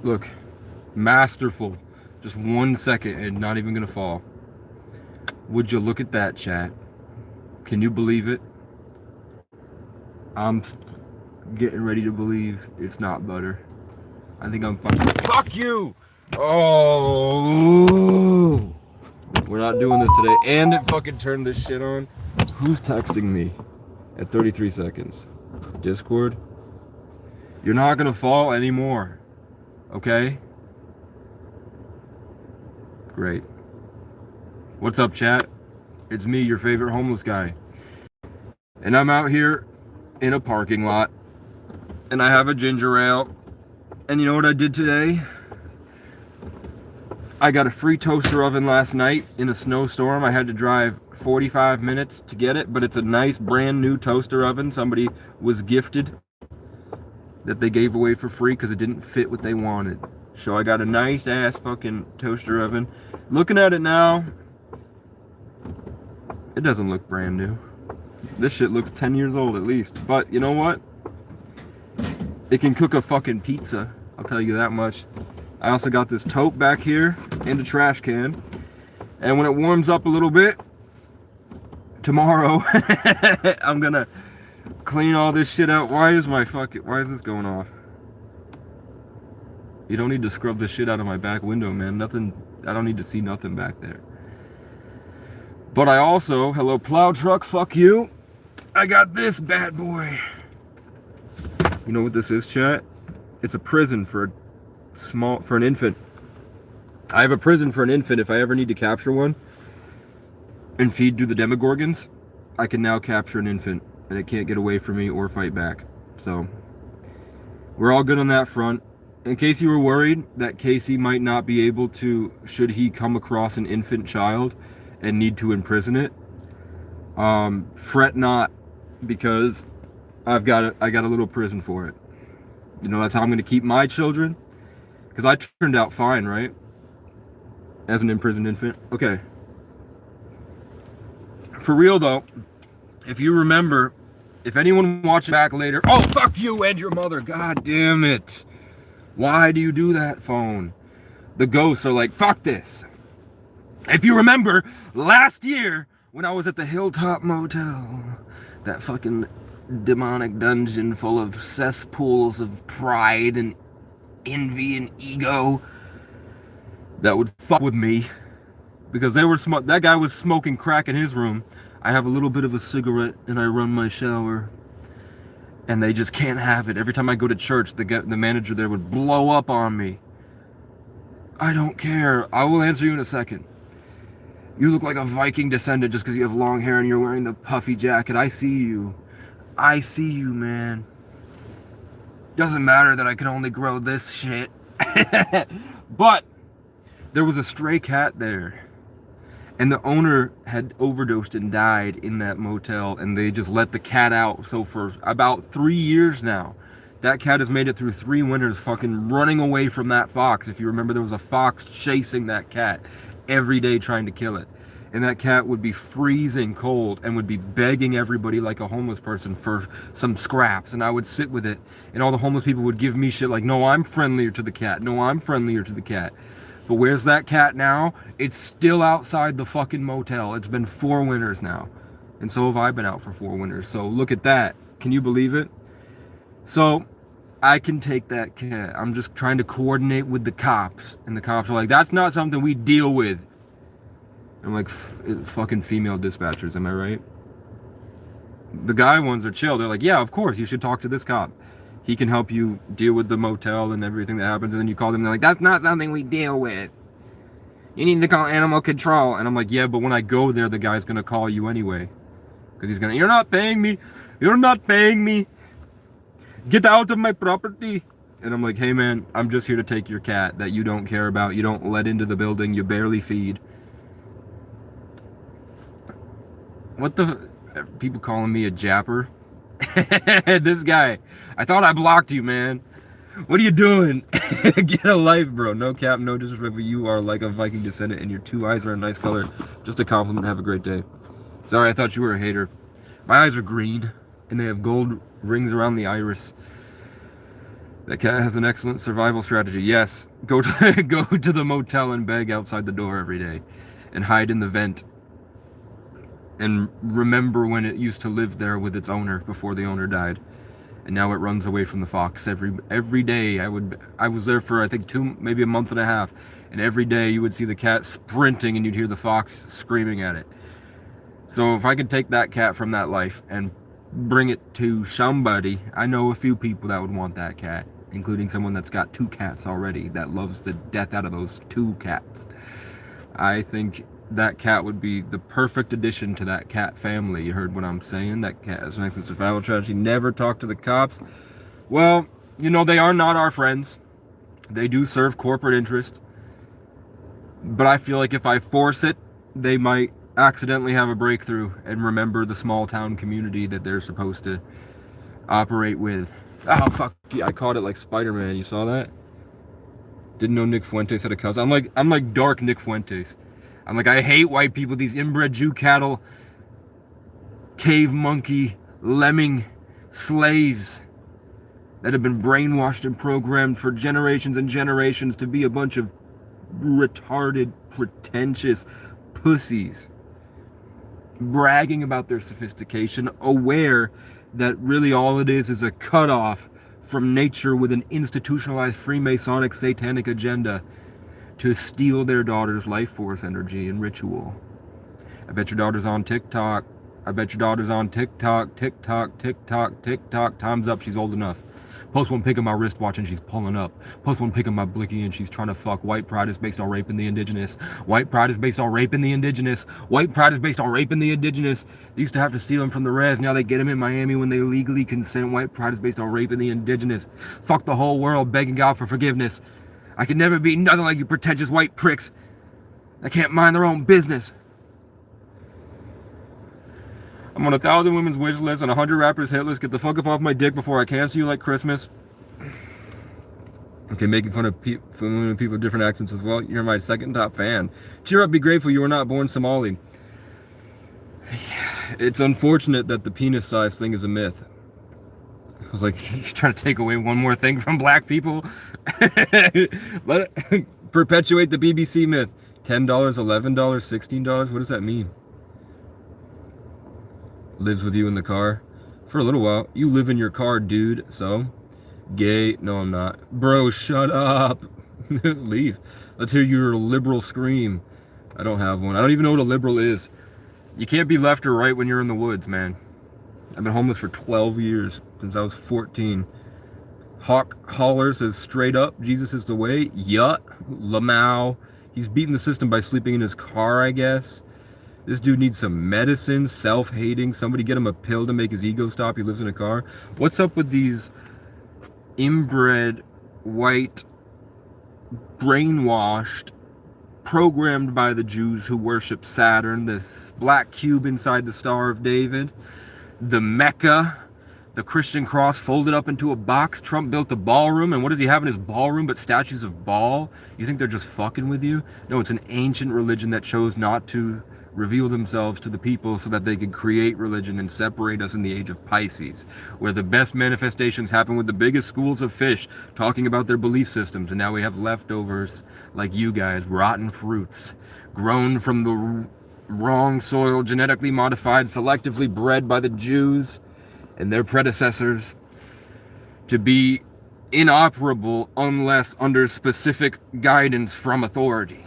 Look, masterful. Just 1 second and not even gonna fall. Would you look at that, chat? Can you believe it? I'm getting ready to believe it's not butter. I think I'm fucking. Fuck you! Oh! We're not doing this today. And it fucking turned this shit on. Who's texting me at 33 seconds? Discord? You're not gonna fall anymore. Okay? Great. What's up, chat? It's me, your favorite homeless guy. And I'm out here in a parking lot. And I have a ginger ale. And you know what I did today? I got a free toaster oven last night in a snowstorm. I had to drive 45 minutes to get it, but it's a nice brand new toaster oven somebody was gifted that they gave away for free because it didn't fit what they wanted. So I got a nice ass fucking toaster oven. Looking at it now, it doesn't look brand new. This shit looks 10 years old at least. But you know what? It can cook a fucking pizza. I'll tell you that much. I also got this tote back here and a trash can. And when it warms up a little bit, tomorrow, I'm gonna clean all this shit out. Why is this going off? You don't need to scrub the shit out of my back window, man. Nothing, I don't need to see nothing back there. But I also, hello plow truck, fuck you. I got this bad boy. You know what this is, chat? It's a prison for an infant. I have a prison for an infant. If I ever need to capture one and feed to the demogorgons, I can now capture an infant and it can't get away from me or fight back. So we're all good on that front. In case you were worried that Casey might not be able to, should he come across an infant child and need to imprison it, fret not, because I got a little prison for it. You know, that's how I'm going to keep my children. Because I turned out fine, right? As an imprisoned infant. Okay. For real, though, if you remember, if anyone watches back later... Oh, fuck you and your mother. God damn it. Why do you do that, phone? The ghosts are like, fuck this. If you remember, last year, when I was at the Hilltop Motel, that fucking demonic dungeon full of cesspools of pride and envy and ego that would fuck with me because that guy was smoking crack in his room. I have a little bit of a cigarette and I run my shower and they just can't have it. Every time I go to church, the manager there would blow up on me. I don't care. I will answer you in a second. You look like a Viking descendant just because you have long hair and you're wearing the puffy jacket. I see you. I see you, man. Doesn't matter that I can only grow this shit. But there was a stray cat there. And the owner had overdosed and died in that motel. And they just let the cat out. So for about 3 years now, that cat has made it through 3 winters fucking running away from that fox. If you remember, there was a fox chasing that cat every day trying to kill it. And that cat would be freezing cold and would be begging everybody like a homeless person for some scraps. And I would sit with it. And all the homeless people would give me shit like, no, I'm friendlier to the cat. No, I'm friendlier to the cat. But where's that cat now? It's still outside the fucking motel. It's been 4 winters now. And so have I been out for 4 winters. So look at that. Can you believe it? So I can take that cat. I'm just trying to coordinate with the cops. And the cops are like, that's not something we deal with. I'm like, fucking female dispatchers, am I right? The guy ones are chill. They're like, yeah, of course, you should talk to this cop. He can help you deal with the motel and everything that happens. And then you call them, and they're like, that's not something we deal with. You need to call animal control. And I'm like, yeah, but when I go there, the guy's going to call you anyway. Because he's going to, you're not paying me. You're not paying me. Get out of my property. And I'm like, hey, man, I'm just here to take your cat that you don't care about. You don't let into the building. You barely feed. What the... People calling me a japper. This guy. I thought I blocked you, man. What are you doing? Get a life, bro. No cap, no disrespect, but you are like a Viking descendant and your 2 eyes are a nice color. Just a compliment. Have a great day. Sorry, I thought you were a hater. My eyes are green and they have gold rings around the iris. That cat has an excellent survival strategy. Yes, go to go to the motel and beg outside the door every day, and hide in the vent. And remember when it used to live there with its owner before the owner died, and now it runs away from the fox every day. I was there for I think maybe a month and a half, and every day you would see the cat sprinting and you'd hear the fox screaming at it. So if I could take that cat from that life and bring it to somebody, I know a few people that would want that cat, including someone that's got 2 cats already that loves the death out of those 2 cats. I think that cat would be the perfect addition to that cat family. You heard what I'm saying? That cat has an excellent survival strategy. Never talk to the cops. Well, you know, they are not our friends. They do serve corporate interest. But I feel like if I force it, they might accidentally have a breakthrough and remember the small town community that they're supposed to operate with. Oh, fuck. Yeah, I caught it like Spider-Man. You saw that? Didn't know Nick Fuentes had a cousin. I'm like dark Nick Fuentes. I'm like, I hate white people, these inbred Jew cattle, cave monkey, lemming slaves that have been brainwashed and programmed for generations and generations to be a bunch of retarded, pretentious pussies, bragging about their sophistication, aware that really all it is a cutoff from nature with an institutionalized Freemasonic satanic agenda to steal their daughter's life force energy and ritual. I bet your daughter's on TikTok. I bet your daughter's on TikTok, TikTok, TikTok, TikTok. Time's up, she's old enough. Post one pic of my wristwatch and she's pulling up. Post one pic of my blicky and she's trying to fuck. White pride is based on raping the indigenous. White pride is based on raping the indigenous. White pride is based on raping the indigenous. They used to have to steal them from the res. Now they get them in Miami when they legally consent. White pride is based on raping the indigenous. Fuck the whole world, begging God for forgiveness. I could never be nothing like you pretentious white pricks that can't mind their own business. I'm on 1,000 women's wish list and 100 rappers hit list. Get the fuck up off my dick before I cancel you like Christmas. Okay, making fun of people with different accents as well. You're my second top fan. Cheer up, be grateful you were not born Somali. It's unfortunate that the penis size thing is a myth. I was like, you're trying to take away one more thing from black people? Let it perpetuate the BBC myth. $10, $11, $16, what does that mean? Lives with you in the car? For a little while. You live in your car, dude, so? Gay? No, I'm not. Bro, shut up. Leave. Let's hear your liberal scream. I don't have one. I don't even know what a liberal is. You can't be left or right when you're in the woods, man. I've been homeless for 12 years, since I was 14. Hawk Holler says, straight up, Jesus is the way. Yut. Lamau. He's beating the system by sleeping in his car, I guess. This dude needs some medicine, self-hating. Somebody get him a pill to make his ego stop. He lives in a car. What's up with these inbred, white, brainwashed, programmed by the Jews who worship Saturn, this black cube inside the Star of David, the Mecca, the Christian cross folded up into a box? Trump built a ballroom, and what does he have in his ballroom but statues of Baal? You think they're just fucking with you? No, it's an ancient religion that chose not to reveal themselves to the people so that they could create religion and separate us in the age of Pisces, where the best manifestations happen with the biggest schools of fish talking about their belief systems, and now we have leftovers like you guys, rotten fruits, grown from the wrong soil, genetically modified, selectively bred by the Jews and their predecessors to be inoperable unless under specific guidance from authority.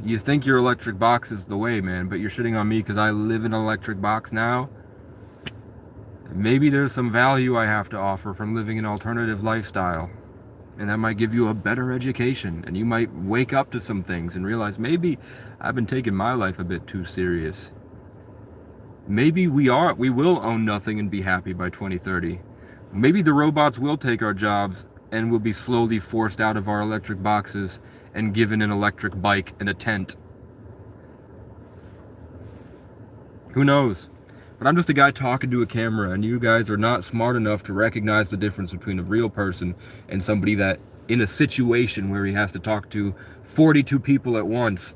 You think your electric box is the way, man, but you're shitting on me because I live in an electric box now. Maybe there's some value I have to offer from living an alternative lifestyle, and that might give you a better education, and you might wake up to some things and realize maybe I've been taking my life a bit too serious. Maybe we will own nothing and be happy by 2030. Maybe the robots will take our jobs and we'll be slowly forced out of our electric boxes and given an electric bike and a tent. Who knows? But I'm just a guy talking to a camera, and you guys are not smart enough to recognize the difference between a real person and somebody that in a situation where he has to talk to 42 people at once.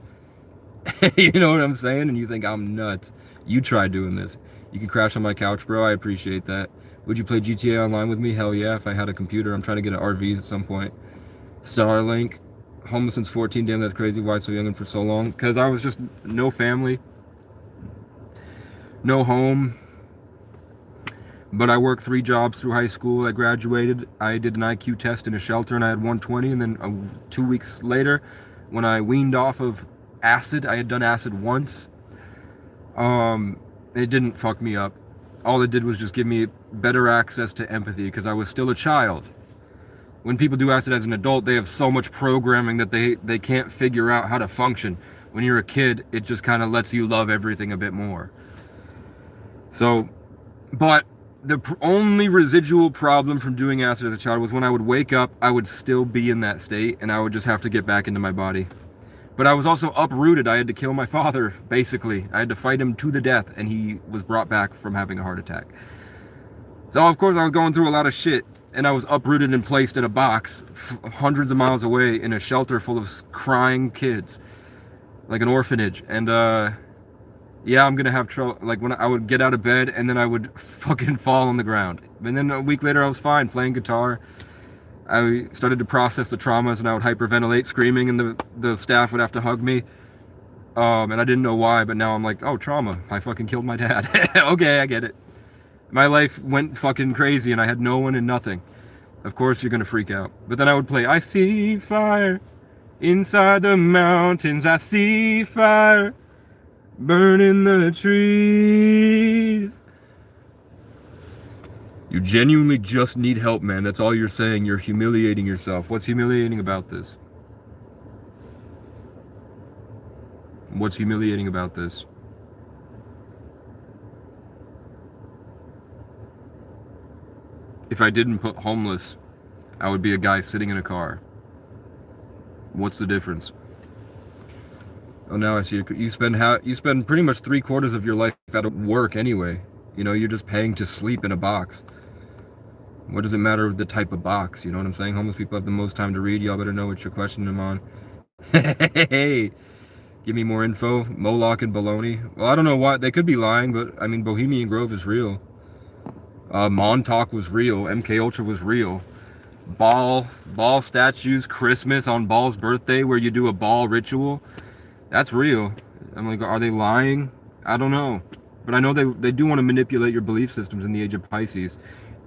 You know what I'm saying? And you think I'm nuts. You try doing this. You can crash on my couch, bro. I appreciate that. Would you play GTA Online with me? Hell yeah, if I had a computer. I'm trying to get an RV at some point. Starlink. Homeless since 14. Damn, that's crazy. Why so young and for so long? Because I was just no family. No home. But I worked 3 jobs through high school. I graduated. I did an IQ test in a shelter and I had 120. And then 2 weeks later, when I weaned off of acid, I had done acid once. It didn't fuck me up. All it did was just give me better access to empathy because I was still a child. When people do acid as an adult, they have so much programming that they can't figure out how to function. When you're a kid, it just kind of lets you love everything a bit more. So, but the only residual problem from doing acid as a child was when I would wake up, I would still be in that state and I would just have to get back into my body. But I was also uprooted. I had to kill my father, basically. I had to fight him to the death, and he was brought back from having a heart attack. So, of course, I was going through a lot of shit, and I was uprooted and placed in a box hundreds of miles away in a shelter full of crying kids, like an orphanage. And, yeah, I'm gonna have trouble. Like, when I would get out of bed, and then I would fucking fall on the ground. And then a week later, I was fine, playing guitar. I started to process the traumas and I would hyperventilate, screaming, and the staff would have to hug me. And I didn't know why, but now I'm like, oh, trauma. I fucking killed my dad. Okay, I get it. My life went fucking crazy and I had no one and nothing. Of course you're gonna freak out. But then I would play, I see fire inside the mountains. I see fire burning the trees. You genuinely just need help, man. That's all you're saying. You're humiliating yourself. What's humiliating about this? What's humiliating about this? If I didn't put homeless, I would be a guy sitting in a car. What's the difference? Oh, now I see. You spend pretty much 3/4 of your life out of work anyway. You know, you're just paying to sleep in a box. What does it matter the type of box? You know what I'm saying? Homeless people have the most time to read. Y'all better know what you're questioning them on. Hey, give me more info. Moloch and baloney. Well, I don't know why. They could be lying, but I mean, Bohemian Grove is real. Montauk was real. MK Ultra was real. Ball statues, Christmas on Ball's birthday where you do a ball ritual. That's real. I'm like, are they lying? I don't know. But I know they do want to manipulate your belief systems in the age of Pisces.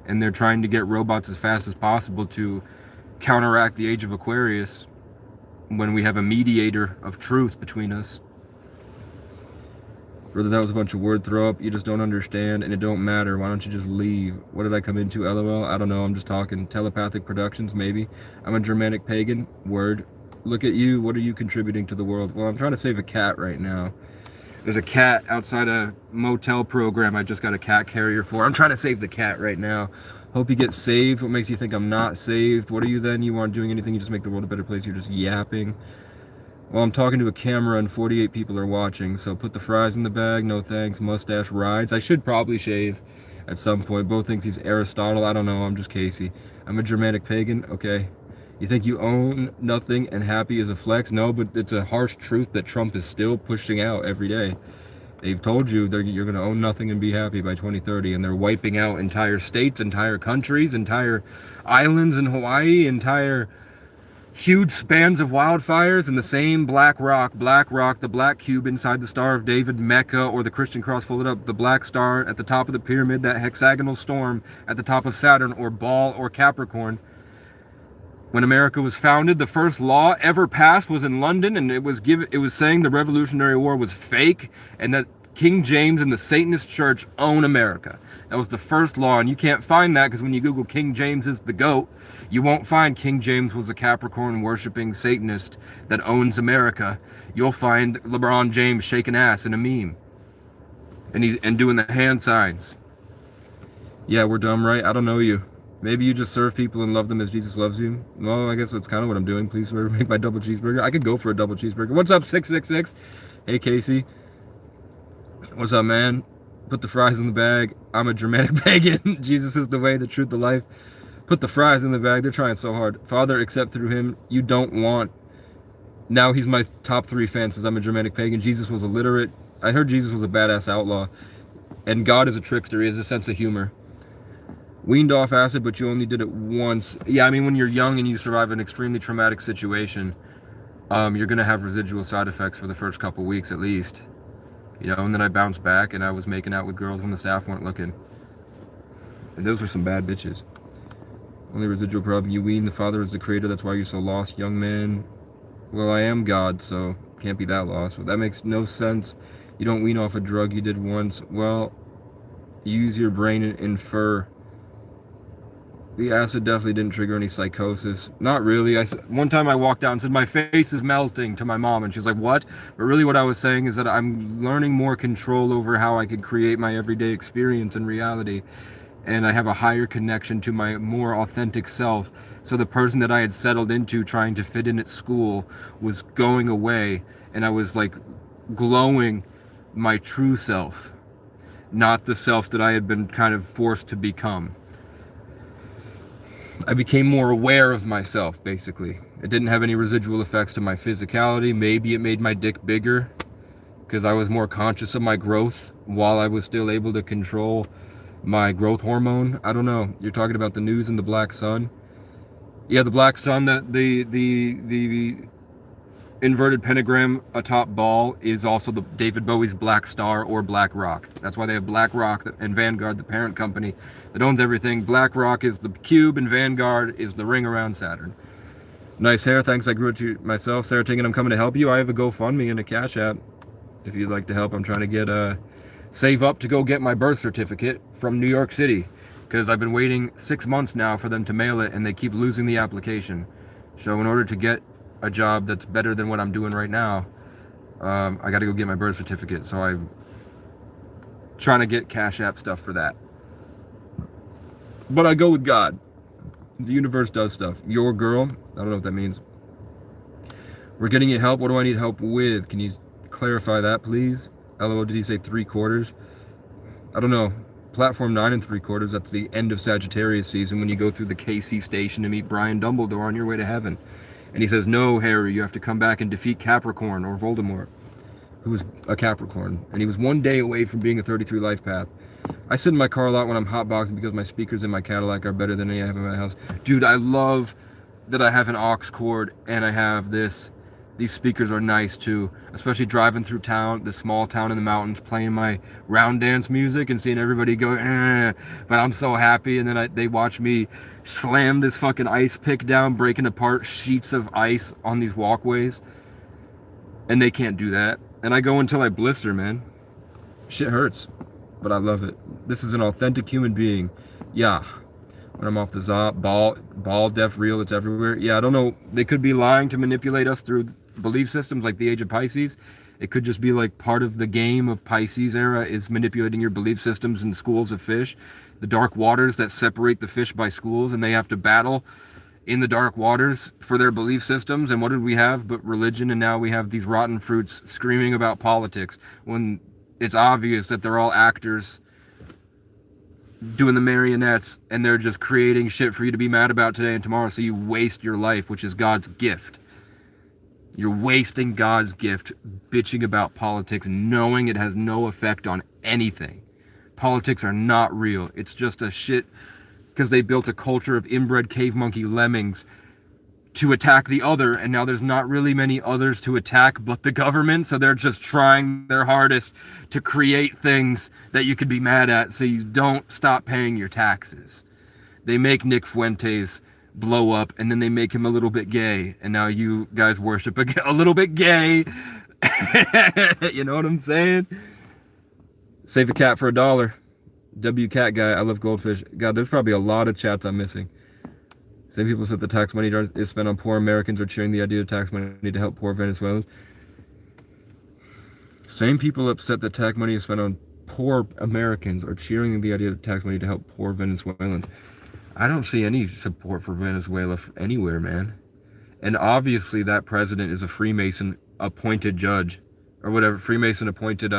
And they're trying to get robots as fast as possible to counteract the age of Aquarius when we have a mediator of truth between us. Brother, that was a bunch of word throw up. You just don't understand and it don't matter. Why don't you just leave? What did I come into? LOL? I don't know. I'm just talking. Telepathic productions, maybe. I'm a Germanic pagan. Word. Look at you. What are you contributing to the world? Well, I'm trying to save a cat right now. There's a cat outside a motel program I just got a cat carrier for. I'm trying to save the cat right now. Hope you get saved. What makes you think I'm not saved? What are you then? You aren't doing anything. You just make the world a better place. You're just yapping. Well, I'm talking to a camera and 48 people are watching. So put the fries in the bag. No thanks. Mustache rides. I should probably shave at some point. Bo thinks he's Aristotle. I don't know. I'm just Casey. I'm a Germanic pagan. Okay. You think you own nothing and happy is a flex? No, but it's a harsh truth that Trump is still pushing out every day. They've told you you're going to own nothing and be happy by 2030, and they're wiping out entire states, entire countries, entire islands in Hawaii, entire huge spans of wildfires, and the same black rock, the black cube inside the Star of David, Mecca, or the Christian cross folded up, the black star at the top of the pyramid, that hexagonal storm at the top of Saturn, or Ball, or Capricorn. When America was founded, the first law ever passed was in London, and it was saying the Revolutionary War was fake, and that King James and the Satanist Church own America. That was the first law, and you can't find that because when you Google King James is the GOAT, you won't find King James was a Capricorn-worshipping Satanist that owns America. You'll find LeBron James shaking ass in a meme, and doing the hand signs. Yeah, we're dumb, right? I don't know you. Maybe you just serve people and love them as Jesus loves you. Well, I guess that's kind of what I'm doing. Please make my double cheeseburger. I could go for a double cheeseburger. What's up, 666? Hey, Casey. What's up, man? Put the fries in the bag. I'm a Germanic pagan. Jesus is the way, the truth, the life. Put the fries in the bag. They're trying so hard. Father, accept through him. You don't want. Now he's my top 3 fan since I'm a Germanic pagan. Jesus was illiterate. I heard Jesus was a badass outlaw. And God is a trickster. He has a sense of humor. Weaned off acid, but you only did it once. Yeah, I mean, when you're young and you survive an extremely traumatic situation, you're gonna have residual side effects for the first couple weeks at least. You know, and then I bounced back and I was making out with girls when the staff weren't looking. And those were some bad bitches. Only residual problem, you wean, the Father is the creator, that's why you're so lost, young man. Well, I am God, so can't be that lost. Well, that makes no sense. You don't wean off a drug you did once. Well, use your brain and infer. The acid definitely didn't trigger any psychosis. Not really. One time I walked out and said, my face is melting to my mom, and she was like, what? But really what I was saying is that I'm learning more control over how I could create my everyday experience and reality. And I have a higher connection to my more authentic self. So the person that I had settled into trying to fit in at school was going away, and I was like glowing my true self, not the self that I had been kind of forced to become. I became more aware of myself, basically. It didn't have any residual effects to my physicality. Maybe it made my dick bigger because I was more conscious of my growth while I was still able to control my growth hormone. I don't know. You're talking about the news and the black sun. Yeah, the black sun, the inverted pentagram atop ball is also the David Bowie's Black Star or Black Rock. That's why they have Black Rock and Vanguard, the parent company that owns everything. Black Rock is the cube and Vanguard is the ring around Saturn. Nice hair, thanks, I grew it myself. Sarah Tinkin, I'm coming to help you. I have a GoFundMe and a Cash App if you'd like to help. I'm trying to get save up to go get my birth certificate from New York City because I've been waiting 6 months now for them to mail it and they keep losing the application. So in order to get a job that's better than what I'm doing right now, I got to go get my birth certificate. So I'm trying to get Cash App stuff for that. But I go with God. The universe does stuff. Your girl, I don't know what that means. We're getting you help. What do I need help with? Can you clarify that, please? LOL, did he say 3/4? I don't know. Platform 9 3/4, that's the end of Sagittarius season when you go through the KC station to meet Brian Dumbledore on your way to heaven. And he says, no, Harry, you have to come back and defeat Capricorn or Voldemort, who was a Capricorn. And he was 1 day away from being a 33 life path. I sit in my car a lot when I'm hotboxing because my speakers in my Cadillac are better than any I have in my house. Dude, I love that I have an aux cord and I have this. These speakers are nice too, especially driving through town, this small town in the mountains, playing my round dance music and seeing everybody go, eh. But I'm so happy. And then they watch me slam this fucking ice pick down, breaking apart sheets of ice on these walkways. And they can't do that. And I go until I blister, man. Shit hurts, but I love it. This is an authentic human being. Yeah. When I'm off the ball, deaf, real, it's everywhere. Yeah, I don't know. They could be lying to manipulate us through belief systems like the Age of Pisces. It could just be like part of the game of Pisces era is manipulating your belief systems in schools of fish. The dark waters that separate the fish by schools, and they have to battle in the dark waters for their belief systems. And what did we have but religion? And now we have these rotten fruits screaming about politics when it's obvious that they're all actors doing the marionettes, and they're just creating shit for you to be mad about today and tomorrow, so you waste your life, which is God's gift. You're wasting God's gift bitching about politics, knowing it has no effect on anything. Politics are not real. It's just a shit because they built a culture of inbred cave monkey lemmings to attack the other, and now there's not really many others to attack but the government, so they're just trying their hardest to create things that you could be mad at so you don't stop paying your taxes. They make Nick Fuentes blow up, and then they make him a little bit gay, and now you guys worship a little bit gay. You know what I'm saying? Save a cat for $1. W cat guy, I love goldfish. God, there's probably a lot of chats I'm missing. Same people said the tax money is spent on poor Americans are cheering the idea of tax money to help poor Venezuelans. Same people upset that tax money is spent on poor Americans are cheering the idea of tax money to help poor Venezuelans. I don't see any support for Venezuela anywhere, man. And obviously that president is a Freemason appointed judge or whatever, Freemason appointed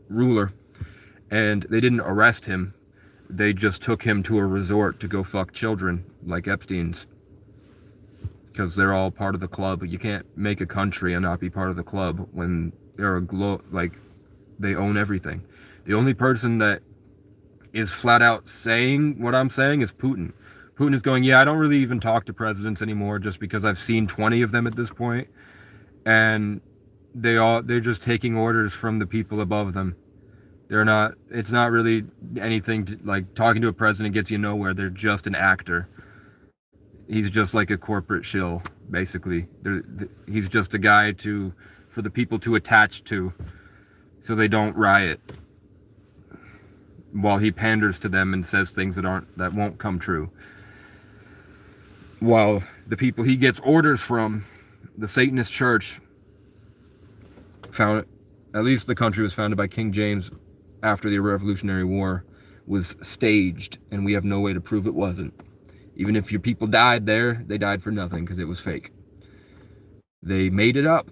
ruler. And they didn't arrest him. They just took him to a resort to go fuck children like Epstein's. Because they're all part of the club. You can't make a country and not be part of the club when they're like they own everything. The only person that is flat out saying what I'm saying is Putin. Putin is going, yeah, I don't really even talk to presidents anymore just because I've seen 20 of them at this point, and they're just taking orders from the people above them. They're not, it's not really anything to, like, talking to a president gets you nowhere. They're just an actor. He's just like a corporate shill, basically. He's just a guy for the people to attach to so they don't riot, while he panders to them and says things that won't come true. While the people he gets orders from, the Satanist church, at least the country was founded by King James after the Revolutionary War, was staged, and we have no way to prove it wasn't. Even if your people died there, they died for nothing because it was fake. They made it up.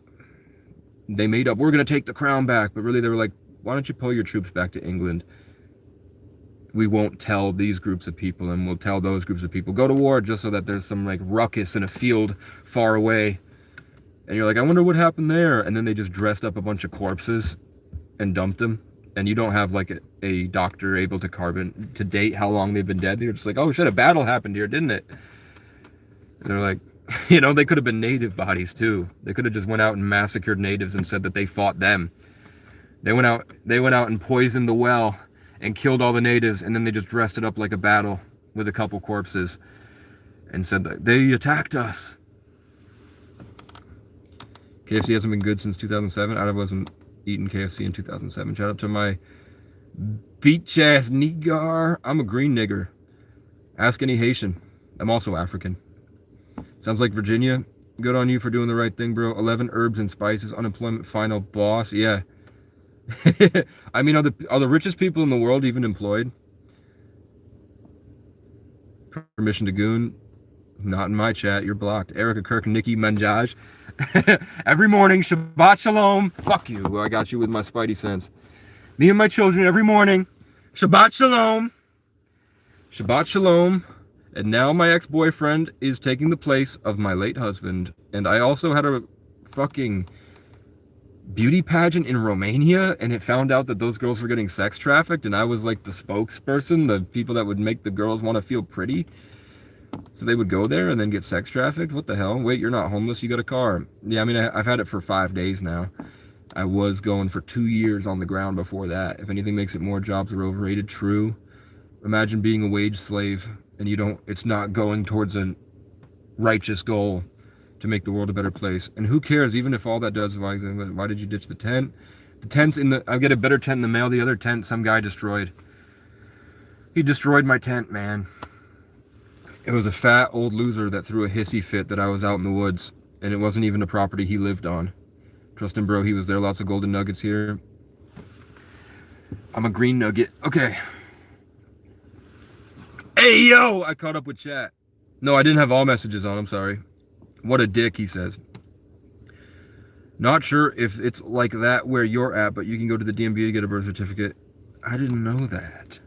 We're going to take the crown back, but really they were like, why don't you pull your troops back to England? We won't tell these groups of people, and we'll tell those groups of people, go to war, just so that there's some like ruckus in a field far away. And you're like, I wonder what happened there. And then they just dressed up a bunch of corpses and dumped them. And you don't have like a doctor able to date how long they've been dead. You're just like, oh shit, a battle happened here, didn't it? And they're like, you know, they could have been native bodies too. They could have just went out and massacred natives and said that they fought them. They went out and poisoned the well and killed all the natives, and then they just dressed it up like a battle with a couple corpses and said that they attacked us. KFC hasn't been good since 2007. I wasn't eating KFC in 2007. Shout out to my beach ass nigger. I'm a green nigger. Ask any Haitian. I'm also African. Sounds like Virginia. Good on you for doing the right thing, bro. 11 herbs and spices. Unemployment final boss. Yeah. I mean, are the richest people in the world even employed? Permission to goon. Not in my chat. You're blocked. Erica Kirk, Nicki Minaj. Every morning, Shabbat Shalom. Fuck you. I got you with my spidey sense. Me and my children every morning. Shabbat Shalom. Shabbat Shalom. And now my ex-boyfriend is taking the place of my late husband. And I also had a fucking beauty pageant in Romania, and it found out that those girls were getting sex trafficked, and I was like the spokesperson, the people that would make the girls want to feel pretty. So they would go there and then get sex trafficked? What the hell? Wait, you're not homeless, you got a car. Yeah, I mean, I've had it for 5 days now. I was going for 2 years on the ground before that. If anything makes it more jobs are overrated, true. Imagine being a wage slave and it's not going towards a righteous goal to make the world a better place. And who cares, even if all that does, why did you ditch the tent? The tent's I get a better tent in the mail. The other tent, some guy destroyed. He destroyed my tent, man. It was a fat old loser that threw a hissy fit that I was out in the woods, and it wasn't even a property he lived on. Trust him, bro, he was there. Lots of golden nuggets here. I'm a green nugget. Okay. Hey, yo! I caught up with chat. No, I didn't have all messages on. I'm sorry. What a dick, he says. Not sure if it's like that where you're at, but you can go to the DMV to get a birth certificate. I didn't know that.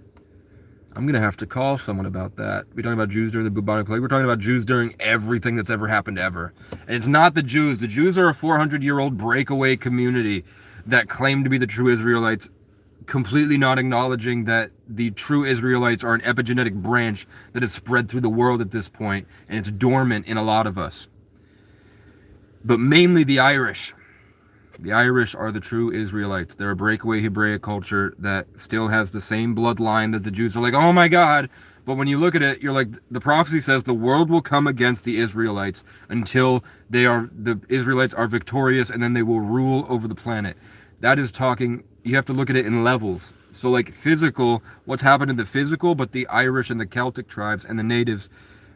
I'm going to have to call someone about that. We're talking about Jews during the bubonic plague. We're talking about Jews during everything that's ever happened ever. And it's not the Jews. The Jews are a 400-year-old breakaway community that claim to be the true Israelites, completely not acknowledging that the true Israelites are an epigenetic branch that has spread through the world at this point, and it's dormant in a lot of us. But mainly the Irish. The Irish are the true Israelites. They're a breakaway Hebraic culture that still has the same bloodline that the Jews are like, oh my God. But when you look at it, you're like, the prophecy says the world will come against the Israelites until the Israelites are victorious, and then they will rule over the planet. That is talking, you have to look at it in levels. So like physical, what's happened in the physical, but the Irish and the Celtic tribes and the natives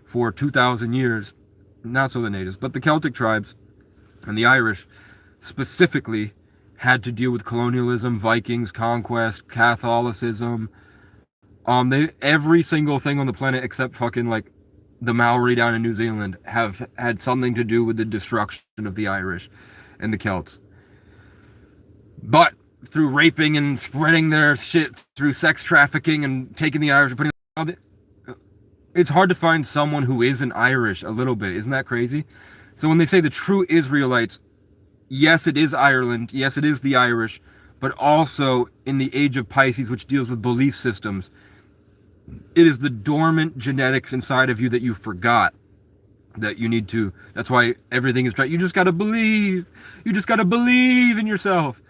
for 2,000 years, not so the natives, but the Celtic tribes and the Irish specifically had to deal with colonialism, Vikings, conquest, Catholicism. Every single thing on the planet except fucking like the Maori down in New Zealand have had something to do with the destruction of the Irish and the Celts. But through raping and spreading their shit, through sex trafficking and taking the Irish and putting it's hard to find someone who isn't Irish a little bit. Isn't that crazy? So when they say the true Israelites, yes, it is Ireland. Yes, it is the Irish. But also in the age of Pisces, which deals with belief systems, It is the dormant genetics inside of you that you forgot that you need to. That's why everything is right. You just got to believe. You just got to believe in yourself.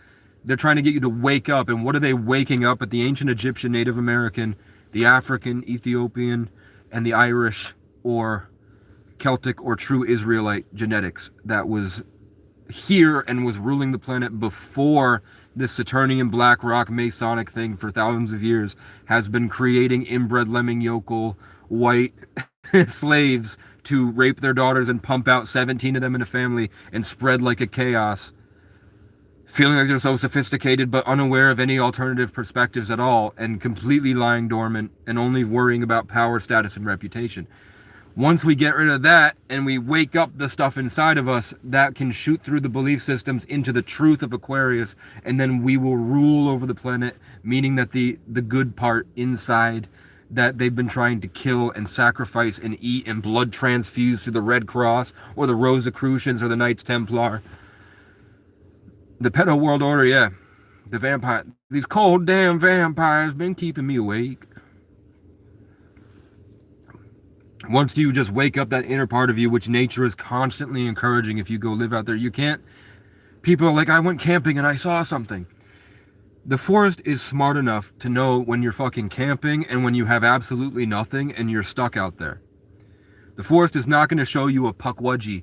They're trying to get you to wake up. And what are they waking up at? The ancient Egyptian, Native American, the African, Ethiopian, and the Irish or Celtic or true Israelite genetics that was here and was ruling the planet before this Saturnian black rock Masonic thing for thousands of years has been creating inbred lemming yokel white slaves to rape their daughters and pump out 17 of them in a family and spread like a chaos, feeling like they're so sophisticated but unaware of any alternative perspectives at all and completely lying dormant and only worrying about power, status, and reputation. Once we get rid of that and we wake up the stuff inside of us, that can shoot through the belief systems into the truth of Aquarius, and then we will rule over the planet, meaning that the good part inside that they've been trying to kill and sacrifice and eat and blood transfuse to the Red Cross or the Rosicrucians or the Knights Templar. The pedo world order, yeah. The vampire, these cold damn vampires been keeping me awake. Once you just wake up that inner part of you, which nature is constantly encouraging if you go live out there, you can't. People are like, I went camping and I saw something. The forest is smart enough to know when you're fucking camping and when you have absolutely nothing and you're stuck out there. The forest is not going to show you a pukwudgie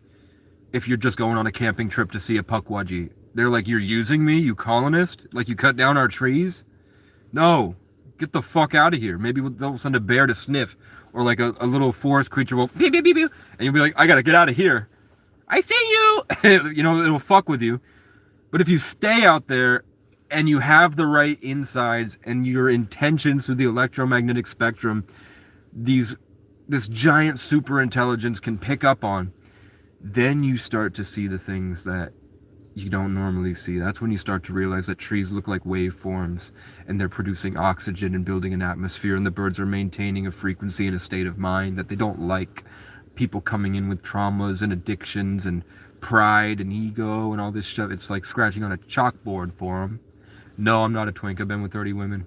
if you're just going on a camping trip to see a pukwudgie. They're like, you're using me, you colonist? Like you cut down our trees? No. Get the fuck out of here. Maybe they'll send a bear to sniff. Or like a little forest creature will beep, beep, beep, beep. And you'll be like, I gotta get out of here. I see you! You know, it'll fuck with you. But if you stay out there and you have the right insides and your intentions through the electromagnetic spectrum, this giant super intelligence can pick up on, then you start to see the things that you don't normally see. That's when you start to realize that trees look like waveforms and they're producing oxygen and building an atmosphere, and the birds are maintaining a frequency and a state of mind that they don't like. People coming in with traumas and addictions and pride and ego and all this stuff. It's like scratching on a chalkboard for them. No, I'm not a twink. I've been with 30 women.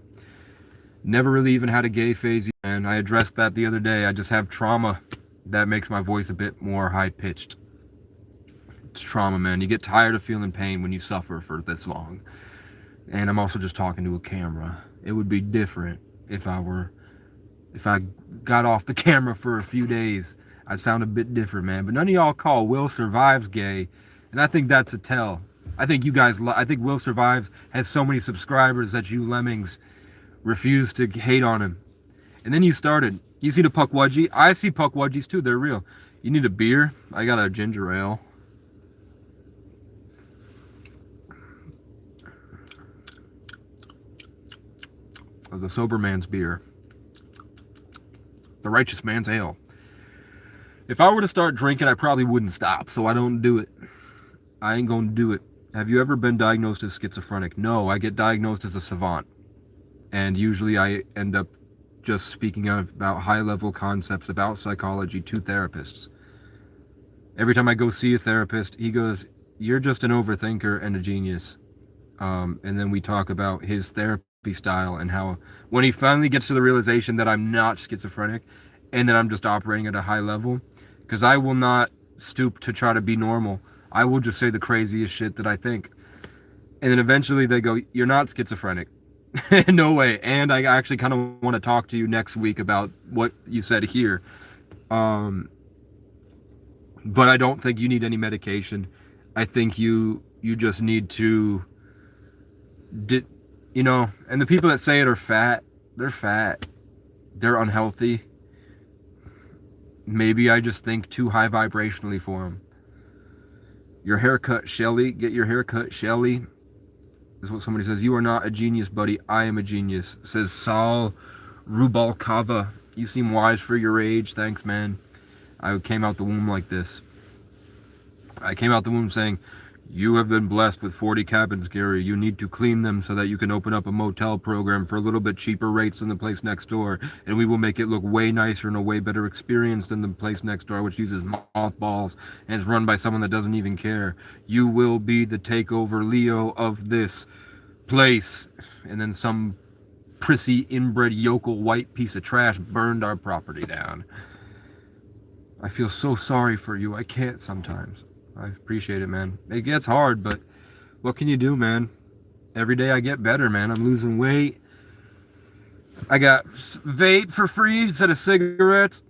Never really even had a gay phase, and I addressed that the other day. I just have trauma that makes my voice a bit more high-pitched. It's trauma, man. You get tired of feeling pain when you suffer for this long. And I'm also just talking to a camera. It would be different if I got off the camera for a few days. I'd sound a bit different, man. But none of y'all call Will Survives gay, and I think that's a tell. I think Will Survives has so many subscribers that you lemmings refuse to hate on him. And then you started. You see the pukwudgie? I see pukwudgies too. They're real. You need a beer? I got a ginger ale. The sober man's beer. The righteous man's ale. If I were to start drinking, I probably wouldn't stop, so I don't do it. I ain't gonna do it. Have you ever been diagnosed as schizophrenic? No, I get diagnosed as a savant. And usually I end up just speaking about high-level concepts about psychology to therapists. Every time I go see a therapist, he goes, you're just an overthinker and a genius. And then we talk about his therapy style and how when he finally gets to the realization that I'm not schizophrenic and that I'm just operating at a high level, because I will not stoop to try to be normal. I will just say the craziest shit that I think. And then eventually they go, you're not schizophrenic. No way. And I actually kind of want to talk to you next week about what you said here. But I don't think you need any medication. I think you just need to and the people that say it are fat, they're fat. They're unhealthy. Maybe I just think too high vibrationally for them. Your haircut, Shelly. Get your haircut, Shelly. This is what somebody says. You are not a genius, buddy. I am a genius. Says Saul Rubalcava. You seem wise for your age. Thanks, man. I came out the womb like this. I came out the womb saying, you have been blessed with 40 cabins, Gary. You need to clean them so that you can open up a motel program for a little bit cheaper rates than the place next door. And we will make it look way nicer and a way better experience than the place next door, which uses mothballs and is run by someone that doesn't even care. You will be the takeover Leo of this place. And then some prissy, inbred, yokel, white piece of trash burned our property down. I feel so sorry for you. I can't sometimes. I appreciate it, man. It gets hard, but what can you do, man? Every day I get better, man. I'm losing weight. I got vape for free instead of cigarettes.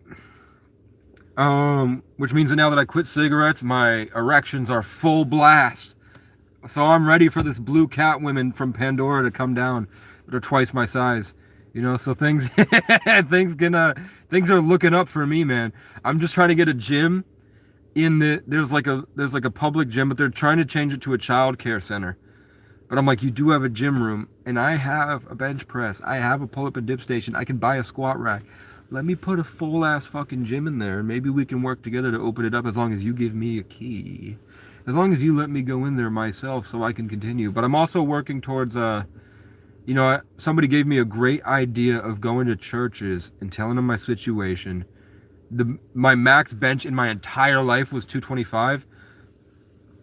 Which means that now that I quit cigarettes, my erections are full blast. So I'm ready for this blue cat women from Pandora to come down that are twice my size. You know, so things things are looking up for me, man. I'm just trying to get a gym in there's like a public gym, but they're trying to change it to a child care center. But I'm like, you do have a gym room, and I have a bench press. I have a pull-up and dip station. I can buy a squat rack. Let me put a full-ass fucking gym in there, and maybe we can work together to open it up as long as you give me a key. As long as you let me go in there myself so I can continue. But I'm also working towards, you know, somebody gave me a great idea of going to churches and telling them my situation. My max bench in my entire life was 225,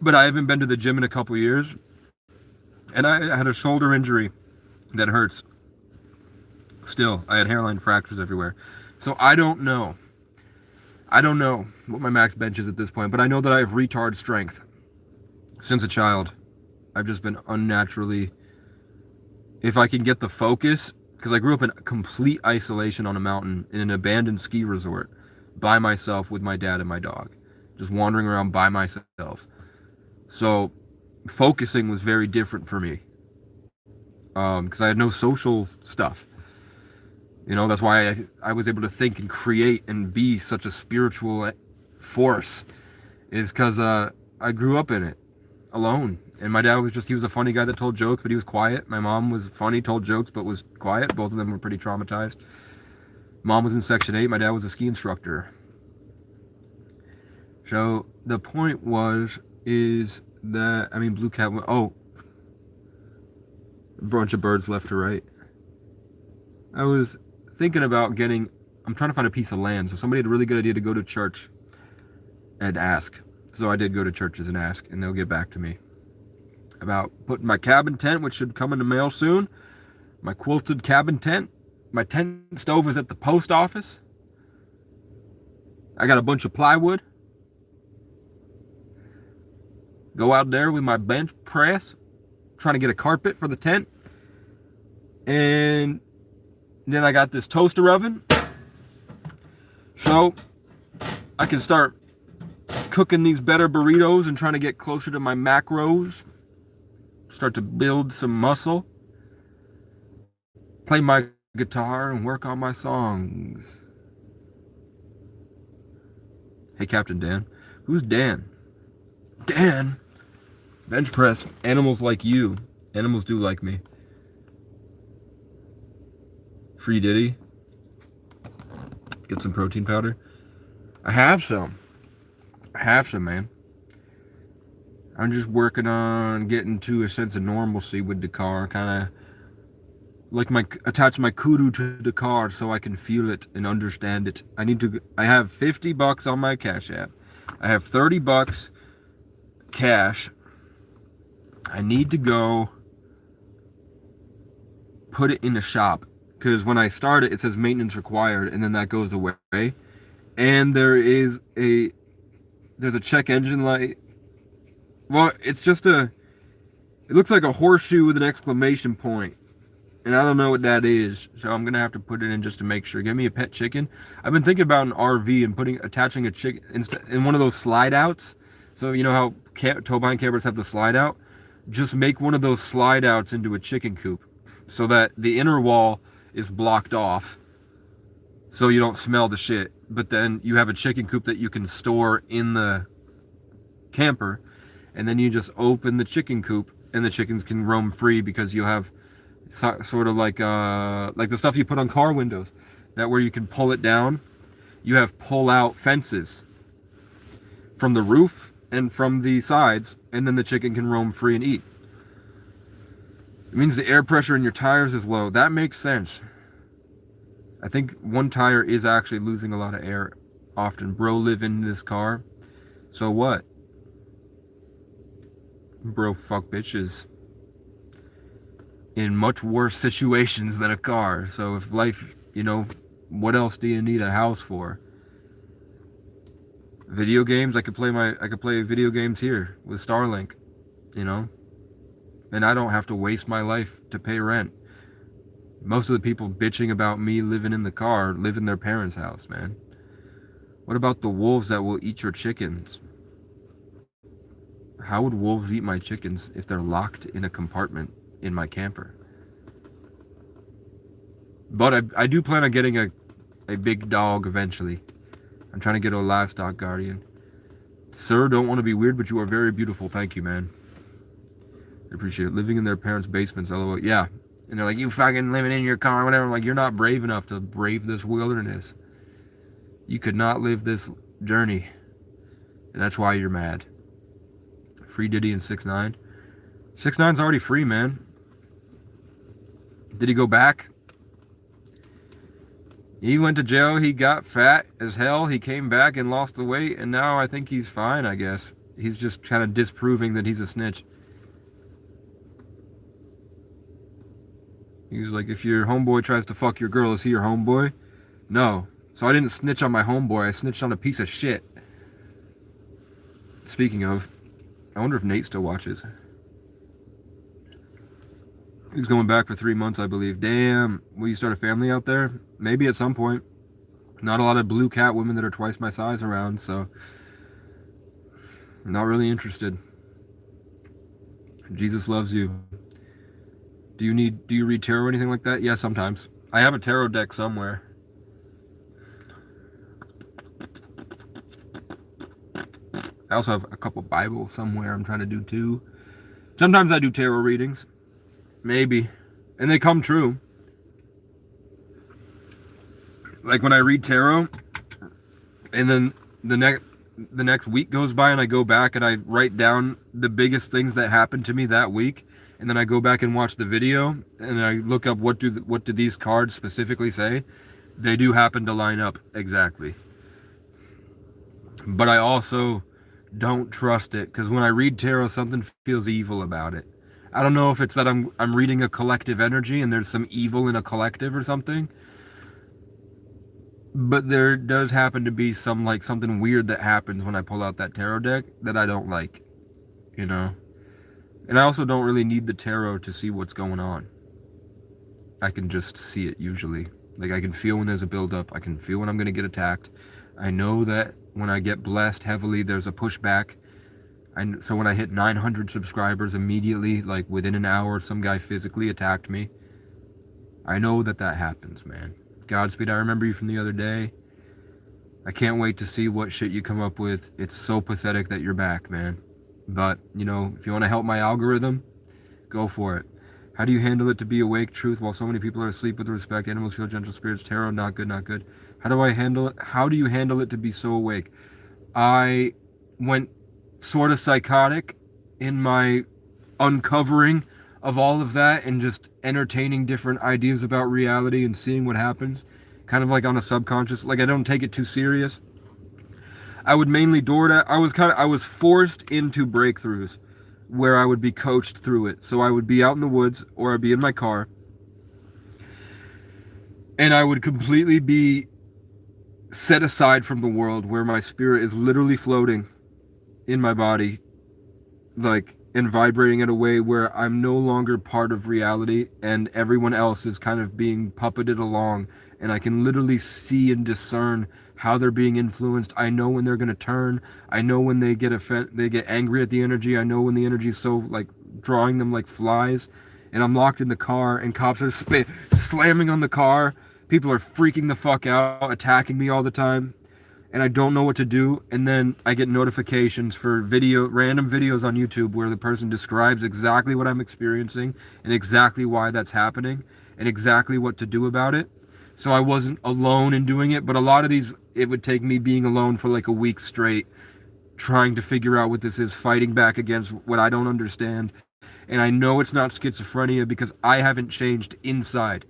but I haven't been to the gym in a couple years. And I had a shoulder injury that hurts. Still, I had hairline fractures everywhere. So I don't know. I don't know what my max bench is at this point, but I know that I have retard strength. Since a child, I've just been unnaturally... If I can get the focus, because I grew up in complete isolation on a mountain in an abandoned ski resort by myself with my dad and my dog. Just wandering around by myself. So... focusing was very different for me because I had no social stuff. You know, that's why I was able to think and create and be such a spiritual force, is because I grew up in it alone. And my dad was he was a funny guy that told jokes, but he was quiet. My mom was funny, told jokes, but was quiet. Both of them were pretty traumatized. Mom was in Section 8. My dad was a ski instructor. So the point is that, I mean, blue cat, oh, a bunch of birds left to right. I was thinking about I'm trying to find a piece of land, so somebody had a really good idea to go to church and ask. So I did go to churches and ask, and they'll get back to me about putting my cabin tent, which should come in the mail soon, my quilted cabin tent. My tent stove is at the post office. I got a bunch of plywood. Go out there with my bench press, trying to get a carpet for the tent. And then I got this toaster oven. So I can start cooking these better burritos and trying to get closer to my macros. Start to build some muscle. Play my guitar and work on my songs. Hey, Captain Dan. Who's Dan? Dan? Bench press. Animals like you. Animals do like me. Free Diddy. Get some protein powder. I have some, man. I'm just working on getting to a sense of normalcy with the car. Kind of like attach my kudu to the car so I can feel it and understand it. I have $50 on my Cash App. I have $30 cash. I need to go put it in the shop, because when I start it, it says maintenance required, and then that goes away. And there's a check engine light. Well, it's it looks like a horseshoe with an exclamation point, and I don't know what that is, so I'm gonna have to put it in just to make sure. Get me a pet chicken. I've been thinking about an RV and attaching a chicken in one of those slide outs. So you know how tow behind campers have the slide out? Just make one of those slide outs into a chicken coop so that the inner wall is blocked off so you don't smell the shit. But then you have a chicken coop that you can store in the camper, and then you just open the chicken coop and the chickens can roam free, because you have sort of like the stuff you put on car windows, that where you can pull it down. You have pull out fences from the roof and from the sides, and then the chicken can roam free and eat. It means the air pressure in your tires is low. That makes sense. I think one tire is actually losing a lot of air often. Bro live in this car. So what? Bro fuck bitches. in much worse situations than a car. So if life, what else do you need a house for? Video games, I could play video games here with Starlink, and I don't have to waste my life to pay rent. Most of the people bitching about me living in the car live in their parents' house, man. What about the wolves that will eat your chickens? How would wolves eat my chickens if they're locked in a compartment in my camper? But I do plan on getting a big dog eventually. I'm trying to get a livestock guardian. Sir, don't want to be weird, but you are very beautiful. Thank you, man. I appreciate it. Living in their parents' basements, lol. Yeah. And they're like, you fucking living in your car or whatever. I'm like, you're not brave enough to brave this wilderness. You could not live this journey. And that's why you're mad. Free Diddy and 6ix9ine. 6ix9ine's already free, man. Did he go back? He went to jail. He got fat as hell. He came back and lost the weight. And now I think he's fine, I guess. He's just kind of disproving that he's a snitch. He was like, if your homeboy tries to fuck your girl, is he your homeboy? No. So I didn't snitch on my homeboy. I snitched on a piece of shit. Speaking of, I wonder if Nate still watches. He's going back for 3 months, I believe. Damn. Will you start a family out there? Maybe at some point. Not a lot of blue cat women that are twice my size around, so I'm not really interested. Jesus loves you. Do you read tarot or anything like that? Yeah, sometimes. I have a tarot deck somewhere. I also have a couple Bibles somewhere I'm trying to do too. Sometimes I do tarot readings. Maybe. And they come true. Like when I read tarot, and then the next week goes by and I go back and I write down the biggest things that happened to me that week. And then I go back and watch the video and I look up what do these cards specifically say. They do happen to line up exactly. But I also don't trust it, because when I read tarot, something feels evil about it. I don't know if it's that I'm reading a collective energy and there's some evil in a collective or something. But there does happen to be something weird that happens when I pull out that tarot deck that I don't like, And I also don't really need the tarot to see what's going on. I can just see it usually. Like I can feel when there's a buildup. I can feel when I'm going to get attacked. I know that when I get blessed heavily, there's a pushback. So when I hit 900 subscribers immediately, like within an hour, some guy physically attacked me. I know that happens, man. Godspeed, I remember you from the other day. I can't wait to see what shit you come up with. It's so pathetic that you're back, man. But, if you want to help my algorithm, go for it. How do you handle it to be awake? Truth, while so many people are asleep with respect. Animals feel gentle spirits. Tarot, not good, not good. How do I handle it? How do you handle it to be so awake? I went sort of psychotic in my uncovering of all of that and just entertaining different ideas about reality and seeing what happens. Kind of like on a subconscious, like I don't take it too serious. I would mainly DoorDash. I was forced into breakthroughs where I would be coached through it. So I would be out in the woods or I'd be in my car and I would completely be set aside from the world, where my spirit is literally floating in my body, like, and vibrating in a way where I'm no longer part of reality and everyone else is kind of being puppeted along, and I can literally see and discern how they're being influenced. I know when they're going to turn. I know when they get angry at the energy. I know when the energy is so, like, drawing them like flies. And I'm locked in the car and cops are slamming on the car. People are freaking the fuck out, attacking me all the time. And I don't know what to do. And then I get notifications for random videos on YouTube where the person describes exactly what I'm experiencing and exactly why that's happening and exactly what to do about it. So I wasn't alone in doing it, but a lot of these, it would take me being alone for like a week straight, trying to figure out what this is, fighting back against what I don't understand. And I know it's not schizophrenia because I haven't changed inside.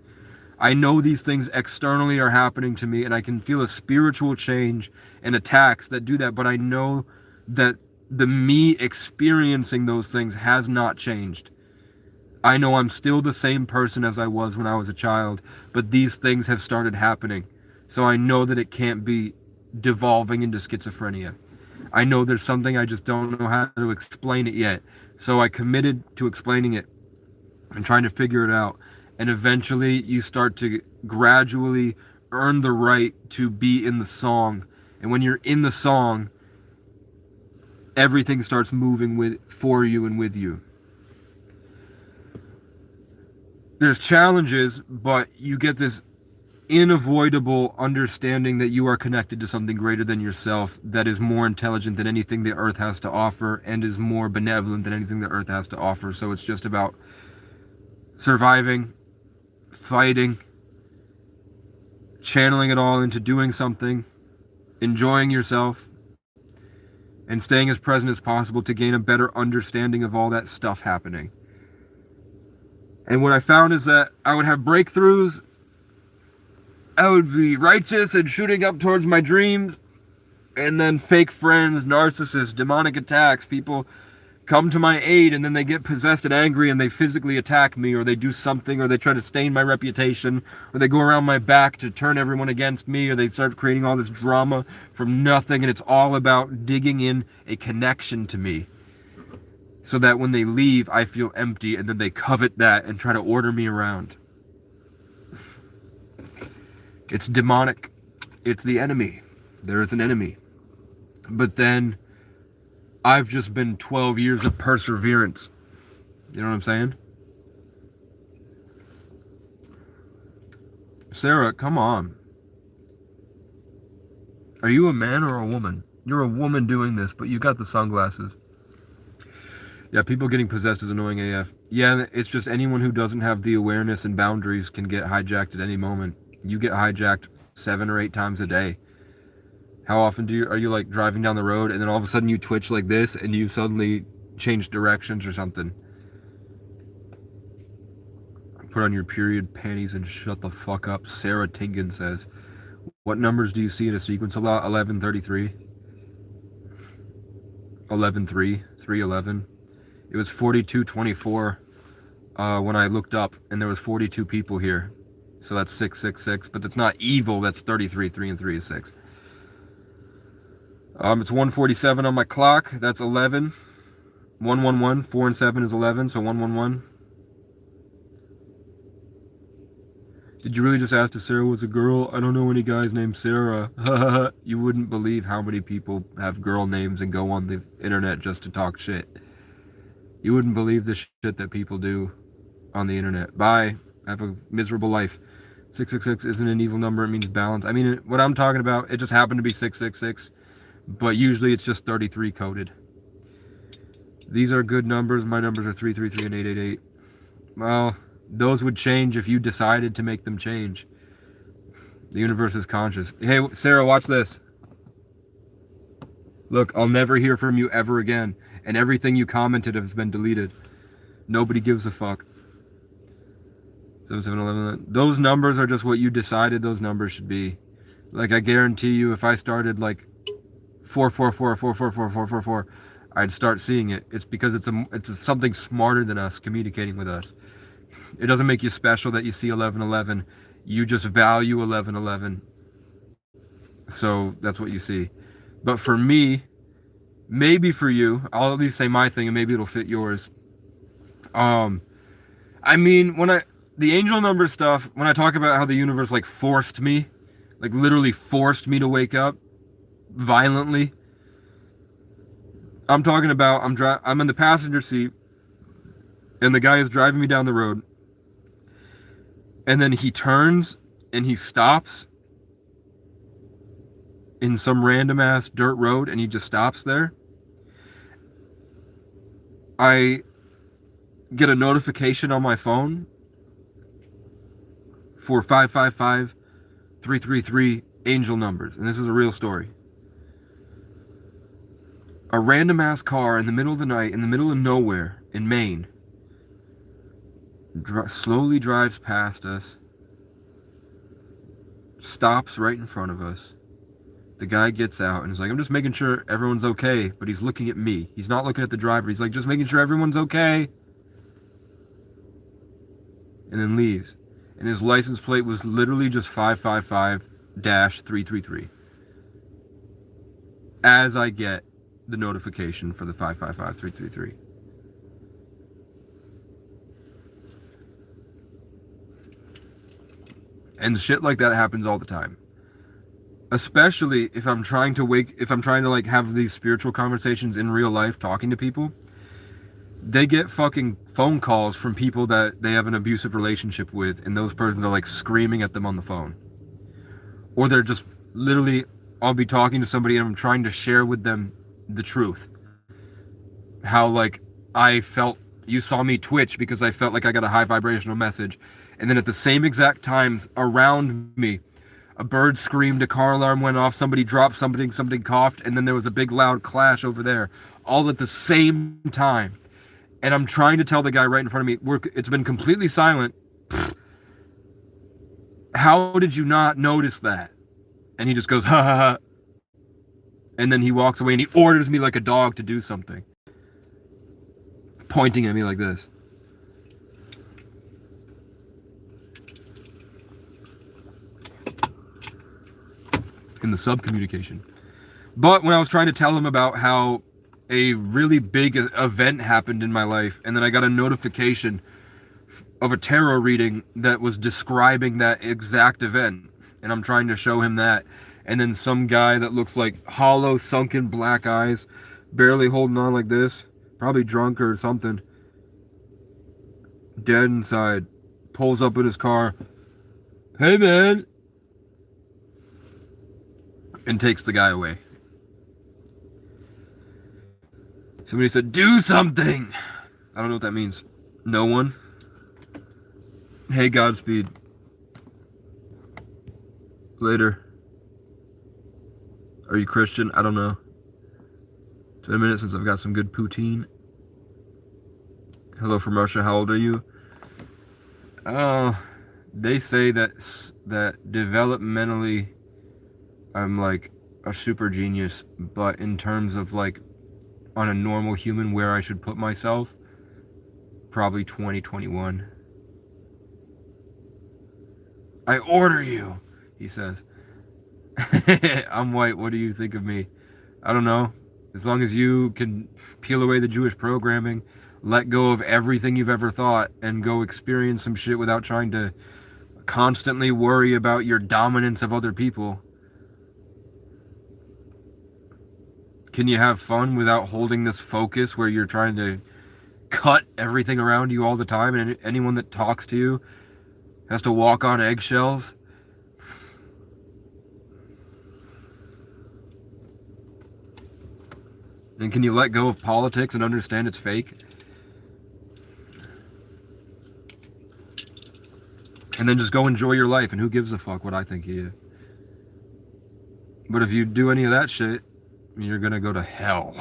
I know these things externally are happening to me and I can feel a spiritual change and attacks that do that, but I know that the me experiencing those things has not changed. I know I'm still the same person as I was when I was a child, but these things have started happening. So I know that it can't be devolving into schizophrenia. I know there's something, I just don't know how to explain it yet. So I committed to explaining it and trying to figure it out. And eventually you start to gradually earn the right to be in the song. And when you're in the song, everything starts moving for you and with you. There's challenges, but you get this unavoidable understanding that you are connected to something greater than yourself, that is more intelligent than anything the earth has to offer, and is more benevolent than anything the earth has to offer. So it's just about surviving, fighting, channeling it all into doing something, enjoying yourself, and staying as present as possible to gain a better understanding of all that stuff happening. And what I found is that I would have breakthroughs, I would be righteous and shooting up towards my dreams, and then fake friends, narcissists, demonic attacks, people come to my aid, and then they get possessed and angry, and they physically attack me, or they do something, or they try to stain my reputation, or they go around my back to turn everyone against me, or they start creating all this drama from nothing, and it's all about digging in a connection to me, so that when they leave, I feel empty, and then they covet that and try to order me around. It's demonic. It's the enemy. There is an enemy. But then I've just been 12 years of perseverance. You know what I'm saying? Sarah, come on. Are you a man or a woman? You're a woman doing this, but you got the sunglasses. Yeah, people getting possessed is annoying AF. Yeah, it's just anyone who doesn't have the awareness and boundaries can get hijacked at any moment. You get hijacked 7 or 8 times a day. How often are you like driving down the road and then all of a sudden you twitch like this and you suddenly change directions or something? Put on your period panties and shut the fuck up, Sarah Tingen says. What numbers do you see in a sequence a lot? 1133. 11-3, 311. It was 4224 when I looked up, and there was 42 people here. So that's 666, but that's not evil. That's 33. 3 and 3 is 6. It's 147 on my clock. That's 11. 111. 4 and 7 is 11, so 111. Did you really just ask if Sarah was a girl? I don't know any guys named Sarah. You wouldn't believe how many people have girl names and go on the internet just to talk shit. You wouldn't believe the shit that people do on the internet. Bye. Have a miserable life. 666 isn't an evil number. It means balance. I mean, what I'm talking about, it just happened to be 666. But usually it's just 33 coded. These are good numbers. My numbers are 333 and 888. Well, those would change if you decided to make them change. The universe is conscious. Hey, Sarah, watch this. Look, I'll never hear from you ever again. And everything you commented has been deleted. Nobody gives a fuck. 7711. Those numbers are just what you decided those numbers should be. Like, I guarantee you, if I started like 444, I'd start seeing it. It's because it's something smarter than us communicating with us. It doesn't make you special that you see 1111. You just value 1111. So that's what you see. But for me, maybe for you, I'll at least say my thing and maybe it'll fit yours. I mean, the angel number stuff, when I talk about how the universe like forced me, like literally forced me to wake up violently, I'm talking about I'm in the passenger seat and the guy is driving me down the road, and then he turns and he stops in some random ass dirt road and he just stops there. I get a notification on my phone for 555-333 angel numbers, and this is a real story. A random ass car in the middle of the night, in the middle of nowhere in Maine, slowly drives past us, stops right in front of us. The guy gets out and is like, I'm just making sure everyone's okay, but he's looking at me. He's not looking at the driver. He's like, just making sure everyone's okay. and then leaves. And his license plate was literally just 555-333. As I get the notification for the 555-333. And shit like that happens all the time. Especially if I'm trying to like have these spiritual conversations in real life, talking to people. They get fucking phone calls from people that they have an abusive relationship with, and those persons are like screaming at them on the phone. Or they're just literally, I'll be talking to somebody and I'm trying to share with them the truth. How like I felt, you saw me twitch because I felt like I got a high vibrational message. And then at the same exact times around me, a bird screamed, a car alarm went off, somebody dropped something, somebody coughed, and then there was a big loud clash over there. All at the same time. And I'm trying to tell the guy right in front of me, it's been completely silent. How did you not notice that? And he just goes, ha ha ha. And then he walks away and he orders me like a dog to do something. Pointing at me like this. In the subcommunication. But when I was trying to tell him about how a really big event happened in my life, and then I got a notification of a tarot reading that was describing that exact event, and I'm trying to show him that, and then some guy that looks like hollow, sunken black eyes, barely holding on like this, probably drunk or something, dead inside, pulls up in his car, hey man, and takes the guy away. Somebody said, do something. I don't know what that means. No one. Hey, Godspeed. Later. Are you Christian? I don't know. It's been a minute since I've got some good poutine. Hello from Russia. How old are you? They say that developmentally I'm like a super genius, but in terms of like on a normal human where I should put myself, probably 2021. I order you, he says. I'm white, what do you think of me? I don't know. As long as you can peel away the Jewish programming, let go of everything you've ever thought, and go experience some shit without trying to constantly worry about your dominance of other people. Can you have fun without holding this focus where you're trying to cut everything around you all the time, and anyone that talks to you has to walk on eggshells? And can you let go of politics and understand it's fake? And then just go enjoy your life, and who gives a fuck what I think of you? But if you do any of that shit, you're gonna go to hell.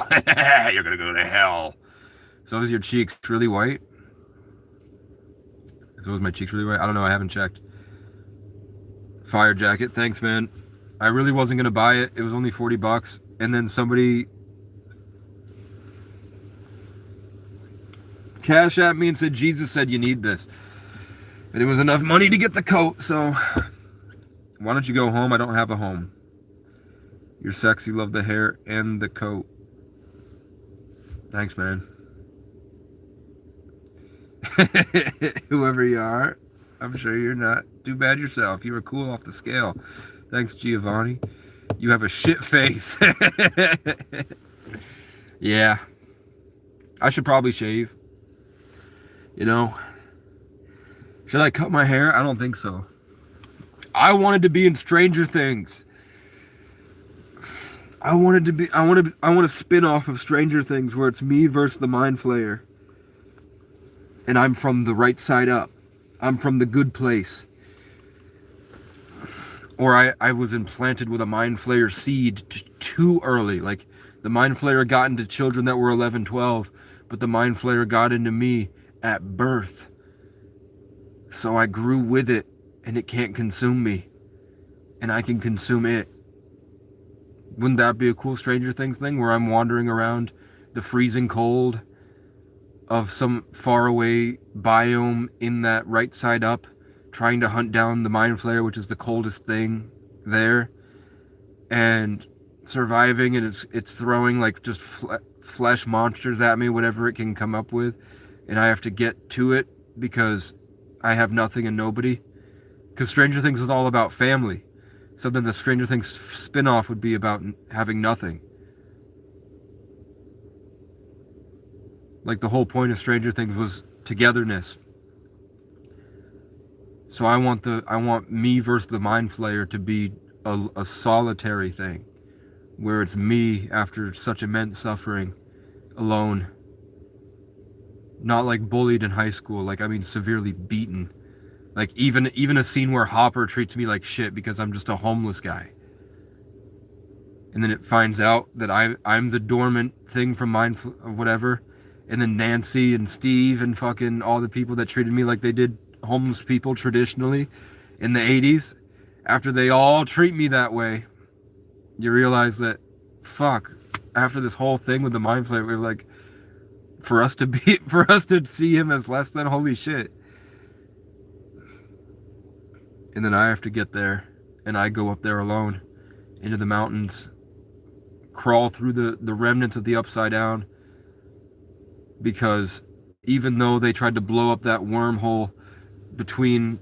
You're gonna go to hell. So is your cheeks really white? So is my cheeks really white? I don't know, I haven't checked. Fire jacket, thanks man. I really wasn't gonna buy it. It was only 40 bucks. And then somebody cash at me and said, Jesus said you need this. And it was enough money to get the coat, so why don't you go home? I don't have a home. You're sexy, love the hair and the coat. Thanks, man. Whoever you are, I'm sure you're not too bad yourself. You were cool off the scale. Thanks, Giovanni. You have a shit face. Yeah. I should probably shave. You know. Should I cut my hair? I don't think so. I wanted to be in Stranger Things. I want a spin-off of Stranger Things where it's me versus the Mind Flayer. And I'm from the right side up. I'm from the good place. Or I was implanted with a Mind Flayer seed too early. Like, the Mind Flayer got into children that were 11, 12, but the Mind Flayer got into me at birth. So I grew with it, and it can't consume me. And I can consume it. Wouldn't that be a cool Stranger Things thing where I'm wandering around the freezing cold of some faraway biome in that right side up, trying to hunt down the mind flayer, which is the coldest thing there, and surviving, and it's throwing like just flesh monsters at me, whatever it can come up with, and I have to get to it because I have nothing and nobody. Because Stranger Things was all about family, so then the Stranger Things spin-off would be about having nothing. Like the whole point of Stranger Things was togetherness. So I want me versus the Mind Flayer to be a solitary thing, where it's me after such immense suffering, alone. Not like bullied in high school, like I mean severely beaten. Like even a scene where Hopper treats me like shit because I'm just a homeless guy. And then it finds out that I'm the dormant thing from Mind whatever. And then Nancy and Steve and fucking all the people that treated me like they did homeless people traditionally in the 80s, after they all treat me that way, you realize that, fuck, after this whole thing with the Mind Flayer, we're like, for us to see him as less than, holy shit. And then I have to get there, and I go up there alone into the mountains, crawl through the remnants of the Upside Down, because even though they tried to blow up that wormhole between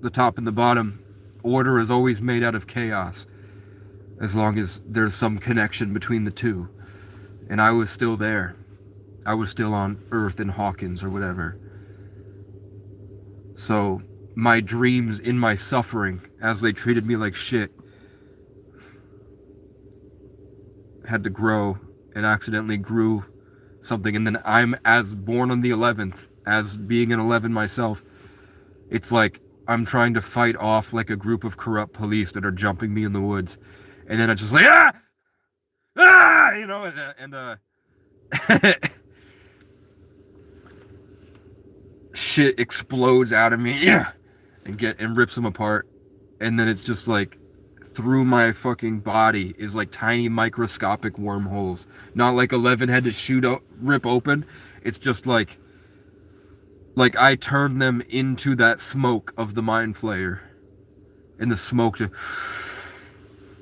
the top and the bottom, order is always made out of chaos, as long as there's some connection between the two. And I was still there. I was still on Earth in Hawkins or whatever. So my dreams in my suffering, as they treated me like shit, had to grow, and accidentally grew something. And then I'm, as born on the 11th, as being an 11 myself, it's like I'm trying to fight off like a group of corrupt police that are jumping me in the woods, and then I just like you know, and shit explodes out of me, and rips them apart, and then it's just like through my fucking body is like tiny microscopic wormholes. Not like 11 had to rip open. It's just like I turned them into that smoke of the Mind Flayer, and the smoke to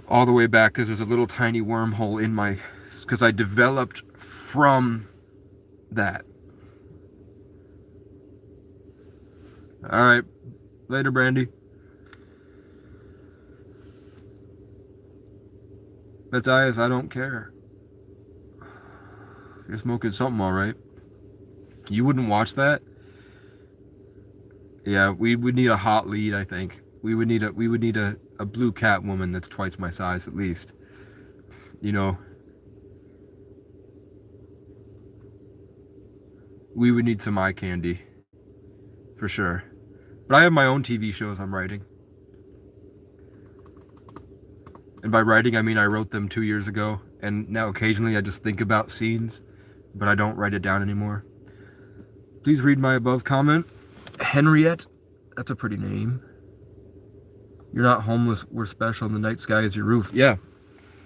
all the way back, because there's a little tiny wormhole in my, because I developed from that. All right, later, Brandy. Matthias, I don't care. You're smoking something, all right. You wouldn't watch that? Yeah, we would need a hot lead, I think. We would need a blue cat woman that's twice my size at least. You know. We would need some eye candy. For sure. But I have my own TV shows I'm writing. And by writing, I mean I wrote them 2 years ago, and now occasionally I just think about scenes, but I don't write it down anymore. Please read my above comment. Henriette, that's a pretty name. You're not homeless, we're special, and the night sky is your roof. Yeah,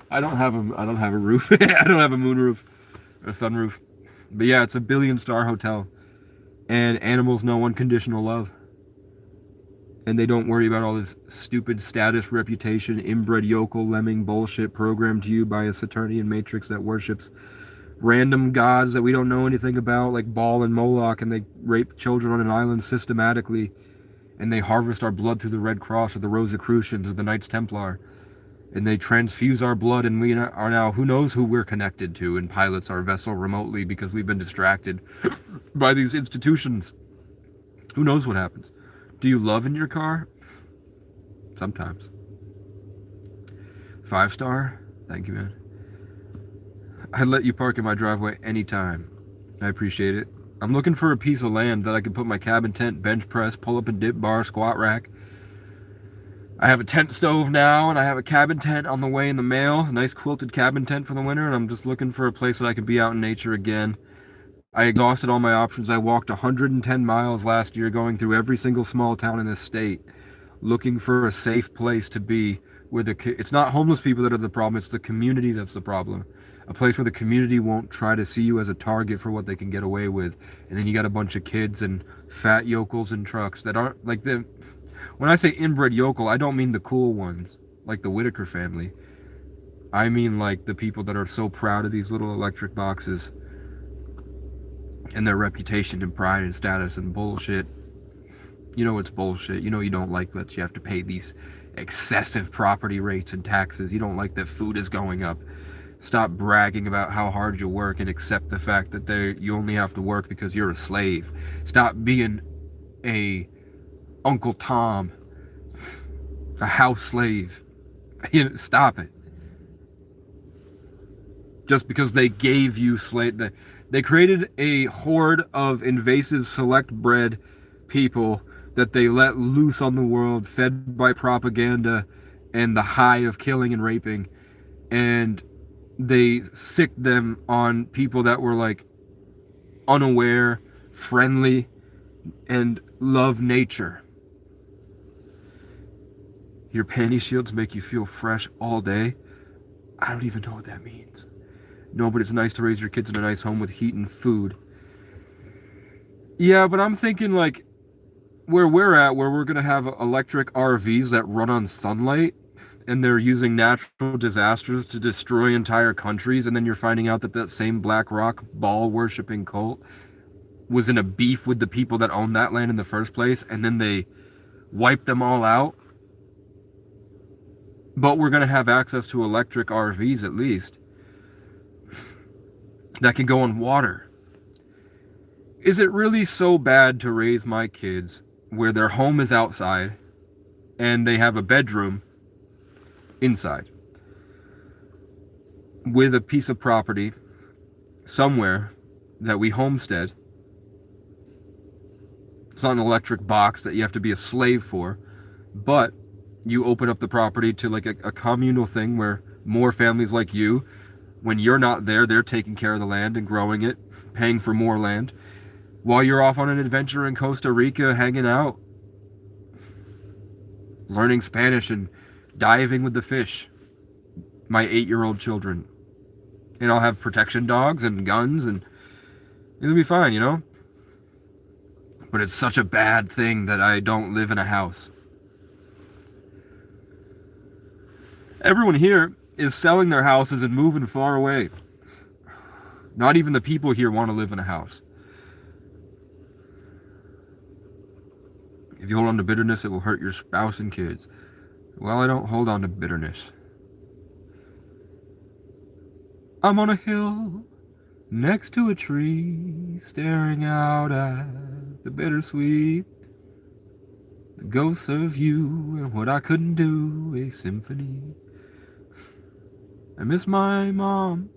I don't have a roof. I don't have a moon roof or a sunroof. But yeah, it's a 1 billion-star hotel, and animals know unconditional love. And they don't worry about all this stupid status, reputation, inbred yokel lemming bullshit programmed to you by a Saturnian matrix that worships random gods that we don't know anything about, like Baal and Moloch, and they rape children on an island systematically, and they harvest our blood through the Red Cross or the Rosicrucians or the Knights Templar, and they transfuse our blood, and we are now, who knows who we're connected to, and pilots our vessel remotely because we've been distracted by these institutions. Who knows what happens? Do you love in your car? Sometimes. 5-star? Thank you, man. I'd let you park in my driveway anytime. I appreciate it. I'm looking for a piece of land that I can put my cabin tent, bench press, pull up and dip bar, squat rack. I have a tent stove now, and I have a cabin tent on the way in the mail. A nice quilted cabin tent for the winter, and I'm just looking for a place that I can be out in nature again. I exhausted all my options. I walked 110 miles last year, going through every single small town in this state, looking for a safe place to be where it's not homeless people that are the problem, it's the community that's the problem. A place where the community won't try to see you as a target for what they can get away with. And then you got a bunch of kids and fat yokels in trucks that aren't like the... When I say inbred yokel, I don't mean the cool ones, like the Whitaker family. I mean like the people that are so proud of these little electric boxes and their reputation and pride and status and bullshit. You know it's bullshit. You know you don't like that you have to pay these excessive property rates and taxes. You don't like that food is going up. Stop bragging about how hard you work and accept the fact that you only have to work because you're a slave. Stop being a Uncle Tom, a house slave. Stop it. Just because they gave you they created a horde of invasive select bred people that they let loose on the world, fed by propaganda and the high of killing and raping, and they sicked them on people that were like unaware, friendly, and love nature. Your panty shields make you feel fresh all day. I don't even know what that means. No, but it's nice to raise your kids in a nice home with heat and food. Yeah, but I'm thinking like where we're at, where we're going to have electric RVs that run on sunlight, and they're using natural disasters to destroy entire countries, and then you're finding out that that same Black Rock ball-worshipping cult was in a beef with the people that owned that land in the first place, and then they wiped them all out. But we're going to have access to electric RVs at least that can go on water. Is it really so bad to raise my kids where their home is outside and they have a bedroom inside with a piece of property somewhere that we homestead? It's not an electric box that you have to be a slave for, but you open up the property to like a communal thing where more families like you, when you're not there, they're taking care of the land and growing it, paying for more land, while you're off on an adventure in Costa Rica hanging out, learning Spanish and diving with the fish, my 8-year-old children. And I'll have protection dogs and guns, and it'll be fine, you know? But it's such a bad thing that I don't live in a house. Everyone here is selling their houses and moving far away. Not even the people here want to live in a house. If you hold on to bitterness, it will hurt your spouse and kids. Well, I don't hold on to bitterness. I'm on a hill next to a tree, staring out at the bittersweet. The ghosts of you and what I couldn't do, a symphony. I miss my mom,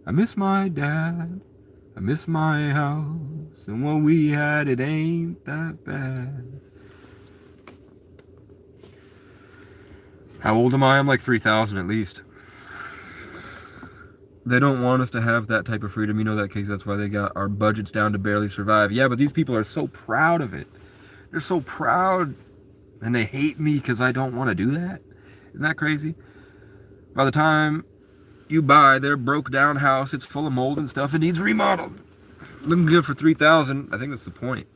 I miss my dad, I miss my house, and what we had, it ain't that bad. How old am I? I'm like 3,000 at least. They don't want us to have that type of freedom. You know that case, that's why they got our budgets down to barely survive. Yeah, but these people are so proud of it. They're so proud, and they hate me because I don't want to do that. Isn't that crazy? By the time you buy their broke down house, it's full of mold and stuff, it needs remodeled. Looking good for 3,000. I think that's the point.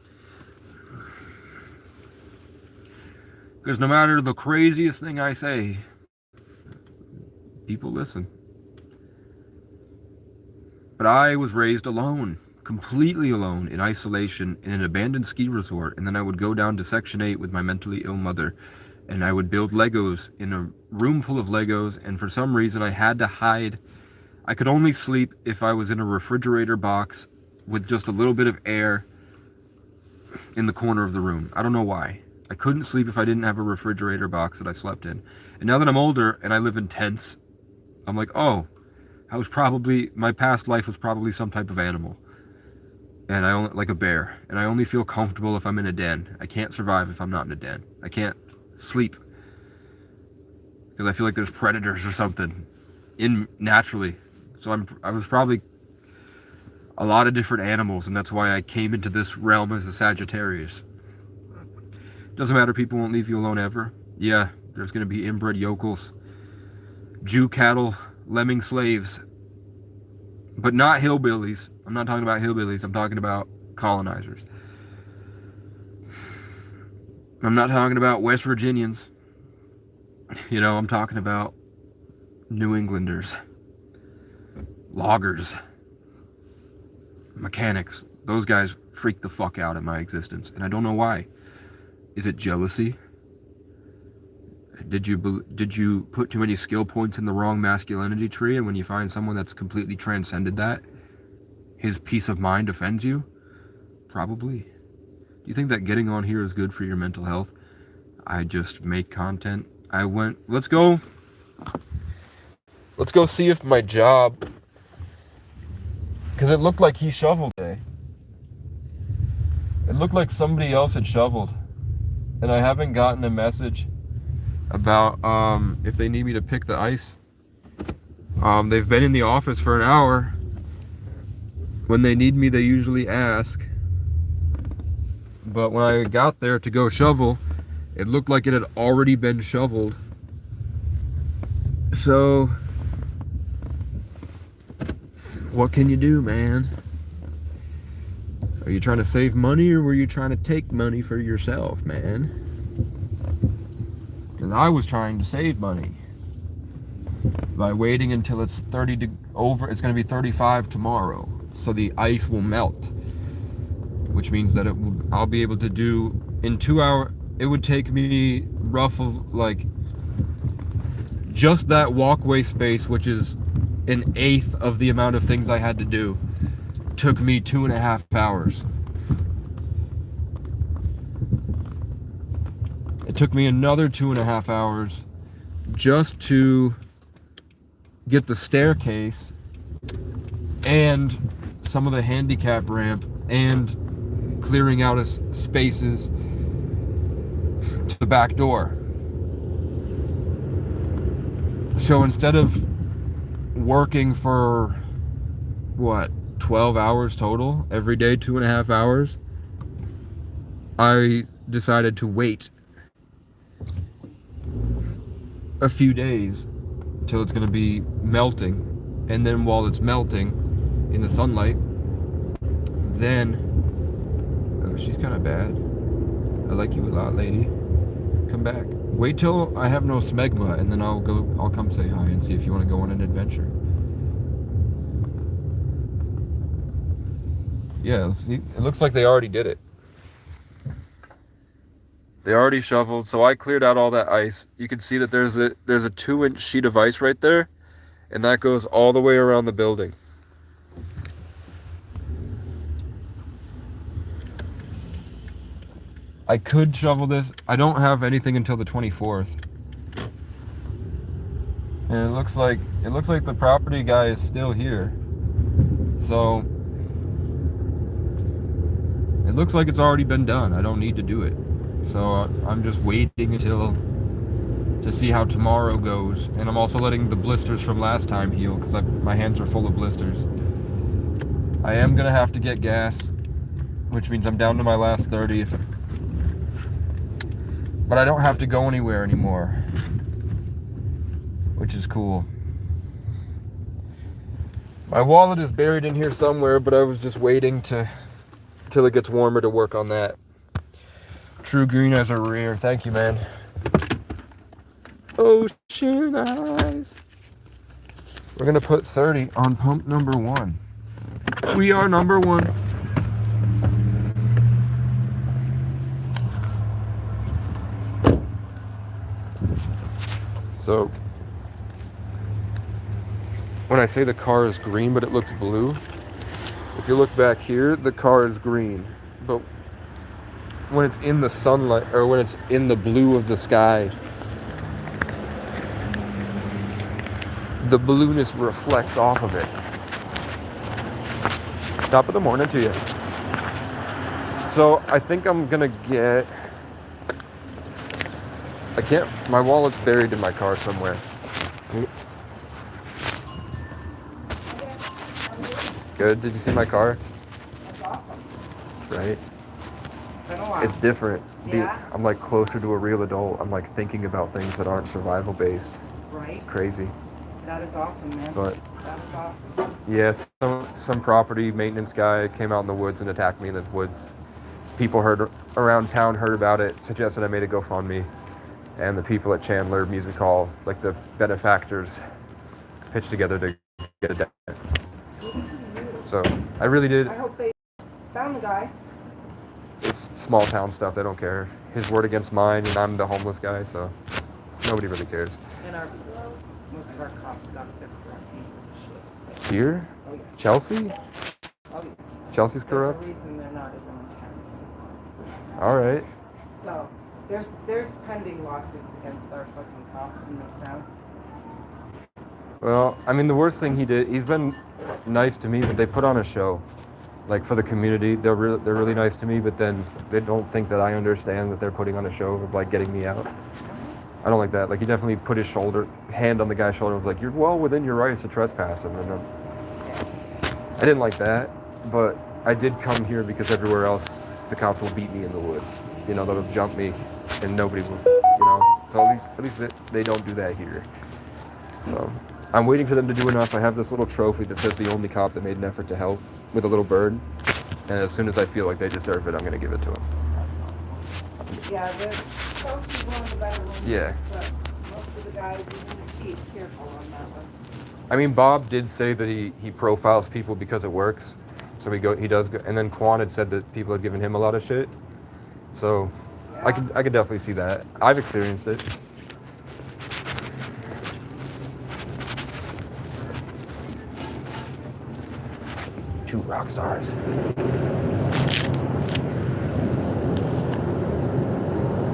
Because no matter the craziest thing I say, people listen. But I was raised alone, completely alone, in isolation, in an abandoned ski resort, and then I would go down to Section 8 with my mentally ill mother, and I would build Legos in a room full of Legos, and for some reason I had to hide. I could only sleep if I was in a refrigerator box with just a little bit of air in the corner of the room. I don't know why. I couldn't sleep if I didn't have a refrigerator box that I slept in. And now that I'm older and I live in tents, I'm like, oh, my past life was probably some type of animal. And I only, like a bear. And I only feel comfortable if I'm in a den. I can't survive if I'm not in a den. I can't sleep. Because I feel like there's predators or something naturally. So I was probably a lot of different animals, and that's why I came into this realm as a Sagittarius. Doesn't matter, people won't leave you alone ever. Yeah, There's going to be inbred yokels, Jew cattle, lemming slaves, but not hillbillies. I'm not talking about hillbillies. I'm talking about colonizers. I'm not talking about West Virginians. You know, I'm talking about New Englanders, loggers, mechanics. Those guys freak the fuck out at my existence, and I don't know why. Is it jealousy? Did you put too many skill points in the wrong masculinity tree, and when you find someone that's completely transcended that, his peace of mind offends you? Probably. Do you think that getting on here is good for your mental health? I just make content. Let's go see if my job, because it looked like he shoveled today. It looked like somebody else had shoveled, and I haven't gotten a message about if they need me to pick the ice. They've been in the office for an hour. When they need me, they usually ask. But when I got there to go shovel, it looked like it had already been shoveled. So, what can you do, man? Are you trying to save money, or were you trying to take money for yourself, man? Because I was trying to save money by waiting until it's it's going to be 35 tomorrow, so the ice will melt, which means that I'll be able to do in 2 hours. It would take me like just that walkway space, which is an eighth of the amount of things I had to do, took me 2.5 hours. It took me another 2.5 hours just to get the staircase and some of the handicap ramp and clearing out of spaces to the back door. So instead of working for 12 hours total every day, 2.5 hours, I decided to wait a few days till it's going to be melting, and then while it's melting in the sunlight, then she's kind of bad. I like you a lot, lady. Come back. Wait till I have no smegma, and then I'll come say hi and see if you want to go on an adventure. Yeah, it looks like they already did it. They already shoveled, so I cleared out all that ice. You can see that there's a 2-inch sheet of ice right there, and that goes all the way around the building. I could shovel this. I don't have anything until the 24th. And it looks like the property guy is still here. So it looks like it's already been done. I don't need to do it. So I'm just waiting to see how tomorrow goes. And I'm also letting the blisters from last time heal, because my hands are full of blisters. I am going to have to get gas, which means I'm down to my last 30. But I don't have to go anywhere anymore, which is cool. My wallet is buried in here somewhere, but I was just waiting till it gets warmer to work on that. True green as a rear. Thank you, man. Ocean eyes. We're gonna put 30 on pump number 1. We are number 1. So when I say the car is green but it looks blue, if you look back here, the car is green, but when it's in the sunlight, or when it's in the blue of the sky, the blueness reflects off of it. Top of the morning to you. So I think I'm gonna get, my wallet's buried in my car somewhere. Good, did you see my car? That's awesome. Right? Been a while. It's different. Yeah. I'm like closer to a real adult. I'm like thinking about things that aren't survival based. Right. It's crazy. That is awesome, man. But That is awesome. yeah, some property maintenance guy came out in the woods and attacked me in the woods. People heard around town heard about it, suggested I made a GoFundMe, and the people at Chandler Music Hall, like the benefactors, pitched together to get it done. So I really did. I hope they found the guy. It's small town stuff. They don't care. His word against mine, and I'm the homeless guy, so nobody really cares. And most of our cops suck. They're corrupt pieces of shit. So. Here? Oh, yeah. Chelsea? Oh, yeah. Chelsea's corrupt? There's a reason they're not even in town. All right. So, there's pending lawsuits against our fucking cops in this town. Well, I mean, the worst thing he did, he's been nice to me, but they put on a show. Like, for the community, they're really nice to me, but then they don't think that I understand that they're putting on a show of, like, getting me out. I don't like that. Like, he definitely put his hand on the guy's shoulder and was like, you're well within your rights to trespass him. And I didn't like that, but I did come here because everywhere else, the cops will beat me in the woods. You know, they'll jump me, and nobody will, you know. So at least they don't do that here. So I'm waiting for them to do enough. I have this little trophy that says the only cop that made an effort to help, with a little bird. And as soon as I feel like they deserve it, I'm going to give it to them. Yeah, Chelsea's one of the better ones. Yeah. But most of the guys, even the chief, careful on that one. I mean, Bob did say that he profiles people because it works. So he does go, and then Quan had said that people had given him a lot of shit. So yeah. I could definitely see that. I've experienced it. Two rock stars.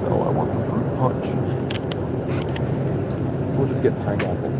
Oh, I want the fruit punch. We'll just get pineapple.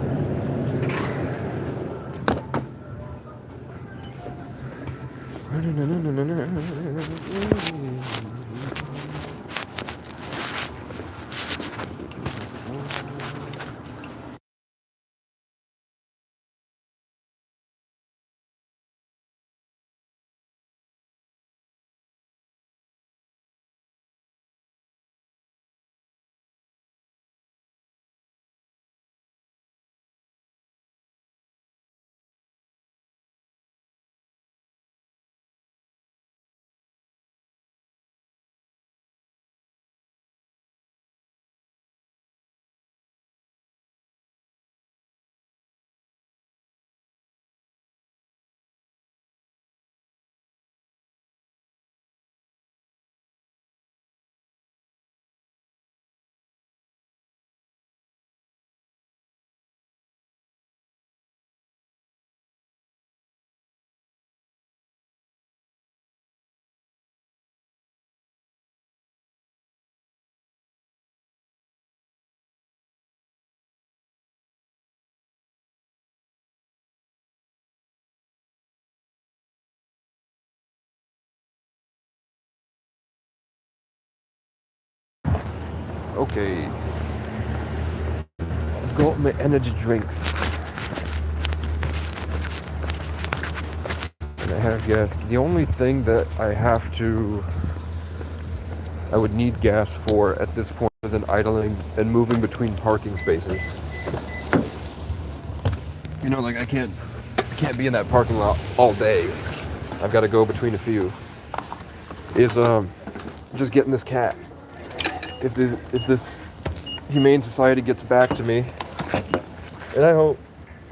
Okay. I've got my energy drinks. And I have gas. The only thing that I would need gas for at this point other than idling and moving between parking spaces. You know, like I can't be in that parking lot all day. I've got to go between a few. Is just getting this cat. If this humane society gets back to me, and I hope,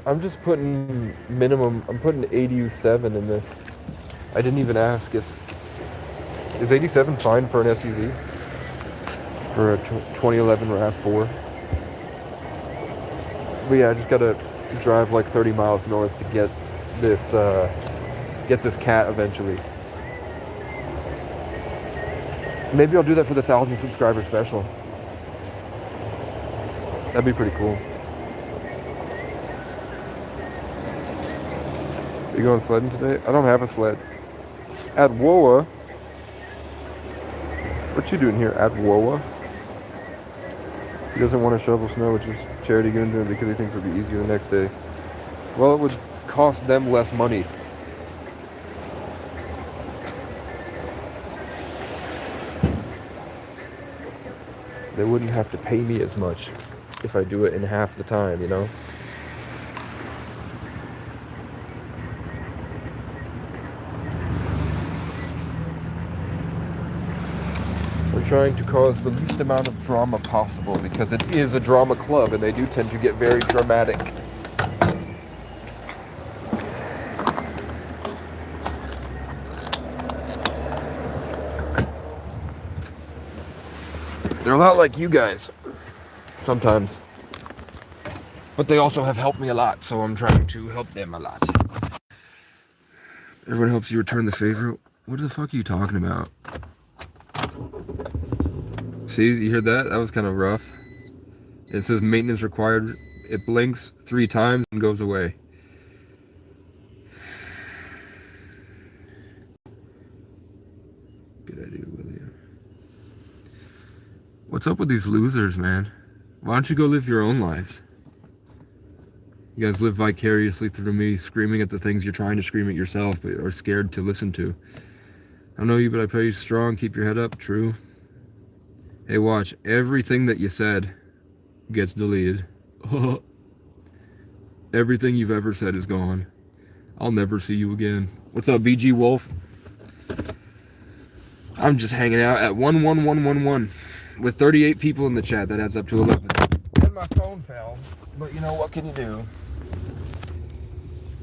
I'm just putting minimum. I'm putting 87 in this. I didn't even ask if is 87 fine for an SUV for a 2011 RAV4. But yeah, I just gotta drive like 30 miles north to get this cat eventually. Maybe I'll do that for the 1,000 subscriber special. That'd be pretty cool. Are you going sledding today? I don't have a sled. At WOA. What you doing here at WOA? He doesn't want to shovel snow, which is Charity going to do it because he thinks it'll be easier the next day. Well, it would cost them less money. They wouldn't have to pay me as much if I do it in half the time, you know? We're trying to cause the least amount of drama possible because it is a drama club and they do tend to get very dramatic. They're a lot like you guys, sometimes. But they also have helped me a lot, so I'm trying to help them a lot. Everyone helps you return the favor? What the fuck are you talking about? See, you heard that? That was kind of rough. It says maintenance required. It blinks 3 times and goes away. Good idea, William. What's up with these losers, man? Why don't you go live your own lives? You guys live vicariously through me, screaming at the things you're trying to scream at yourself, but are scared to listen to. I don't know you, but I pray you strong. Keep your head up. True. Hey, watch. Everything that you said gets deleted. Everything you've ever said is gone. I'll never see you again. What's up, BG Wolf? I'm just hanging out at 11111 with 38 people in the chat. That adds up to 11. And my phone fell. But you know, what can you do?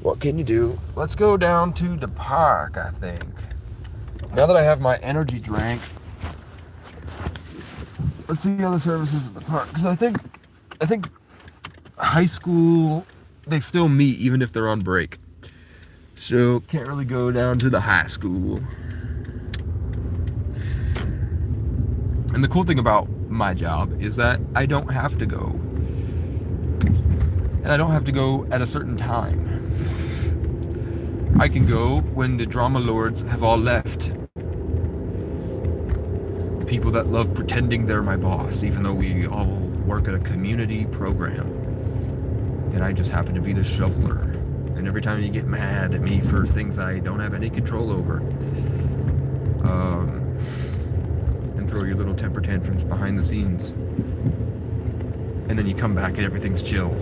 What can you do? Let's go down to the park, I think. Now that I have my energy drink, let's see the other services at the park. Because I think high school, they still meet even if they're on break. So can't really go down to the high school. And the cool thing about my job is that I don't have to go. And I don't have to go at a certain time. I can go when the drama lords have all left. The people that love pretending they're my boss, even though we all work at a community program. And I just happen to be the shoveler. And every time you get mad at me for things I don't have any control over, and throw your little temper tantrums behind the scenes. And then you come back and everything's chill.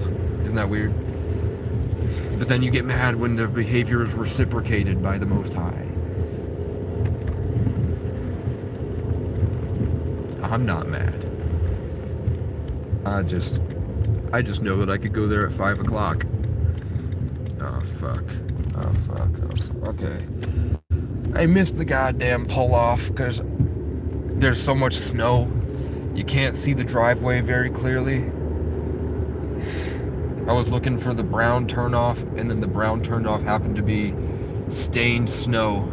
Isn't that weird? But then you get mad when the behavior is reciprocated by the Most High. I'm not mad. I just know that I could go there at 5 o'clock. Oh fuck. Okay. I missed the goddamn pull-off because there's so much snow. You can't see the driveway very clearly. I was looking for the brown turnoff, and then the brown turnoff happened to be stained snow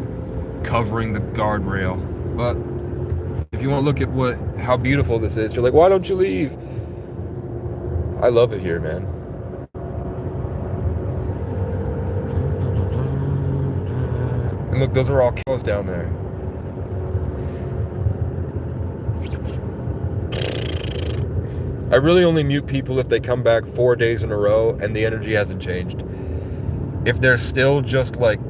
covering the guardrail. But if you want to look at how beautiful this is, you're like, why don't you leave? I love it here, man. And look, those are all cows down there. I really only mute people if they come back 4 days in a row and the energy hasn't changed. If they're still just like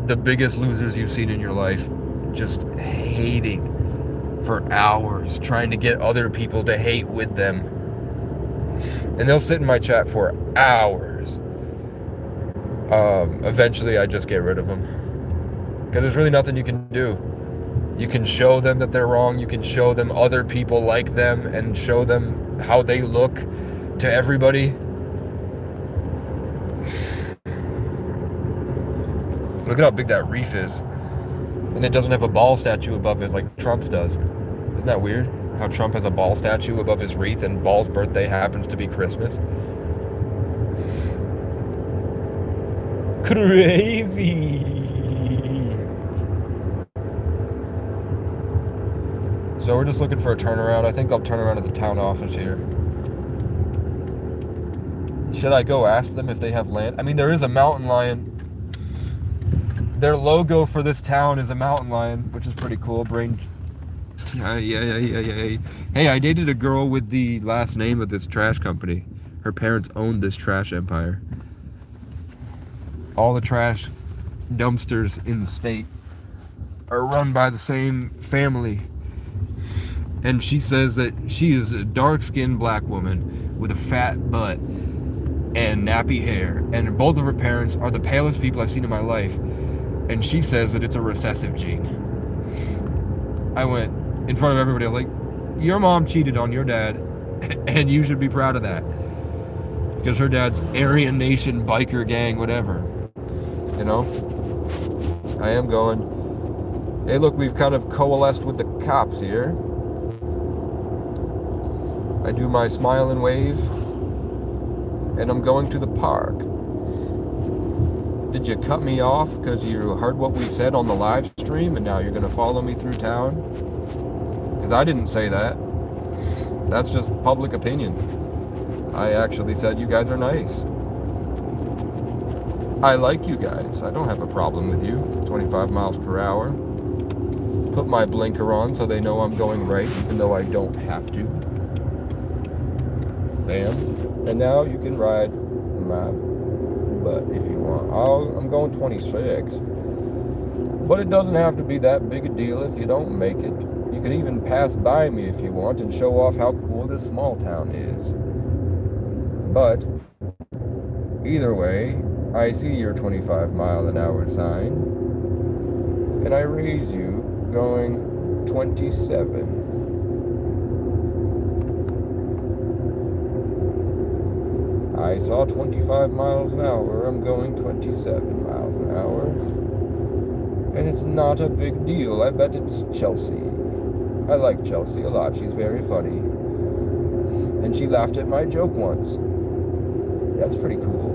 the biggest losers you've seen in your life, just hating for hours, trying to get other people to hate with them. And they'll sit in my chat for hours. Eventually I just get rid of them. Because there's really nothing you can do. You can show them that they're wrong. You can show them other people like them and show them how they look to everybody. Look at how big that reef is. And it doesn't have a ball statue above it like Trump's does. Isn't that weird? How Trump has a ball statue above his wreath and Ball's birthday happens to be Christmas. Crazy. So we're just looking for a turnaround. I think I'll turn around at the town office here. Should I go ask them if they have land? I mean, there is a mountain lion. Their logo for this town is a mountain lion, which is pretty cool. Yeah. Hey, I dated a girl with the last name of this trash company. Her parents owned this trash empire. All the trash dumpsters in the state are run by the same family. And she says that she is a dark-skinned black woman with a fat butt and nappy hair. And both of her parents are the palest people I've seen in my life. And she says that it's a recessive gene. I went in front of everybody, like, your mom cheated on your dad, and you should be proud of that. Because her dad's Aryan Nation, biker gang, whatever. You know? I am going, hey look, we've kind of coalesced with the cops here. I do my smile and wave, and I'm going to the park. Did you cut me off because you heard what we said on the live stream and now you're going to follow me through town? Because I didn't say that. That's just public opinion. I actually said you guys are nice. I like you guys. I don't have a problem with you. 25 miles per hour. Put my blinker on so they know I'm going right, even though I don't have to. Bam. And now you can ride my butt if you want. I'm going 26. But it doesn't have to be that big a deal if you don't make it. You can even pass by me if you want and show off how cool this small town is. But either way, I see your 25-mile-an-hour sign, and I raise you going 27. I saw 25 miles an hour, I'm going 27 miles an hour. And it's not a big deal, I bet it's Chelsea. I like Chelsea a lot, she's very funny. And she laughed at my joke once. That's pretty cool.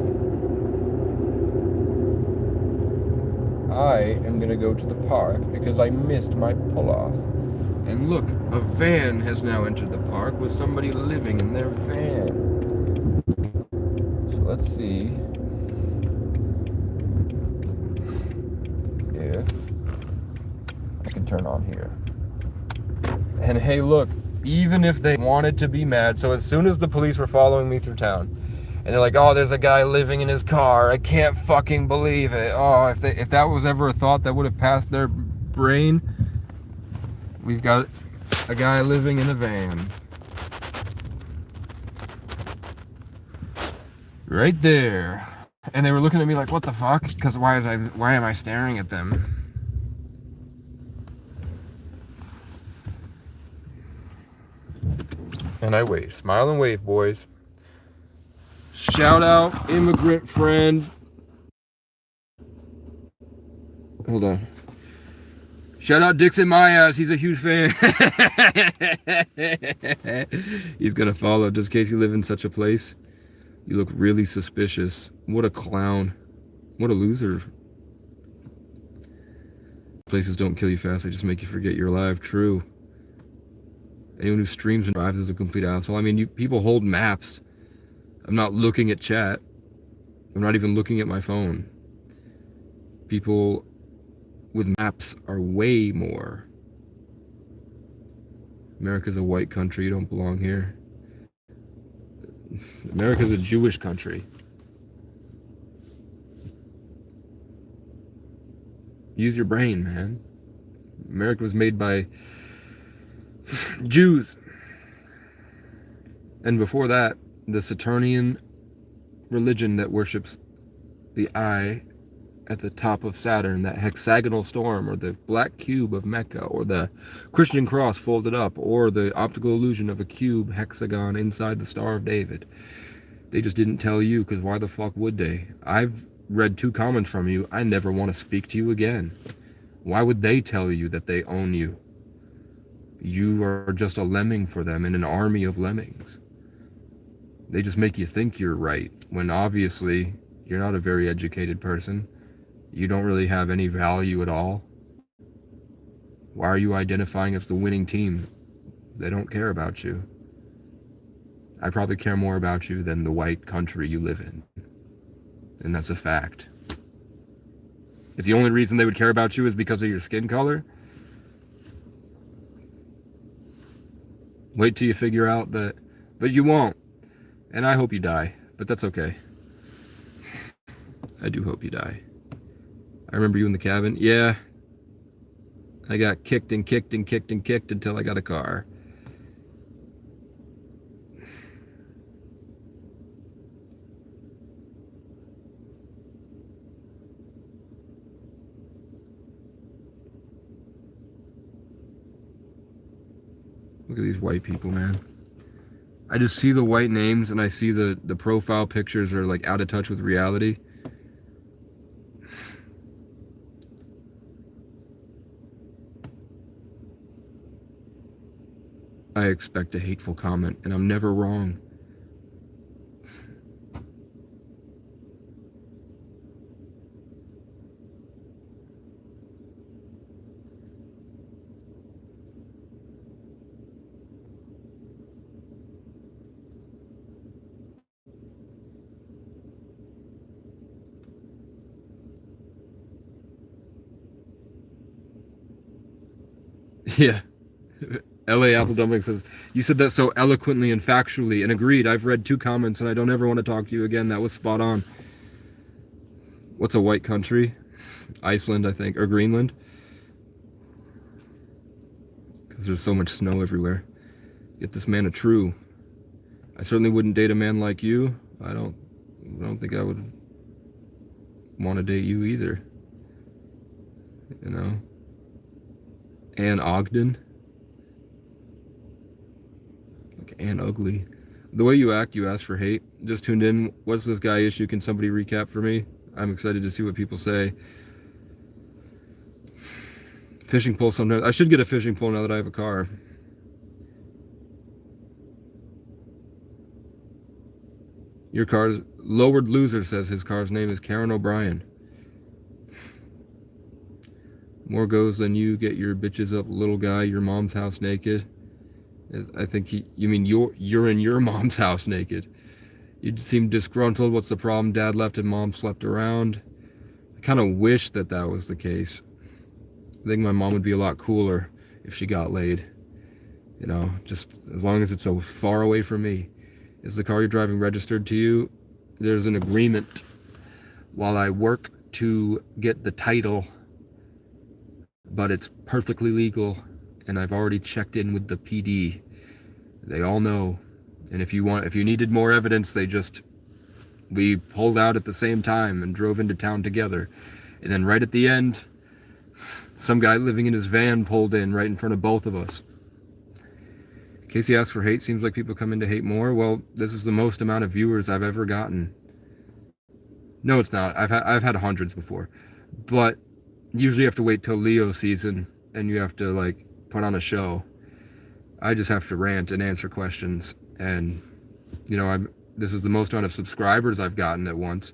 I am gonna go to the park because I missed my pull-off. And look, a van has now entered the park with somebody living in their van. Let's see if I can turn on here. And hey, look, even if they wanted to be mad, so as soon as the police were following me through town, and they're like, oh, there's a guy living in his car, I can't fucking believe it. Oh, if that was ever a thought that would have passed their brain, we've got a guy living in a van. Right there. And they were looking at me like, what the fuck? Because why am I staring at them? And I wave. Smile and wave, boys. Shout out, immigrant friend. Hold on. Shout out Dixon Mayas. He's a huge fan. He's gonna follow just in case you live in such a place. You look really suspicious. What a clown. What a loser. Places don't kill you fast, they just make you forget you're alive. True. Anyone who streams and drives is a complete asshole. I mean, people hold maps. I'm not looking at chat. I'm not even looking at my phone. People with maps are way more. America's a white country. You don't belong here. America's a Jewish country. Use your brain, man. America was made by Jews. And before that, the Saturnian religion that worships the eye at the top of Saturn, that hexagonal storm, or the black cube of Mecca, or the Christian cross folded up, or the optical illusion of a cube hexagon inside the Star of David. They just didn't tell you, because why the fuck would they? I've read 2 comments from you. I never want to speak to you again. Why would they tell you that they own you? You are just a lemming for them in an army of lemmings. They just make you think you're right, when obviously you're not a very educated person. You don't really have any value at all. Why are you identifying as the winning team? They don't care about you. I probably care more about you than the white country you live in. And that's a fact. If the only reason they would care about you is because of your skin color, wait till you figure out that, but you won't. And I hope you die, but that's okay. I do hope you die. I remember you in the cabin. Yeah. I got kicked and kicked and kicked and kicked until I got a car. Look at these white people, man. I just see the white names and I see the profile pictures are like out of touch with reality. I expect a hateful comment, and I'm never wrong. Yeah. LA Apple Dumpling says, you said that so eloquently and factually, and agreed. I've read 2 comments and I don't ever want to talk to you again. That was spot on. What's a white country? Iceland, I think, or Greenland. Because there's so much snow everywhere. Get this man a true. I certainly wouldn't date a man like you. I don't think I would want to date you either. You know? Ann Ogden. Like Ann Ugly. The way you act, you ask for hate. Just tuned in. What's this guy issue? Can somebody recap for me? I'm excited to see what people say. Fishing pole sometimes. I should get a fishing pole now that I have a car. Your car's... Lowered Loser says his car's name is Karen O'Brien. More goes than you. Get your bitches up, little guy. Your mom's house naked. I think you mean you're in your mom's house naked. You seem disgruntled. What's the problem? Dad left and mom slept around. I kind of wish that was the case. I think my mom would be a lot cooler if she got laid. You know, just as long as it's so far away from me. Is the car you're driving registered to you? There's an agreement while I work to get the title, but it's perfectly legal, and I've already checked in with the PD. They all know. And if you needed more evidence, we pulled out at the same time and drove into town together. And then right at the end, some guy living in his van pulled in right in front of both of us. Casey asks for hate. Seems like people come in to hate more. Well, this is the most amount of viewers I've ever gotten. No, it's not. I've had hundreds before. But usually you have to wait till Leo season and you have to like put on a show. I just have to rant and answer questions. And, you know, this is the most amount of subscribers I've gotten at once.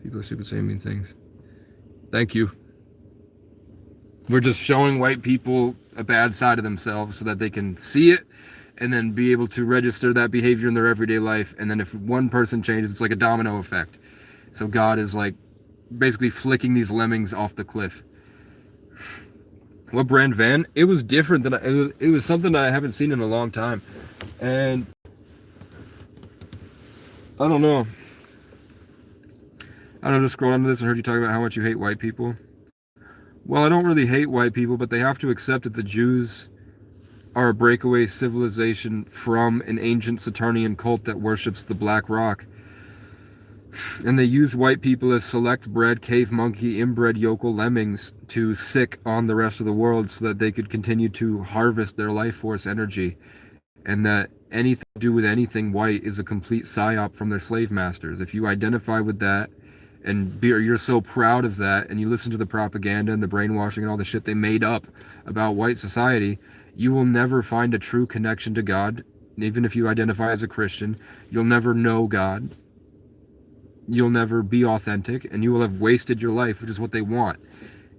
People are stupid saying mean things. Thank you. We're just showing white people a bad side of themselves so that they can see it and then be able to register that behavior in their everyday life. And then if one person changes, it's like a domino effect. So God is like basically flicking these lemmings off the cliff. What brand van? It was different than it was something that I haven't seen in a long time. And I don't know. Just scroll under this and heard you talk about how much you hate white people. Well, I don't really hate white people, but they have to accept that the Jews are a breakaway civilization from an ancient Saturnian cult that worships the Black Rock. And they use white people as select-bred cave monkey inbred yokel lemmings to sick on the rest of the world so that they could continue to harvest their life force energy. And that anything to do with anything white is a complete psyop from their slave masters. If you identify with that, and you're so proud of that, and you listen to the propaganda and the brainwashing and all the shit they made up about white society, you will never find a true connection to God. Even if you identify as a Christian, you'll never know God. You'll never be authentic, and you will have wasted your life, which is what they want,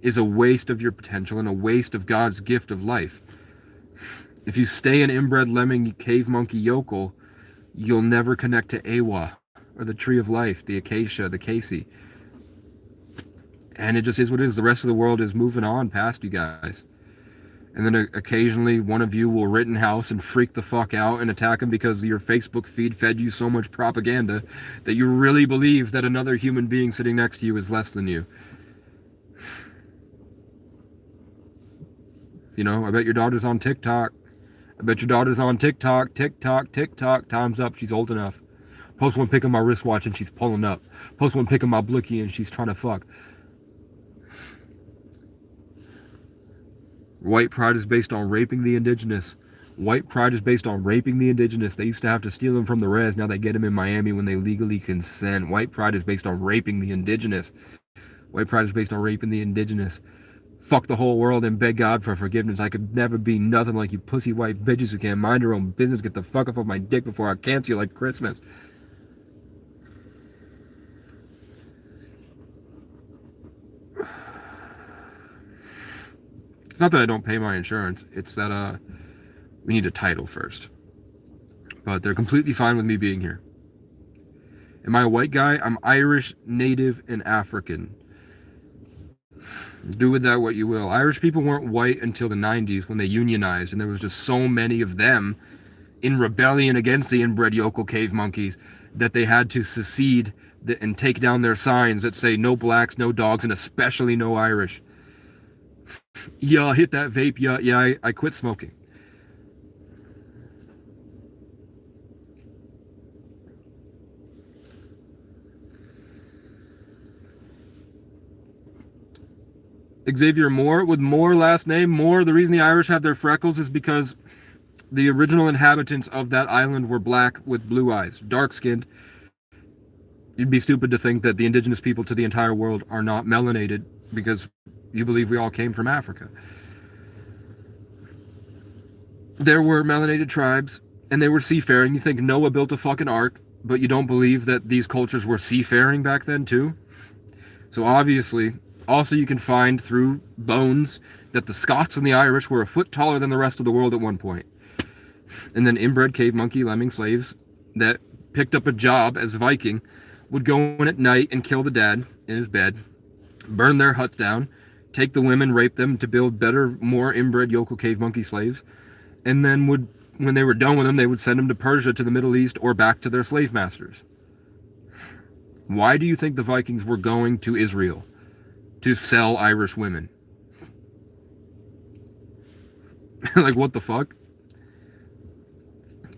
is a waste of your potential and a waste of God's gift of life. If you stay an inbred lemming cave monkey yokel, you'll never connect to Awa, or the tree of life, the acacia, the casey. And it just is what it is. The rest of the world is moving on past you guys. And then occasionally one of you will Rittenhouse and freak the fuck out and attack him because your Facebook feed fed you so much propaganda that you really believe that another human being sitting next to you is less than you. You know, I bet your daughter's on TikTok. TikTok. Time's up. She's old enough. Post one pic of my wristwatch and she's pulling up. Post one pic of my blicky and she's trying to fuck. White pride is based on raping the indigenous. White pride is based on raping the indigenous. They used to have to steal them from the res. Now they get them in Miami when they legally consent. White pride is based on raping the indigenous. White pride is based on raping the indigenous. Fuck the whole world and beg God for forgiveness. I could never be nothing like you pussy white bitches who can't mind your own business. Get the fuck off of my dick before I cancel you like Christmas. It's not that I don't pay my insurance. It's that we need a title first. But they're completely fine with me being here. Am I a white guy? I'm Irish, Native, and African. Do with that what you will. Irish people weren't white until the 90s when they unionized, and there was just so many of them in rebellion against the inbred yokel cave monkeys that they had to secede and take down their signs that say no blacks, no dogs, and especially no Irish. Yeah, hit that vape. Yeah, I quit smoking. Xavier Moore, with Moore last name. Moore, the reason the Irish have their freckles is because the original inhabitants of that island were black with blue eyes, dark-skinned. You'd be stupid to think that the indigenous people to the entire world are not melanated because you believe we all came from Africa. There were melanated tribes, and they were seafaring. You think Noah built a fucking ark, but you don't believe that these cultures were seafaring back then too? So obviously, also you can find through bones that the Scots and the Irish were a foot taller than the rest of the world at one point. And then inbred cave monkey lemming slaves that picked up a job as Viking would go in at night and kill the dad in his bed, burn their huts down, take the women, rape them to build better, more inbred yokel cave monkey slaves, and then would, when they were done with them, they would send them to Persia, to the Middle East, or back to their slave masters. Why do you think the Vikings were going to Israel to sell Irish women? Like, what the fuck?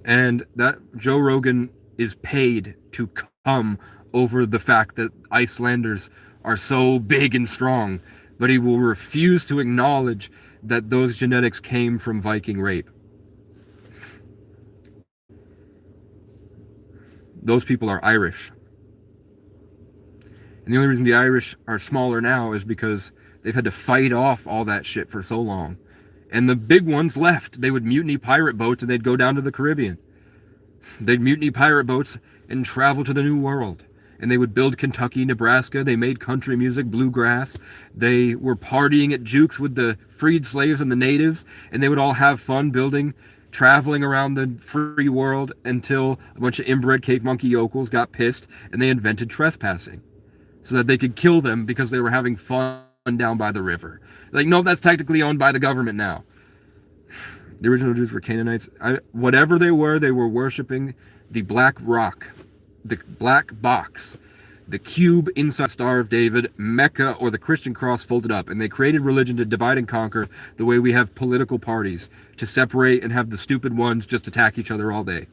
And that Joe Rogan is paid to come over the fact that Icelanders are so big and strong, but he will refuse to acknowledge that those genetics came from Viking rape. Those people are Irish. And the only reason the Irish are smaller now is because they've had to fight off all that shit for so long. And the big ones left. They would mutiny pirate boats and they'd go down to the Caribbean. They'd mutiny pirate boats and travel to the New World. And they would build Kentucky, Nebraska. They made country music, bluegrass. They were partying at jukes with the freed slaves and the natives. And they would all have fun building, traveling around the free world until a bunch of inbred cave monkey yokels got pissed and they invented trespassing so that they could kill them because they were having fun down by the river. Like, no, that's technically owned by the government now. The original Jews were Canaanites. Whatever they were worshiping the black rock, the black box, the cube inside Star of David, Mecca, or the Christian cross folded up. And they created religion to divide and conquer the way we have political parties, to separate and have the stupid ones just attack each other all day,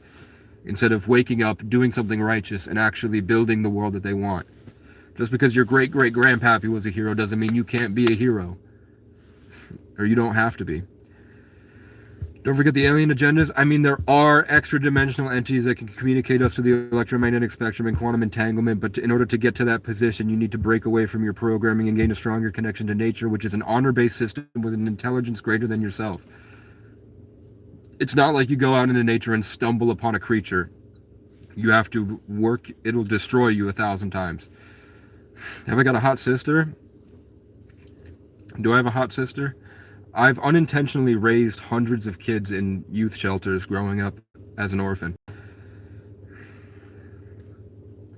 instead of waking up, doing something righteous, and actually building the world that they want. Just because your great-great-grandpappy was a hero doesn't mean you can't be a hero. Or you don't have to be. Don't forget the alien agendas. I mean, there are extra-dimensional entities that can communicate us to the electromagnetic spectrum and quantum entanglement, but in order to get to that position, you need to break away from your programming and gain a stronger connection to nature, which is an honor-based system with an intelligence greater than yourself. It's not like you go out into nature and stumble upon a creature. You have to work. It'll destroy you 1,000 times. Have I got a hot sister? Do I have a hot sister? I've unintentionally raised hundreds of kids in youth shelters growing up as an orphan.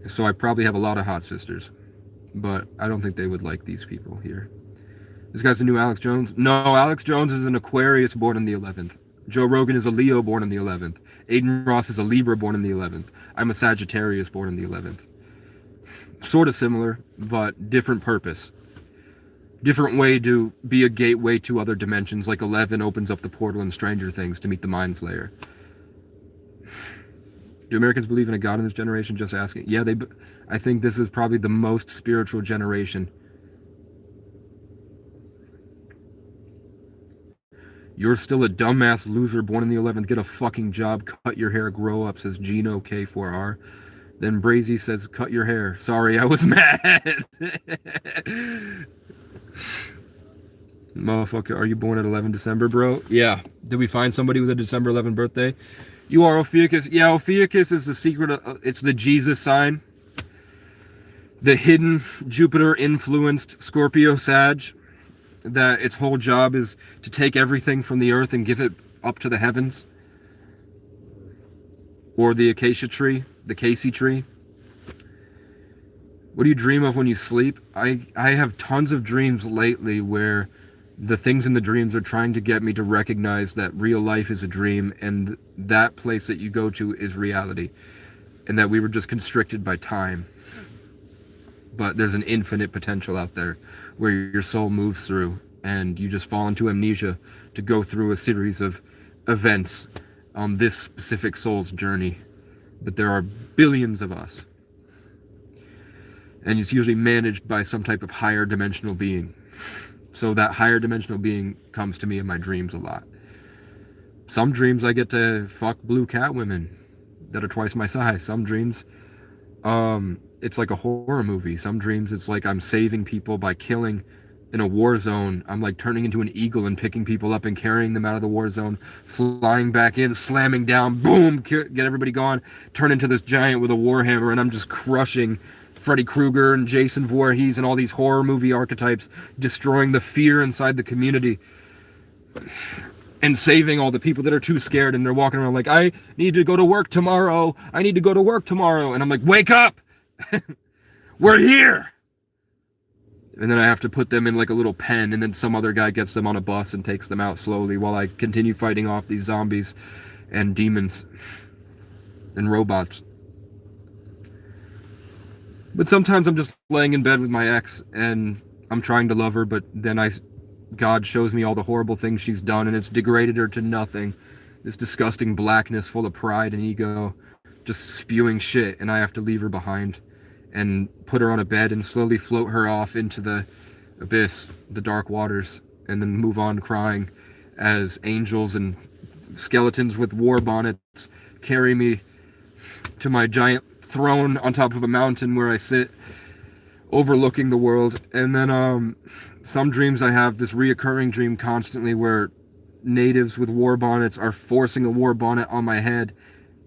So I probably have a lot of hot sisters. But I don't think they would like these people here. This guy's the new Alex Jones? No, Alex Jones is an Aquarius born in the 11th. Joe Rogan is a Leo born in the 11th. Aiden Ross is a Libra born in the 11th. I'm a Sagittarius born in the 11th. Sort of similar, but different purpose. Different way to be a gateway to other dimensions, like 11 opens up the portal in Stranger Things to meet the Mind Flayer. Do Americans believe in a God in this generation? Just asking. Yeah, I think this is probably the most spiritual generation. You're still a dumbass loser born in the 11th. Get a fucking job. Cut your hair. Grow up, says Gino K4R. Then Brazy says, cut your hair. Sorry, I was mad. Motherfucker, are you born at 11 December, bro? Yeah. Did we find somebody with a December 11 birthday? You are Ophiuchus. Yeah, Ophiuchus is the secret. It's the Jesus sign. The hidden Jupiter-influenced Scorpio Sag. That its whole job is to take everything from the earth and give it up to the heavens. Or the acacia tree. The Casey tree. What do you dream of when you sleep? I have tons of dreams lately where the things in the dreams are trying to get me to recognize that real life is a dream and that place that you go to is reality. And that we were just constricted by time. But there's an infinite potential out there where your soul moves through and you just fall into amnesia to go through a series of events on this specific soul's journey. But there are billions of us. And it's usually managed by some type of higher dimensional being. So that higher dimensional being comes to me in my dreams a lot. Some dreams I get to fuck blue cat women that are twice my size. Some dreams, it's like a horror movie. Some dreams it's like I'm saving people by killing in a war zone. I'm like turning into an eagle and picking people up and carrying them out of the war zone, flying back in, slamming down, boom, get everybody gone, turn into this giant with a war hammer, and I'm just crushing Freddy Krueger and Jason Voorhees and all these horror movie archetypes, destroying the fear inside the community and saving all the people that are too scared and they're walking around like, I need to go to work tomorrow. I need to go to work tomorrow. And I'm like, wake up. We're here. And then I have to put them in like a little pen, and then some other guy gets them on a bus and takes them out slowly while I continue fighting off these zombies and demons and robots. But sometimes I'm just laying in bed with my ex and I'm trying to love her, but then God shows me all the horrible things she's done and it's degraded her to nothing. This disgusting blackness full of pride and ego, just spewing shit, and I have to leave her behind and put her on a bed and slowly float her off into the abyss, the dark waters, and then move on crying as angels and skeletons with war bonnets carry me to my giant throne on top of a mountain where I sit overlooking the world. And then some dreams I have this reoccurring dream constantly where natives with war bonnets are forcing a war bonnet on my head,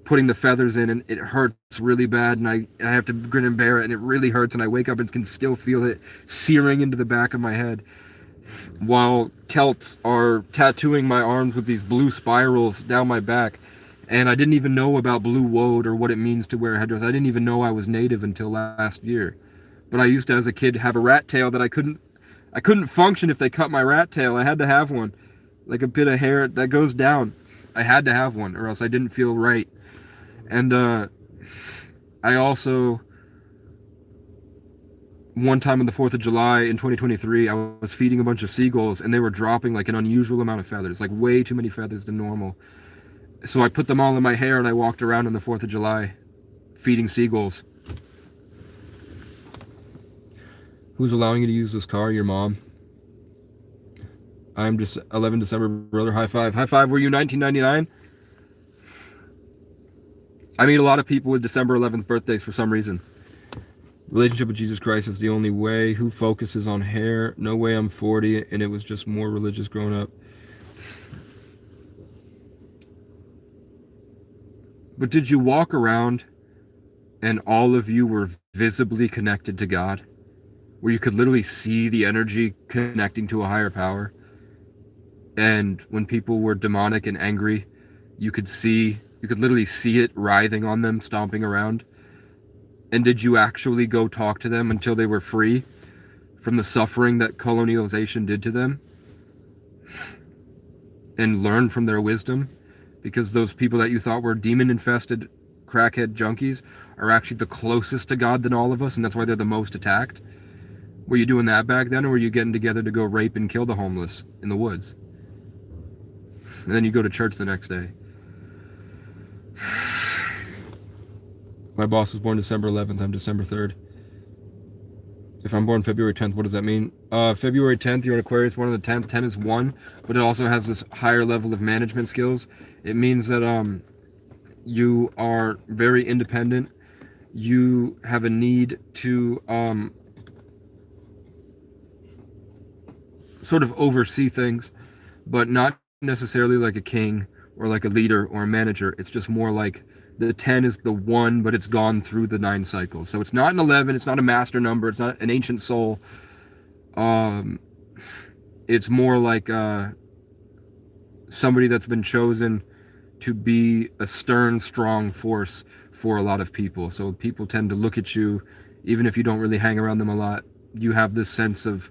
putting the feathers in, and it hurts really bad, and I have to grin and bear it, and it really hurts, and I wake up and can still feel it searing into the back of my head, while Celts are tattooing my arms with these blue spirals down my back. And I didn't even know about blue woad or what it means to wear a headdress. I didn't even know I was native until last year. But I used to, as a kid, have a rat tail that I couldn't function if they cut my rat tail. I had to have one. Like a bit of hair that goes down. I had to have one or else I didn't feel right. And I also, one time on the 4th of July in 2023, I was feeding a bunch of seagulls and they were dropping like an unusual amount of feathers, like way too many feathers than normal. So I put them all in my hair and I walked around on the 4th of July feeding seagulls. Who's allowing you to use this car? Your mom. I'm just 11 December, brother. High five. High five. Were you 1999? I meet a lot of people with December 11th birthdays for some reason. Relationship with Jesus Christ is the only way. Who focuses on hair? No way. I'm 40 and it was just more religious growing up. But did you walk around and all of you were visibly connected to God? Where you could literally see the energy connecting to a higher power? And when people were demonic and angry, you could literally see it writhing on them, stomping around? And did you actually go talk to them until they were free from the suffering that colonialization did to them? And learn from their wisdom? Because those people that you thought were demon-infested crackhead junkies are actually the closest to God than all of us, and that's why they're the most attacked. Were you doing that back then, or were you getting together to go rape and kill the homeless in the woods? And then you go to church the next day. My boss was born December 11th. I'm December 3rd. If I'm born February 10th, what does that mean? February 10th, you're an Aquarius, 1 of the 10th. 10 is 1, but it also has this higher level of management skills. It means that you are very independent. You have a need to sort of oversee things, but not necessarily like a king or like a leader or a manager. It's just more like the 10 is the 1, but it's gone through the 9 cycles. So it's not an 11, it's not a master number, it's not an ancient soul. It's more like somebody that's been chosen to be a stern, strong force for a lot of people. So people tend to look at you, even if you don't really hang around them a lot. You have this sense of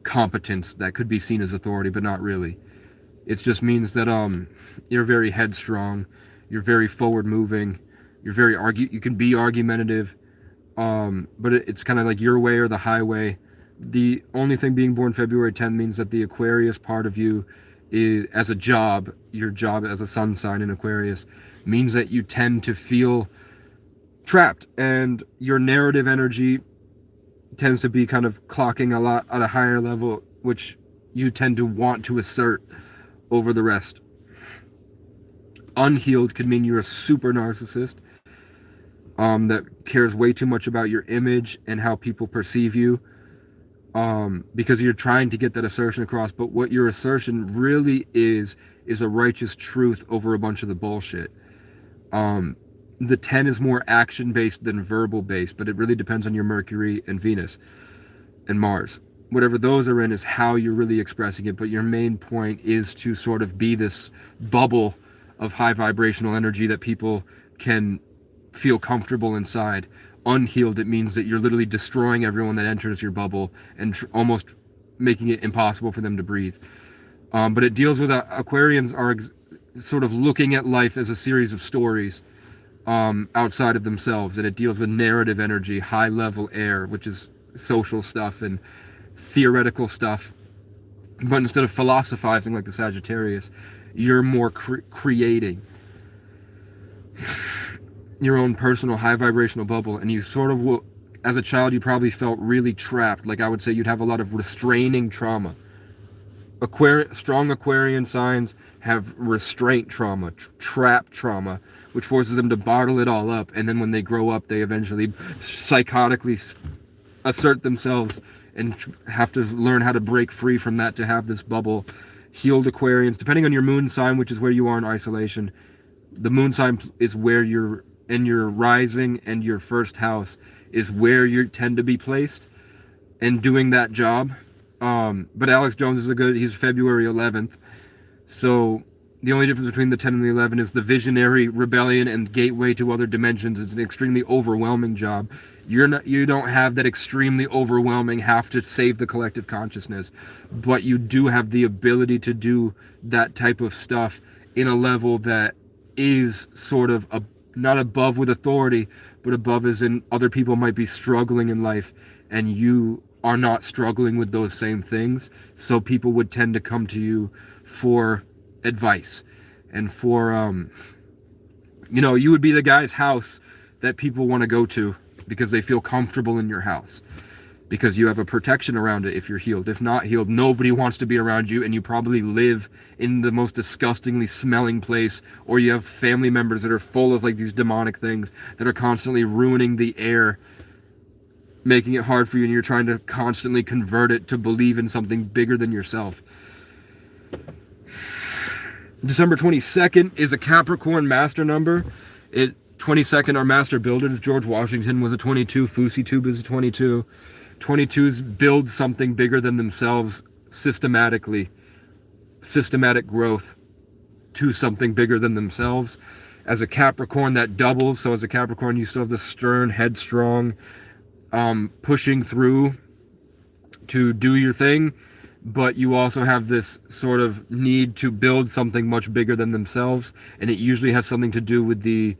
competence that could be seen as authority, but not really. It just means that you're very headstrong, you're very forward moving, you're very you can be argumentative, but it's kind of like your way or the highway. The only thing being born February 10th means that the Aquarius part of you is, as a job, your job as a sun sign in Aquarius, means that you tend to feel trapped, and your narrative energy tends to be kind of clocking a lot at a higher level, which you tend to want to assert over the rest. Unhealed could mean you're a super narcissist that cares way too much about your image and how people perceive you, because you're trying to get that assertion across, but what your assertion really is a righteous truth over a bunch of the bullshit. The 10 is more action-based than verbal-based, but it really depends on your Mercury and Venus and Mars. Whatever those are in is how you're really expressing it, but your main point is to sort of be this bubble of high vibrational energy that people can feel comfortable inside. Unhealed, it means that you're literally destroying everyone that enters your bubble and almost making it impossible for them to breathe. But it deals with Aquarians are sort of looking at life as a series of stories outside of themselves, and it deals with narrative energy, high level air, which is social stuff and theoretical stuff. But instead of philosophizing like the Sagittarius, you're more creating your own personal high vibrational bubble, and you sort of will, as a child, you probably felt really trapped. Like I would say you'd have a lot of restraining trauma. Strong Aquarian signs have restraint trauma, trap trauma, which forces them to bottle it all up, and then when they grow up, they eventually psychotically assert themselves and have to learn how to break free from that to have this bubble. Healed Aquarians, depending on your moon sign, which is where you are in isolation, the moon sign is where you're, and your rising and your first house is where you tend to be placed and doing that job. But Alex Jones is he's February 11th. So the only difference between the 10 and the 11 is the visionary rebellion and gateway to other dimensions. It's an extremely overwhelming job. You don't have that extremely overwhelming have to save the collective consciousness, but you do have the ability to do that type of stuff in a level that is sort of not above with authority, but above as in other people might be struggling in life and you are not struggling with those same things. So people would tend to come to you for advice and for, you would be the guy's house that people want to go to because they feel comfortable in your house, because you have a protection around it if you're healed. If not healed, nobody wants to be around you, and you probably live in the most disgustingly smelling place, or you have family members that are full of like these demonic things that are constantly ruining the air, making it hard for you, and you're trying to constantly convert it to believe in something bigger than yourself. December 22nd is a Capricorn master number. 22nd are master builders. George Washington was a 22. Fousey Tube is a 22. 22s build something bigger than themselves systematically. Systematic growth to something bigger than themselves. As a Capricorn, that doubles. So as a Capricorn, you still have the stern, headstrong, pushing through to do your thing, but you also have this sort of need to build something much bigger than themselves, and it usually has something to do with the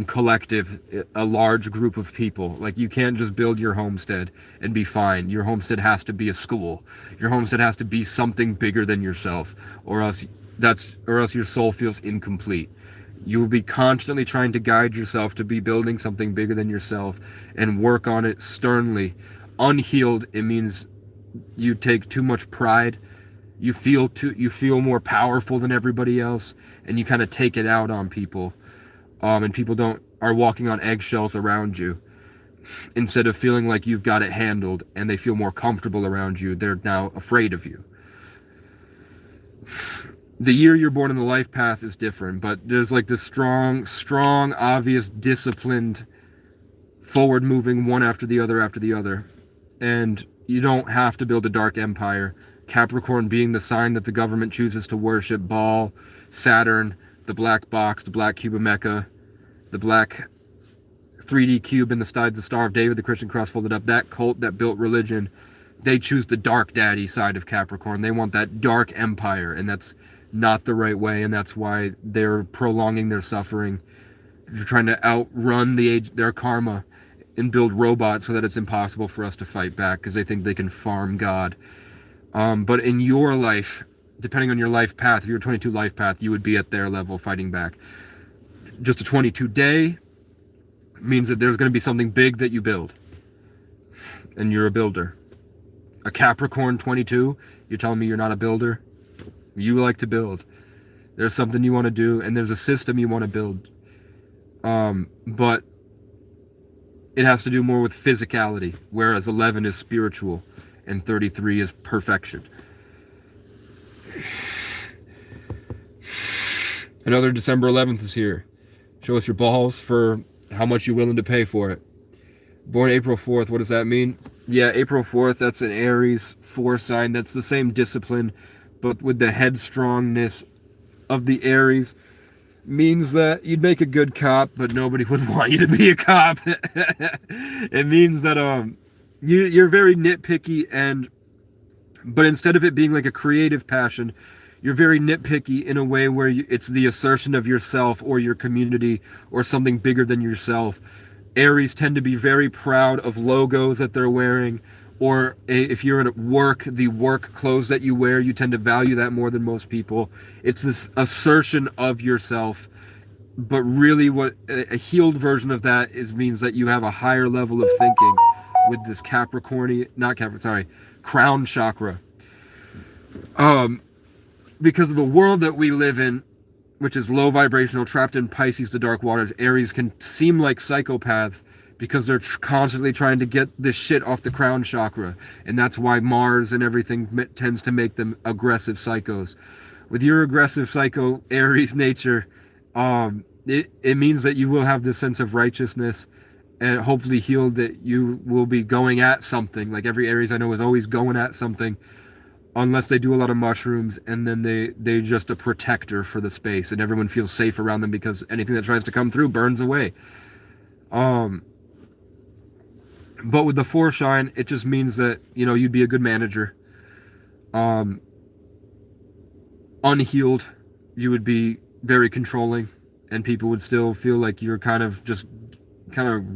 collective, a large group of people. Like, you can't just build your homestead and be fine. Your homestead has to be a school. Your homestead has to be something bigger than yourself, or else your soul feels incomplete. You will be constantly trying to guide yourself to be building something bigger than yourself and work on it sternly Unhealed, it means you take too much pride. You feel more powerful than everybody else, and you kind of take it out on people. And people are walking on eggshells around you. Instead of feeling like you've got it handled and they feel more comfortable around you, they're now afraid of you. The year you're born in the life path is different, but there's like this strong, obvious, disciplined, forward-moving one after the other. And you don't have to build a dark empire. Capricorn being the sign that the government chooses to worship, Baal, Saturn, the black box, the black cube of Mecca, the black 3D cube in the Star of David, the Christian cross folded up, that cult that built religion, they choose the dark daddy side of Capricorn. They want that dark empire, and that's not the right way, and that's why they're prolonging their suffering. They're trying to outrun their karma and build robots so that it's impossible for us to fight back because they think they can farm God. But in your life, depending on your life path, if you're a 22 life path, you would be at their level fighting back. Just a 22 day means that there's going to be something big that you build. And you're a builder. A Capricorn 22, you're telling me you're not a builder? You like to build. There's something you want to do, and there's a system you want to build. But it has to do more with physicality, whereas 11 is spiritual, and 33 is perfection. Another December 11th is here. Show us your balls for how much you're willing to pay for it. Born April 4th, what does that mean? Yeah, April 4th, that's an Aries 4 sign. That's the same discipline, but with the headstrongness of the Aries. Means that you'd make a good cop, but nobody would want you to be a cop. It means that you're very nitpicky, but instead of it being like a creative passion, you're very nitpicky in a way where it's the assertion of yourself or your community or something bigger than yourself. Aries tend to be very proud of logos that they're wearing, or if you're at work, the work clothes that you wear, you tend to value that more than most people. It's this assertion of yourself, but really what a healed version of that means that you have a higher level of thinking with this crown chakra. Because of the world that we live in, which is low vibrational, trapped in Pisces, the dark waters, Aries can seem like psychopaths because they're constantly trying to get this shit off the crown chakra. And that's why Mars and everything tends to make them aggressive psychos. With your aggressive psycho Aries nature, it means that you will have this sense of righteousness and hopefully healed, that you will be going at something. Like every Aries I know is always going at something, unless they do a lot of mushrooms, and then they're just a protector for the space, and everyone feels safe around them because anything that tries to come through burns away. But with the 4 shine, it just means that, you'd be a good manager. Unhealed, you would be very controlling, and people would still feel like you're kind of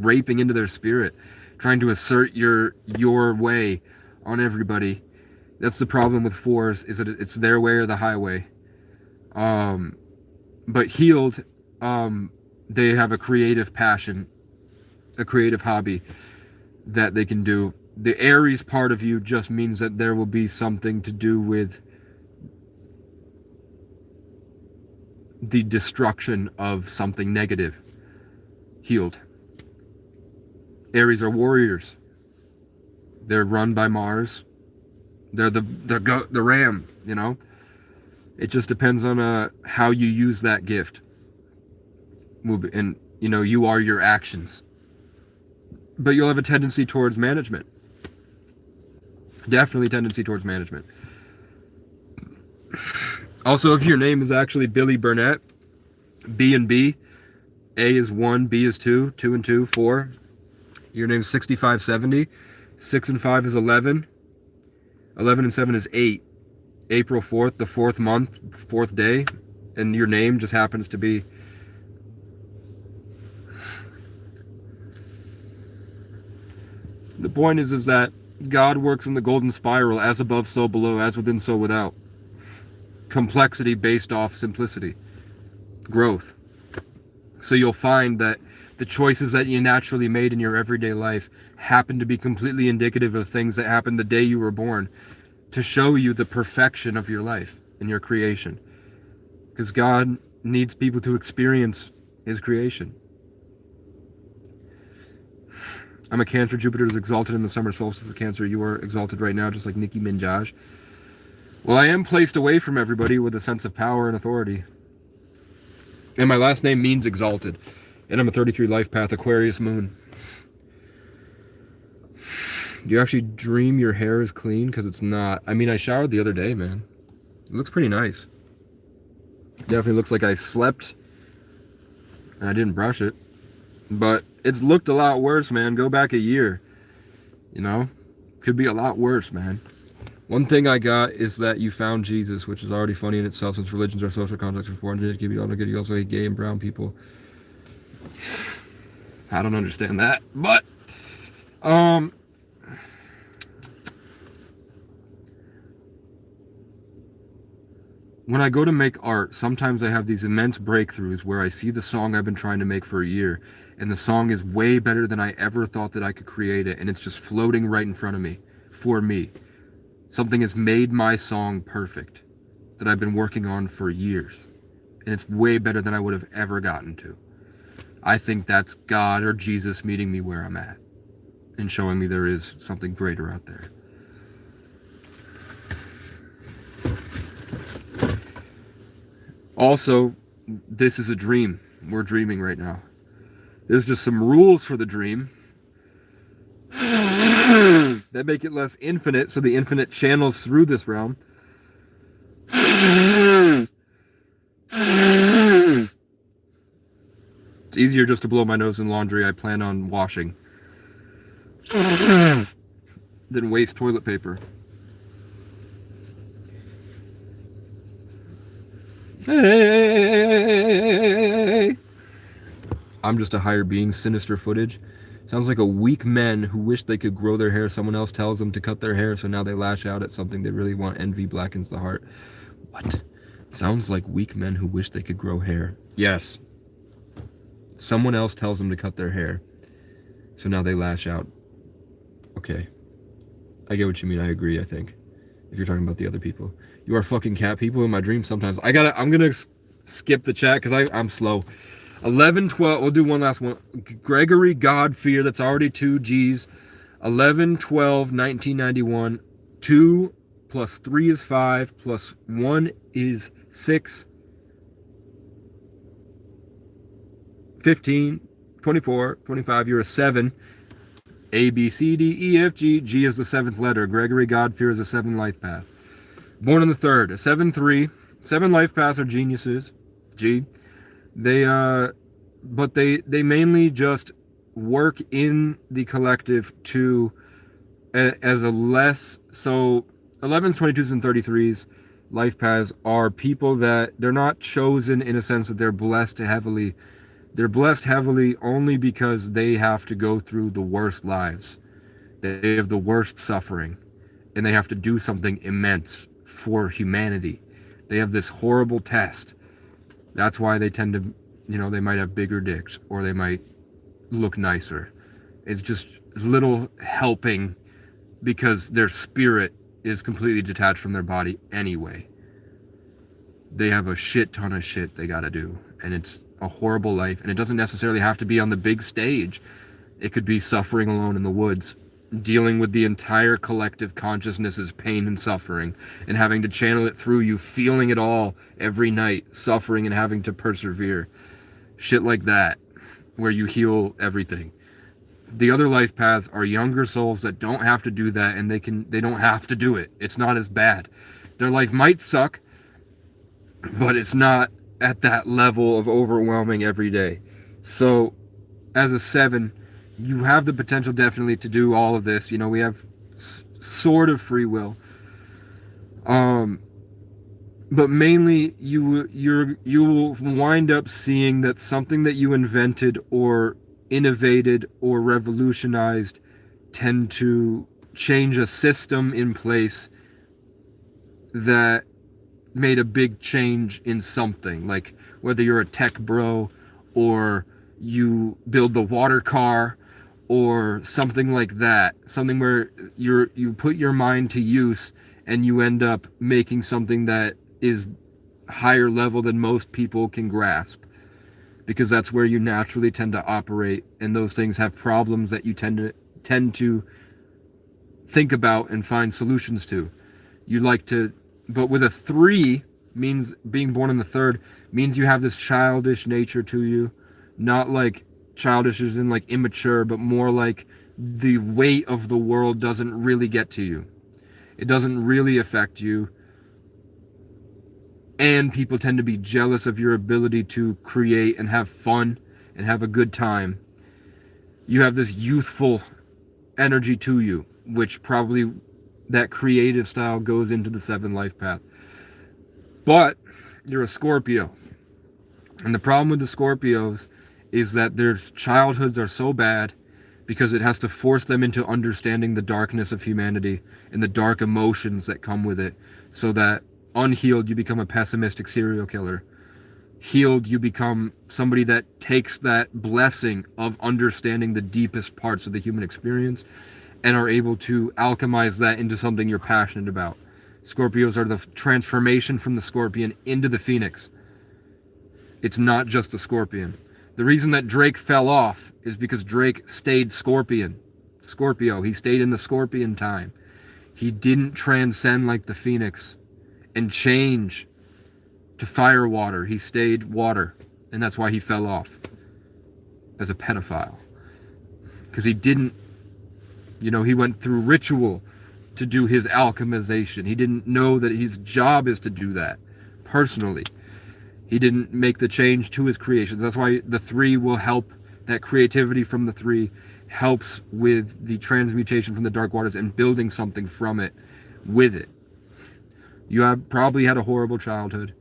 raping into their spirit, trying to assert your way on everybody. That's the problem with 4s, is that it's their way or the highway. But healed, they have a creative passion, a creative hobby that they can do. The Aries part of you just means that there will be something to do with the destruction of something negative. Healed. Aries are warriors. They're run by Mars. They're the ram, It just depends on how you use that gift. And, you are your actions. But you'll have a tendency towards management. Definitely tendency towards management. Also, if your name is actually Billy Burnett, B and B, A is 1, B is 2, 2 and 2, 4. Your name's 6570. 6 and 5 is 11. 11 and 7 is 8. April 4th, the 4th month, 4th day. And your name just happens to be... The point is that God works in the golden spiral, as above, so below, as within, so without. Complexity based off simplicity. Growth. So you'll find that The choices that you naturally made in your everyday life happen to be completely indicative of things that happened the day you were born, to show you the perfection of your life and your creation. Because God needs people to experience his creation. I'm a Cancer. Jupiter is exalted in the summer solstice of Cancer. You are exalted right now, just like Nicki Minaj. Well, I am placed away from everybody with a sense of power and authority. And my last name means exalted. And I'm a 33 life path, Aquarius moon. Do you actually dream your hair is clean? Because it's not. I mean, I showered the other day, man. It looks pretty nice. Definitely looks like I slept and I didn't brush it. But it's looked a lot worse, man. Go back a year. You know? Could be a lot worse, man. One thing I got is that you found Jesus, which is already funny in itself, since religions are social contracts for foreign to give you all good. You also hate gay and brown people. I don't understand that. But when I go to make art, sometimes I have these immense breakthroughs where I see the song I've been trying to make for a year, and the song is way better than I ever thought that I could create it, and it's just floating right in front of me, for me. Something has made my song perfect that I've been working on for years, and it's way better than I would have ever gotten to. I think that's God or Jesus meeting me where I'm at and showing me there is something greater out there. Also, this is a dream. We're dreaming right now. There's just some rules for the dream that make it less infinite, so the infinite channels through this realm. It's easier just to blow my nose in laundry I plan on washing than waste toilet paper. Hey! I'm just a higher being. Sinister footage. Sounds like a weak men who wish they could grow their hair. Someone else tells them to cut their hair, so now they lash out at something they really want. Envy blackens the heart. What? Sounds like weak men who wish they could grow hair. Yes. Someone else tells them to cut their hair, so now they lash out. Okay. I get what you mean. I agree, I think. If you're talking about the other people. You are fucking cat people in my dreams sometimes. I'm gonna skip the chat because I'm slow. 11, 12, we'll do one last one. Gregory God-fear, that's already 2 G's. 11, 12, 1991. 2 plus 3 is 5, plus 1 is 6. 15, 24, 25, you're a 7. A, B, C, D, E, F, G. G is the 7th letter. Gregory God-fear is a 7 life path. Born on the 3rd, a 7-3. 7 life paths are geniuses. G. But they mainly just work in the collective to, as a less, so 11s, 22s, and 33s life paths are people that they're not chosen in a sense that they're blessed heavily. They're blessed heavily only because they have to go through the worst lives. They have the worst suffering, and they have to do something immense for humanity. They have this horrible test. That's why they tend to, they might have bigger dicks, or they might look nicer. It's just little helping because their spirit is completely detached from their body anyway. They have a shit ton of shit they gotta do, and it's a horrible life, and it doesn't necessarily have to be on the big stage. It could be suffering alone in the woods, dealing with the entire collective consciousness's pain and suffering, and having to channel it through you, feeling it all every night, suffering and having to persevere. Shit like that, where you heal everything. The other life paths are younger souls that don't have to do that, and they don't have to do it. It's not as bad. Their life might suck, but it's not at that level of overwhelming every day. So as a 7, you have the potential definitely to do all of this. We have sort of free will. But mainly you will wind up seeing that something that you invented or innovated or revolutionized tend to change a system in place that made a big change in something. Like whether you're a tech bro or you build the water car, or something like that. Something where you put your mind to use and you end up making something that is higher level than most people can grasp. Because that's where you naturally tend to operate, and those things have problems that you tend to think about and find solutions to. You like to, but with a 3 means being born in the third means you have this childish nature to you, not like childish as in like immature, but more like the weight of the world doesn't really get to you. It doesn't really affect you. And people tend to be jealous of your ability to create and have fun and have a good time. You have this youthful energy to you, which probably that creative style goes into the 7 life path. But you're a Scorpio. And the problem with the Scorpios is that their childhoods are so bad because it has to force them into understanding the darkness of humanity and the dark emotions that come with it, so that unhealed, you become a pessimistic serial killer. Healed, you become somebody that takes that blessing of understanding the deepest parts of the human experience and are able to alchemize that into something you're passionate about. Scorpios are the transformation from the scorpion into the phoenix. It's not just the scorpion. The reason that Drake fell off is because Drake stayed Scorpio. He stayed in the scorpion time. He didn't transcend like the phoenix and change to fire water. He stayed water, and that's why he fell off as a pedophile. Because he didn't, he went through ritual to do his alchemization. He didn't know that his job is to do that personally. He didn't make the change to his creations. That's why the 3 will help. That creativity from the 3 helps with the transmutation from the dark waters and building something from it with it. You have probably had a horrible childhood,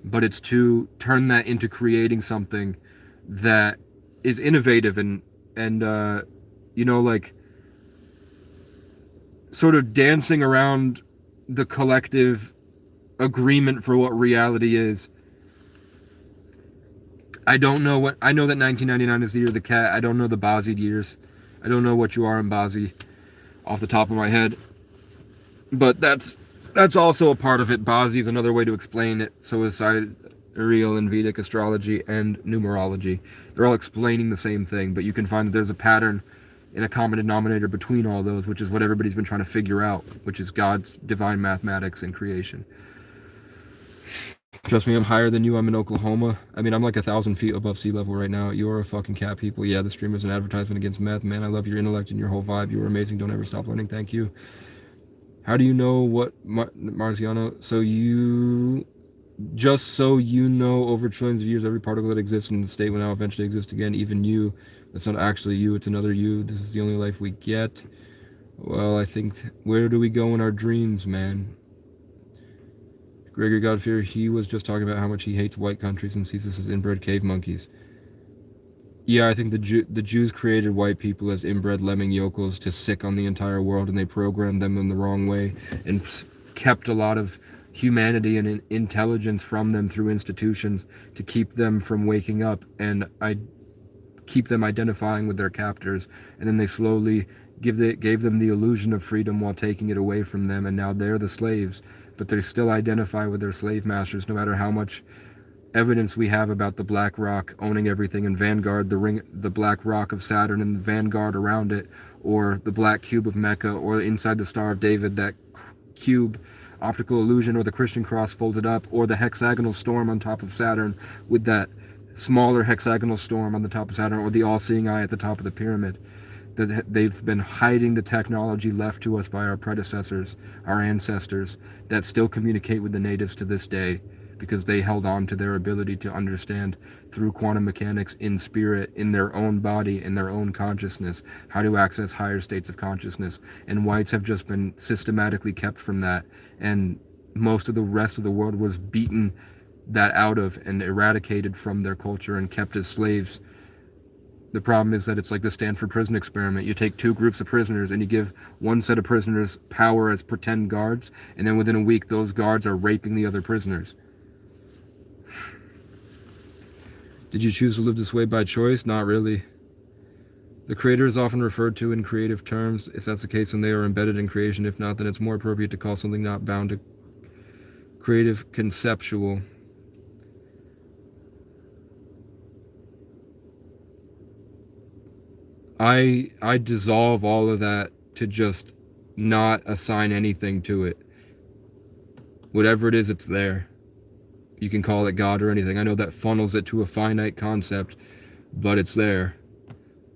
but it's to turn that into creating something that is innovative and like sort of dancing around the collective agreement for what reality is. I know that 1999 is the year of the cat. I don't know the Bazi years. I don't know what you are in Bazi off the top of my head. But that's also a part of it. Bazi is another way to explain it. So is sidereal and Vedic astrology and numerology. They're all explaining the same thing, but you can find that there's a pattern in a common denominator between all those, which is what everybody's been trying to figure out, which is God's divine mathematics and creation. Trust me, I'm higher than you. I'm in Oklahoma. I mean, I'm like 1,000 feet above sea level right now. You're a fucking cat, people. Yeah, the stream is an advertisement against meth. Man, I love your intellect and your whole vibe. You are amazing. Don't ever stop learning. Thank you. How do you know what, Marziano? Just so you know, over trillions of years, every particle that exists in the state will now eventually exist again. Even you. That's not actually you. It's another you. This is the only life we get. Well, I think, where do we go in our dreams, man? Gregory Godfear, he was just talking about how much he hates white countries and sees us as inbred cave monkeys. Yeah, I think the Jews created white people as inbred lemming yokels to sick on the entire world, and they programmed them in the wrong way and kept a lot of humanity and intelligence from them through institutions to keep them from waking up and keep them identifying with their captors. And then they slowly gave them the illusion of freedom while taking it away from them, and now they're the slaves. But they still identify with their slave masters, no matter how much evidence we have about the black rock owning everything, and Vanguard, the black rock of Saturn and the Vanguard around it, or the black cube of Mecca, or inside the Star of David, that cube optical illusion, or the Christian cross folded up, or the hexagonal storm on top of Saturn with that smaller hexagonal storm on the top of Saturn, or the all-seeing eye at the top of the pyramid. That they've been hiding the technology left to us by our predecessors, our ancestors, that still communicate with the natives to this day, because they held on to their ability to understand through quantum mechanics, in spirit, in their own body, in their own consciousness, how to access higher states of consciousness. And whites have just been systematically kept from that, and most of the rest of the world was beaten that out of and eradicated from their culture and kept as slaves. The problem is that it's like the Stanford prison experiment. You take 2 groups of prisoners and you give one set of prisoners power as pretend guards, and then within a week those guards are raping the other prisoners. Did you choose to live this way by choice? Not really. The creator is often referred to in creative terms. If that's the case, then they are embedded in creation. If not, then it's more appropriate to call something not bound to creative conceptual. I dissolve all of that to just not assign anything to it. Whatever it is, it's there. You can call it God or anything. I know that funnels it to a finite concept, but it's there.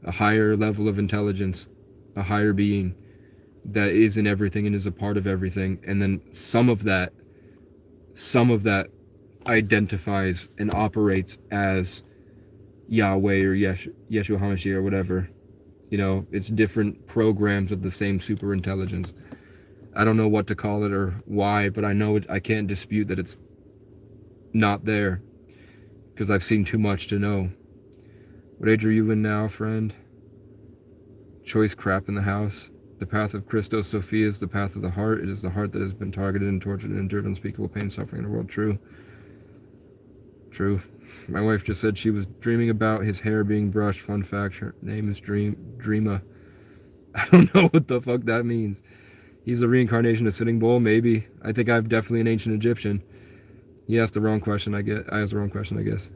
A higher level of intelligence, a higher being that is in everything and is a part of everything. And then some of that identifies and operates as Yahweh or Yeshua HaMashiach or whatever. You know, it's different programs of the same super intelligence. I don't know what to call it or why, but I know it, I can't dispute that it's not there because I've seen too much to know. What age are you in now, friend? Choice crap in the house. The path of Christos Sophia is the path of the heart. It is the heart that has been targeted and tortured and endured unspeakable pain and suffering in the world. True. True. My wife just said she was dreaming about his hair being brushed. Fun fact, her name is Dreama. I don't know what the fuck that means. He's a reincarnation of Sitting Bull, maybe. I think I'm definitely an ancient Egyptian. He asked the wrong question, I asked the wrong question, I guess.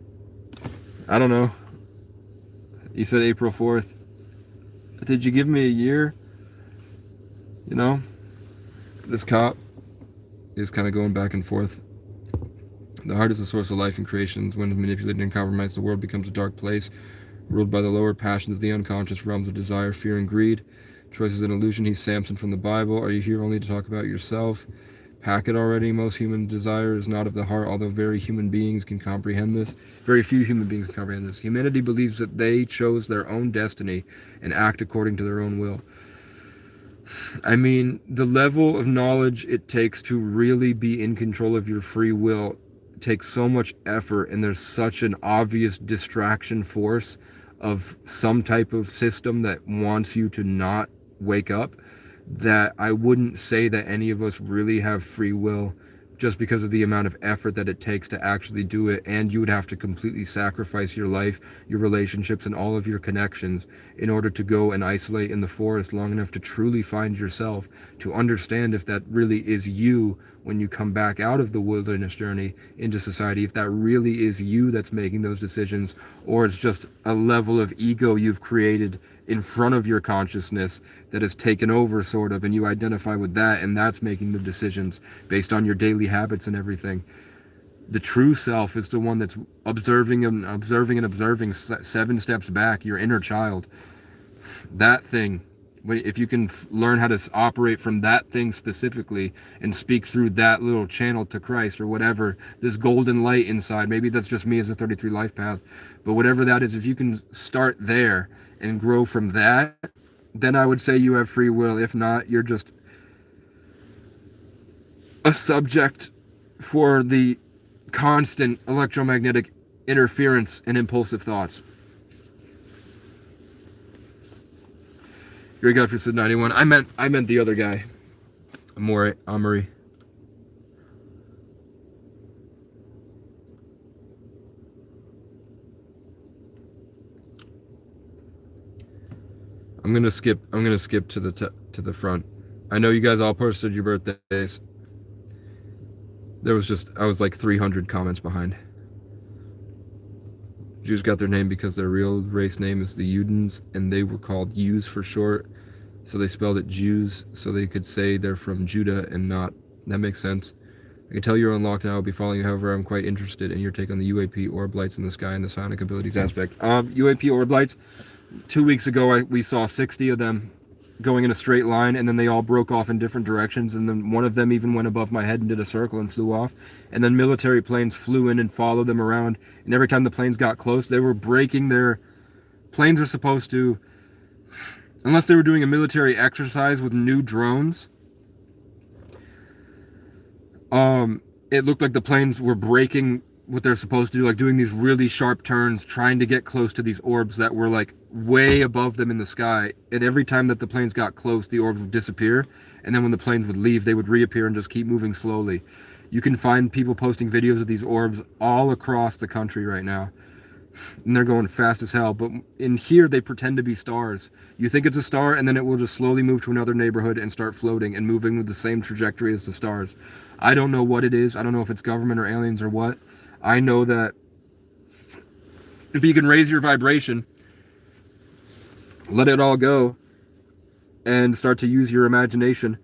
I don't know. He said April 4th. Did you give me a year? You know? This cop is kind of going back and forth. The heart is the source of life and creations. When manipulated and compromised, the world becomes a dark place, ruled by the lower passions of the unconscious realms of desire, fear, and greed. Choice is an illusion. He's Samson from the Bible. Are you here only to talk about yourself? Pack it already. Most human desire is not of the heart, although very human beings can comprehend this. Very few human beings can comprehend this. Humanity believes that they chose their own destiny and act according to their own will. I mean, the level of knowledge it takes to really be in control of your free will takes so much effort, and there's such an obvious distraction force of some type of system that wants you to not wake up, that I wouldn't say that any of us really have free will just because of the amount of effort that it takes to actually do it. And you would have to completely sacrifice your life, your relationships, and all of your connections in order to go and isolate in the forest long enough to truly find yourself, to understand if that really is you when you come back out of the wilderness journey into society, if that really is you that's making those decisions, or it's just a level of ego you've created in front of your consciousness that has taken over, sort of, and you identify with that, and that's making the decisions based on your daily habits and everything. The true self is the one that's observing and observing and observing 7 steps back, your inner child. That thing, if you can learn how to operate from that thing specifically and speak through that little channel to Christ or whatever, this golden light inside, maybe that's just me as a 33 life path, but whatever that is, if you can start there and grow from that, then I would say you have free will. If not, you're just a subject for the constant electromagnetic interference and impulsive thoughts. Great guy for Sid 91. I meant the other guy. Amari. I'm gonna skip to the front. I know you guys all posted your birthdays. I was like 300 comments behind. Jews got their name because their real race name is the Udens, and they were called Jews for short, so they spelled it Jews, so they could say they're from Judah and not. That makes sense. I can tell you're unlocked and I will be following you. However, I'm quite interested in your take on the UAP orb lights in the sky and the sonic abilities aspect. UAP orb lights. 2 weeks ago, we saw 60 of them going in a straight line, and then they all broke off in different directions, and then one of them even went above my head and did a circle and flew off, and then military planes flew in and followed them around, and every time the planes got close, they were breaking their... Planes are supposed to, unless they were doing a military exercise with new drones, it looked like the planes were breaking what they're supposed to do, like doing these really sharp turns, trying to get close to these orbs that were like way above them in the sky. And every time that the planes got close, the orbs would disappear. And then when the planes would leave, they would reappear and just keep moving slowly. You can find people posting videos of these orbs all across the country right now. and they're going fast as hell. But in here, they pretend to be stars. You think it's a star, and then it will just slowly move to another neighborhood and start floating and moving with the same trajectory as the stars. I don't know what it is. I don't know if it's government or aliens or what. I know that if you can raise your vibration, let it all go, and start to use your imagination,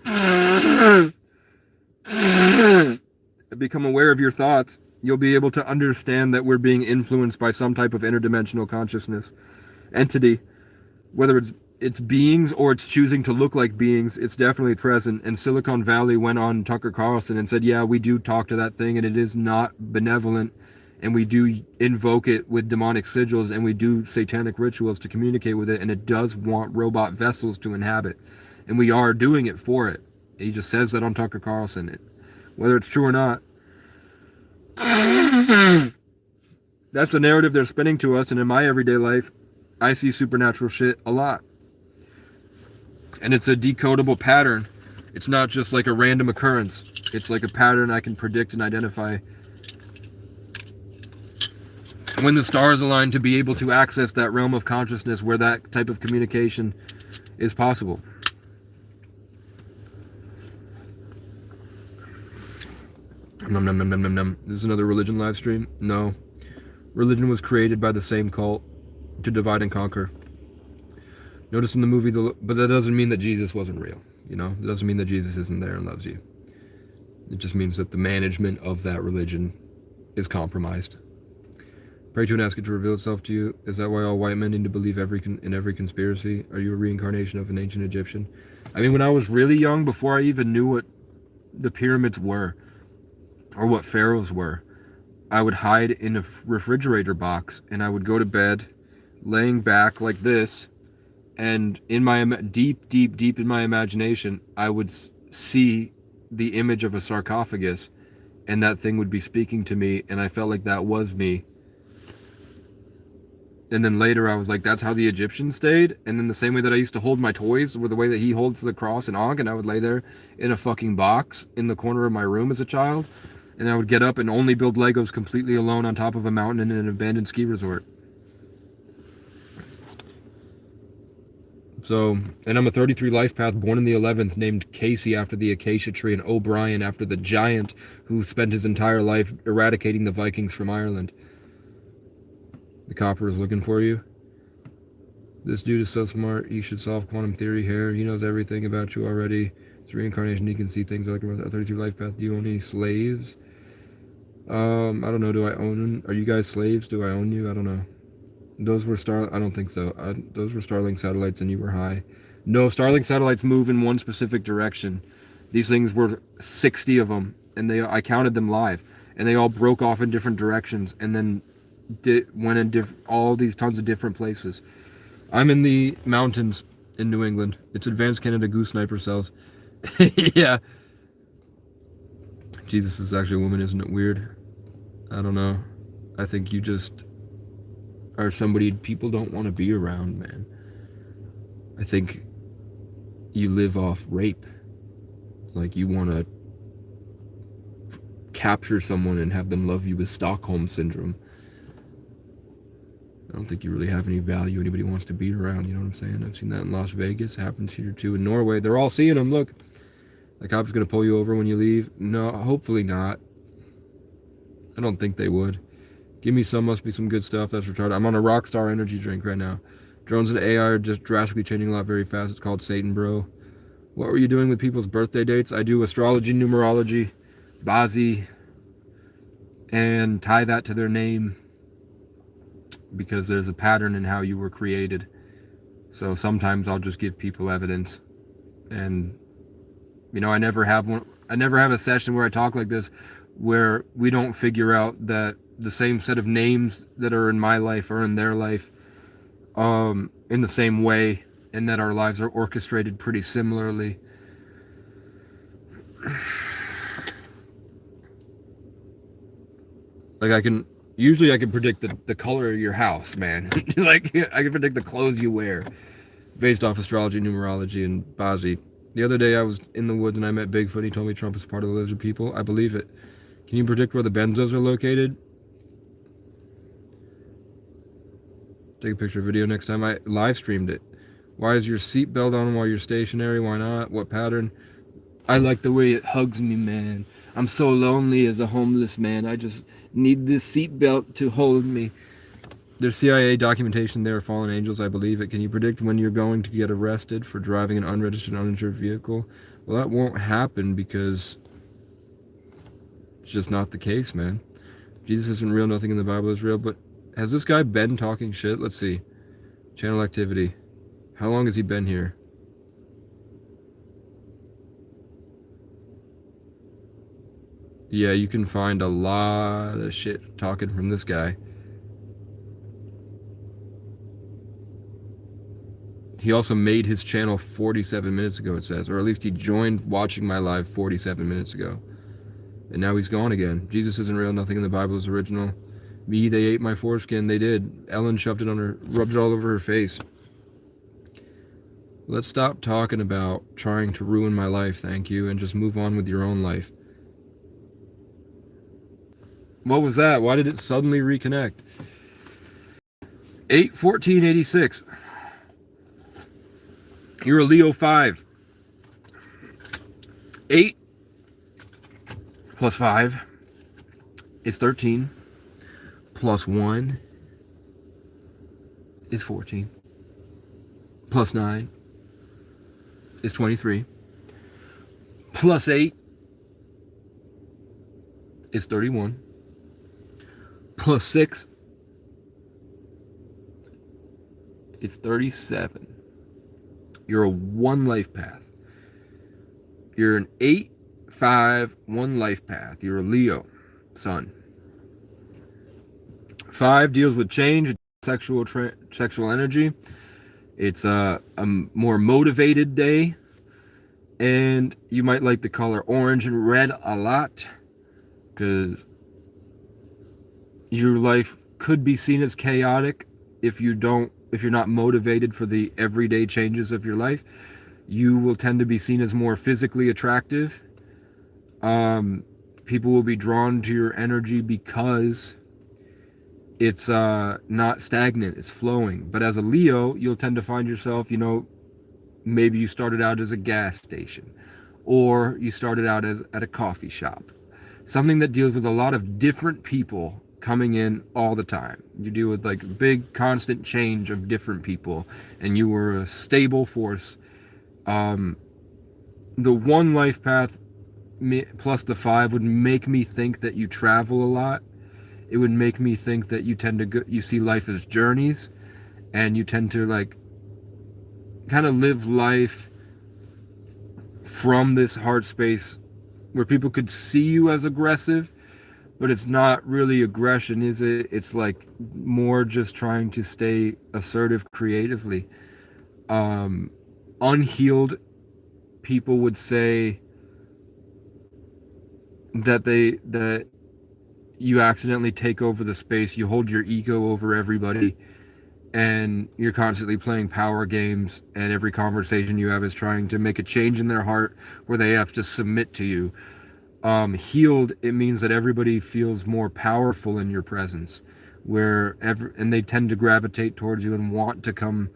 and become aware of your thoughts, you'll be able to understand that we're being influenced by some type of interdimensional consciousness entity. Whether it's beings or it's choosing to look like beings, it's definitely present. And Silicon Valley went on Tucker Carlson and said, yeah, we do talk to that thing, and it is not benevolent, and we do invoke it with demonic sigils, and we do satanic rituals to communicate with it, and it does want robot vessels to inhabit, and we are doing it for it. He just says that on Tucker Carlson. Whether it's true or not, that's the narrative they're spinning to us. And in my everyday life, I see supernatural shit a lot, and it's a decodable pattern. It's not just like a random occurrence. It's like a pattern I can predict and identify when the stars align, to be able to access that realm of consciousness where that type of communication is possible. Num, num, num, num, num, num. This is another religion live stream. No. Religion was created by the same cult to divide and conquer. Notice in the movie, but that doesn't mean that Jesus wasn't real. You know, it doesn't mean that Jesus isn't there and loves you. It just means that the management of that religion is compromised. Pray to and ask it to reveal itself to you. Is that why all white men need to believe in every conspiracy? Are you a reincarnation of an ancient Egyptian? I mean, when I was really young, before I even knew what the pyramids were or what pharaohs were, I would hide in a refrigerator box, and I would go to bed laying back like this, and in my deep in my imagination, I would see the image of a sarcophagus, and that thing would be speaking to me, and I felt like that was me. And then later I was like, that's how the Egyptians stayed. And then the same way that I used to hold my toys, were the way that he holds the cross and Ankh, and I would lay there in a fucking box in the corner of my room as a child. And then I would get up and only build Legos completely alone on top of a mountain in an abandoned ski resort. So, and I'm a 33 life path, born in the 11th, named Casey after the acacia tree, and O'Brien after the giant who spent his entire life eradicating the Vikings from Ireland. The copper is looking for you. This dude is so smart, he should solve quantum theory here. He knows everything about you already. It's reincarnation, he can see things like a 33 life path. Do you own any slaves? I don't know, do I own, are you guys slaves? Do I own you? I don't know. Those were I don't think so. Those were Starlink satellites and you were high. No, Starlink satellites move in one specific direction. These things were 60 of them, and I counted them live, and they all broke off in different directions, and then went in all these tons of different places. I'm in the mountains in New England. It's advanced Canada goose sniper cells. Yeah. Jesus is actually a woman, isn't it weird? I don't know. I think you just are somebody people don't want to be around, man. I think you live off rape. Like you want to capture someone and have them love you with Stockholm syndrome. I don't think you really have any value anybody wants to be around, you know what I'm saying? I've seen that in Las Vegas. It happens here too in Norway. They're all seeing them. Look, the cop's going to pull you over when you leave. No, hopefully not. I don't think they would. Give me some, must be some good stuff. That's retarded. I'm on a Rockstar energy drink right now. Drones and AI are just drastically changing a lot very fast. It's called Satan, bro. What were you doing with people's birthday dates? I do astrology, numerology, Bazi, and tie that to their name, because there's a pattern in how you were created. So sometimes I'll just give people evidence, and you know, I never have a session where I talk like this where we don't figure out that the same set of names that are in my life are in their life in the same way, and that our lives are orchestrated pretty similarly. Like I can predict the color of your house, man. Like I can predict the clothes you wear based off astrology, numerology, and Bazi. The other day I was in the woods and I met Bigfoot. He told me Trump is part of the lizard people. I believe it. Can you predict where the benzos are located? Take a picture of video next time. I live streamed it. Why is your seatbelt on while you're stationary? Why not? What pattern? I like the way it hugs me, man. I'm so lonely as a homeless man. I just need this seatbelt to hold me. There's CIA documentation there, fallen angels, I believe it. Can you predict when you're going to get arrested for driving an unregistered, uninsured vehicle? Well, that won't happen because it's just not the case, man. Jesus isn't real, nothing in the Bible is real, but has this guy been talking shit? Let's see. Channel activity. How long has he been here? Yeah, you can find a lot of shit talking from this guy. He also made his channel 47 minutes ago, it says. Or at least he joined watching my live 47 minutes ago. And now he's gone again. Jesus isn't real, nothing in the Bible is original. Me, they ate my foreskin. They did. Ellen shoved it on her, rubbed it all over her face. Let's stop talking about trying to ruin my life, thank you, and just move on with your own life. What was that? Why did it suddenly reconnect? 8/14/86. You're a Leo 5. 8 plus 5 is 13. Plus 1 is 14. Plus 9 is 23. Plus 8 is 31. Plus 6 is 37. You're a 1 life path. You're an 8/5 1 life path. You're a Leo, son. 5 deals with change, sexual energy. It's a more motivated day, and you might like the color orange and red a lot, because your life could be seen as chaotic if you're not motivated for the everyday changes of your life. You will tend to be seen as more physically attractive. People will be drawn to your energy because it's not stagnant, it's flowing. But as a Leo, you'll tend to find yourself, maybe you started out as a gas station, or you started out at a coffee shop. Something that deals with a lot of different people coming in all the time. You deal with like big constant change of different people, and you were a stable force. The 1 life path plus the 5 would make me think that you travel a lot. It would make me think that you tend to you see life as journeys, and you tend to like kind of live life from this heart space where people could see you as aggressive, but it's not really aggression, is it? It's like more just trying to stay assertive creatively. Unhealed people would say that you accidentally take over the space, you hold your ego over everybody, and you're constantly playing power games, and every conversation you have is trying to make a change in their heart where they have to submit to you. Healed, it means that everybody feels more powerful in your presence, and they tend to gravitate towards you and want to come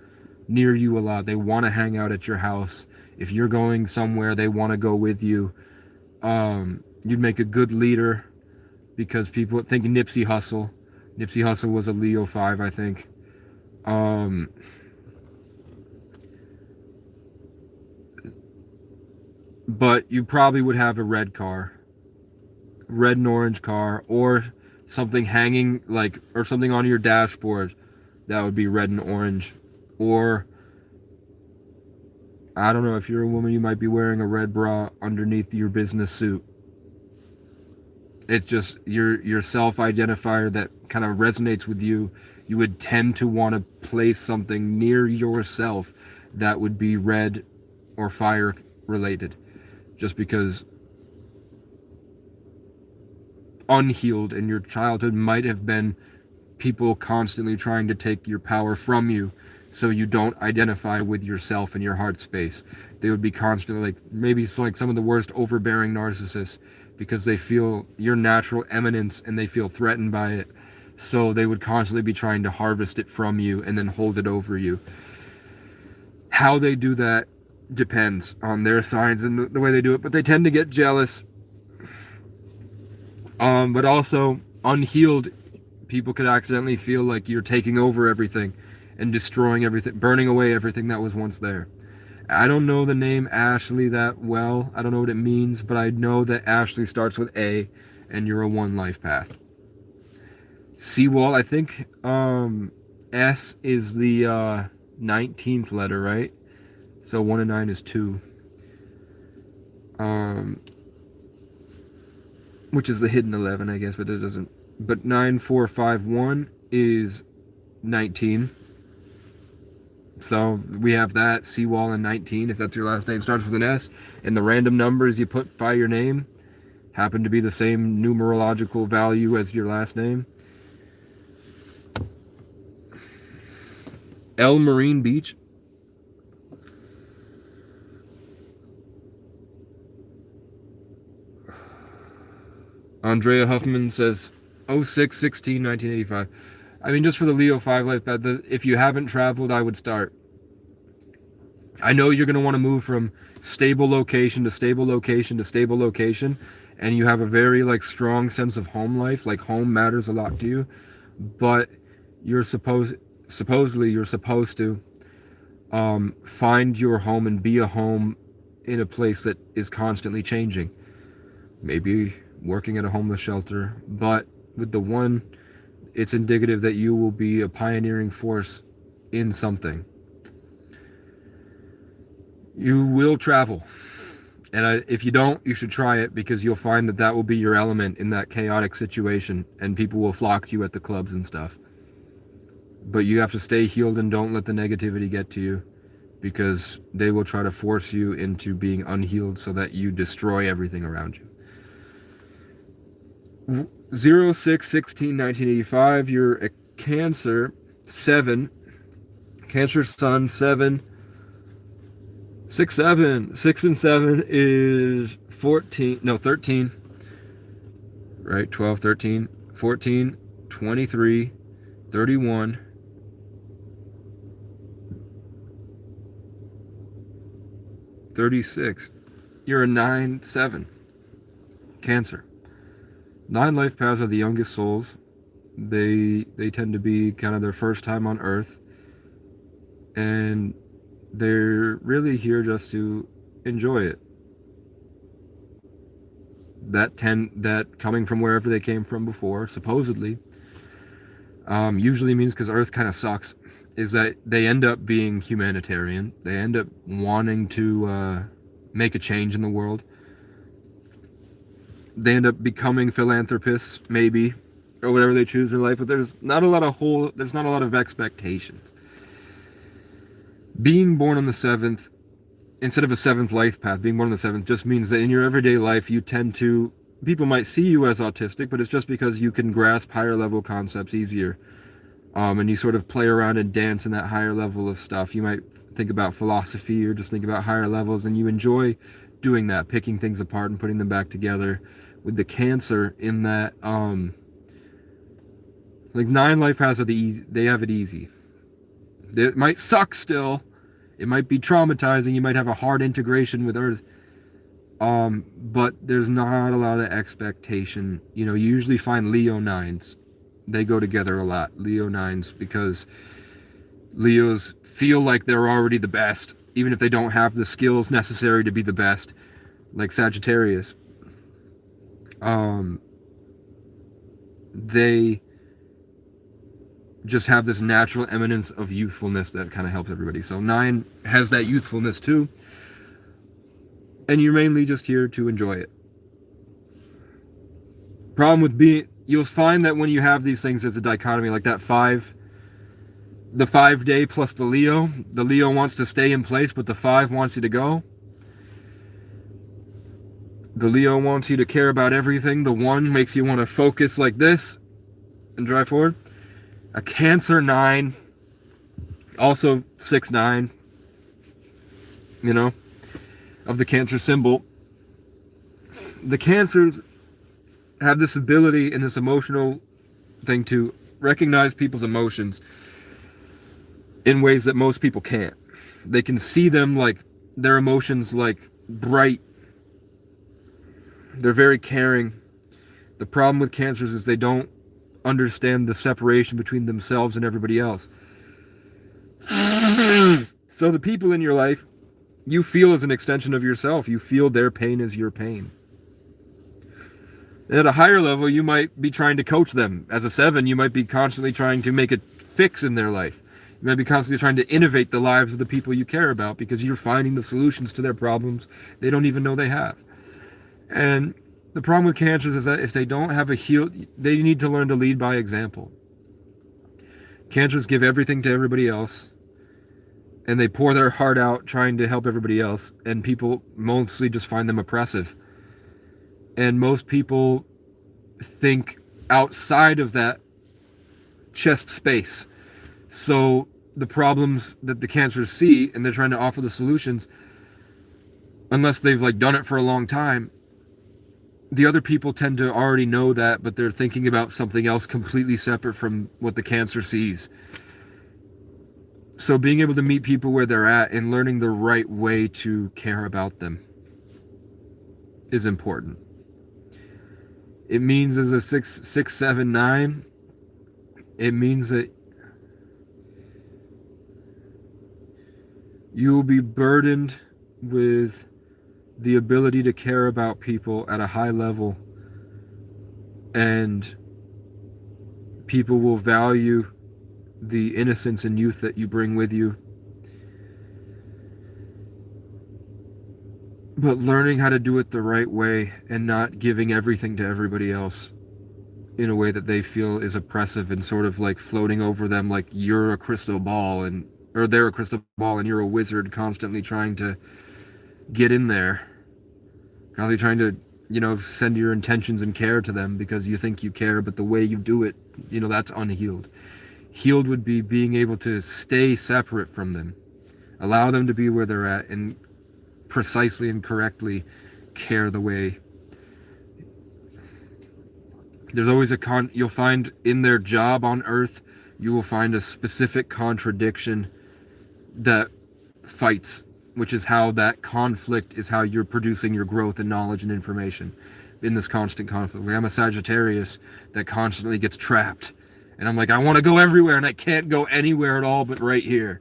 near you a lot. They want to hang out at your house. If you're going somewhere, they want to go with you. You'd make a good leader, because people think Nipsey Hussle. Nipsey Hussle was a Leo 5, I think. But you probably would have a red car. Red and orange car, or something hanging, or something on your dashboard that would be red and orange. Or, I don't know, if you're a woman, you might be wearing a red bra underneath your business suit. It's just your self-identifier that kind of resonates with you. You would tend to want to place something near yourself that would be red or fire related, just because unhealed in your childhood might have been people constantly trying to take your power from you, so you don't identify with yourself in your heart space. They would be constantly maybe it's like some of the worst overbearing narcissists, because they feel your natural eminence and they feel threatened by it. So they would constantly be trying to harvest it from you and then hold it over you. How they do that depends on their signs and the way they do it, but they tend to get jealous. But also, unhealed people could accidentally feel like you're taking over everything and destroying everything, burning away everything that was once there. I don't know the name Ashley that well. I don't know what it means, but I know that Ashley starts with A, and you're a 1 life path. Seawall, I think S is the 19th letter, right? So 1 and 9 is 2. Which is the hidden 11, I guess, but it doesn't. But 9451 is 19. So we have that, Seawall and 19, if that's your last name, starts with an S. And the random numbers you put by your name happen to be the same numerological value as your last name. El Marine Beach. Andrea Huffman says 06/16/1985. I mean, just for the Leo 5 life path, if you haven't traveled, I would start. I know you're going to want to move from stable location to stable location to stable location, and you have a very strong sense of home life. Like, home matters a lot to you, but you're supposedly you're supposed to find your home and be a home in a place that is constantly changing. Maybe working at a homeless shelter, but with the one, it's indicative that you will be a pioneering force in something. You will travel, and if you don't, you should try it, because you'll find that that will be your element in that chaotic situation, and people will flock to you at the clubs and stuff. But you have to stay healed and don't let the negativity get to you, because they will try to force you into being unhealed so that you destroy everything around you. 06/16/1985, you're a Cancer 7. Cancer Sun 7. 6 and 7 is 13. Right? 12, 13, 14, 23, 31. 36. You're a 9/7. Cancer. 9 life paths are the youngest souls. They tend to be kind of their first time on Earth, and they're really here just to enjoy it. That coming from wherever they came from before, supposedly, usually means, because Earth kind of sucks, is that they end up being humanitarian. They end up wanting to make a change in the world. They end up becoming philanthropists, maybe, or whatever they choose in life, but there's not a lot of expectations. Being born on the 7th, instead of a 7th life path, being born on the 7th just means that in your everyday life, you tend to, people might see you as autistic, but it's just because you can grasp higher level concepts easier. And you sort of play around and dance in that higher level of stuff. You might think about philosophy or just think about higher levels, and you enjoy doing that, picking things apart and putting them back together. With the Cancer, in that 9 life paths are they have it easy. It might suck still, it might be traumatizing, you might have a hard integration with Earth, but there's not a lot of expectation. You usually find Leo 9s, they go together a lot, Leo 9s, because Leos feel like they're already the best, even if they don't have the skills necessary to be the best, like Sagittarius. They just have this natural eminence of youthfulness that kind of helps everybody. So 9 has that youthfulness too, and you're mainly just here to enjoy it. Problem with you'll find that when you have these things, there's a dichotomy, like that 5, the 5 day plus the Leo wants to stay in place, but the 5 wants you to go. The Leo wants you to care about everything. The 1 makes you want to focus like this and drive forward. A Cancer 9, also 6/9, of the Cancer symbol. The Cancers have this ability and this emotional thing to recognize people's emotions in ways that most people can't. They can see them like their emotions like bright. They're very caring. The problem with cancers is they don't understand the separation between themselves and everybody else. So the people in your life, you feel as an extension of yourself. You feel their pain as your pain. And at a higher level, you might be trying to coach them. As a 7, you might be constantly trying to make a fix in their life. You might be constantly trying to innovate the lives of the people you care about because you're finding the solutions to their problems they don't even know they have. And the problem with cancers is that if they don't have a they need to learn to lead by example. Cancers give everything to everybody else, and they pour their heart out trying to help everybody else, and people mostly just find them oppressive. And most people think outside of that chest space. So the problems that the cancers see, and they're trying to offer the solutions, unless they've like done it for a long time, the other people tend to already know that, but they're thinking about something else completely separate from what the cancer sees. So being able to meet people where they're at and learning the right way to care about them is important. It means as a 6, 7, 9, it means that you will be burdened with the ability to care about people at a high level, and people will value the innocence and youth that you bring with you. But learning how to do it the right way and not giving everything to everybody else in a way that they feel is oppressive and sort of like floating over them like you're a crystal ball or they're a crystal ball and you're a wizard constantly trying to get in there. Constantly trying to, send your intentions and care to them because you think you care, but the way you do it, that's unhealed. Healed would be being able to stay separate from them. Allow them to be where they're at and precisely and correctly care the way. There's always you'll find in their job on earth, you will find a specific contradiction that fights, which is how that conflict is how you're producing your growth and knowledge and information in this constant conflict. Like I'm a Sagittarius that constantly gets trapped. And I'm like, I want to go everywhere and I can't go anywhere at all but right here.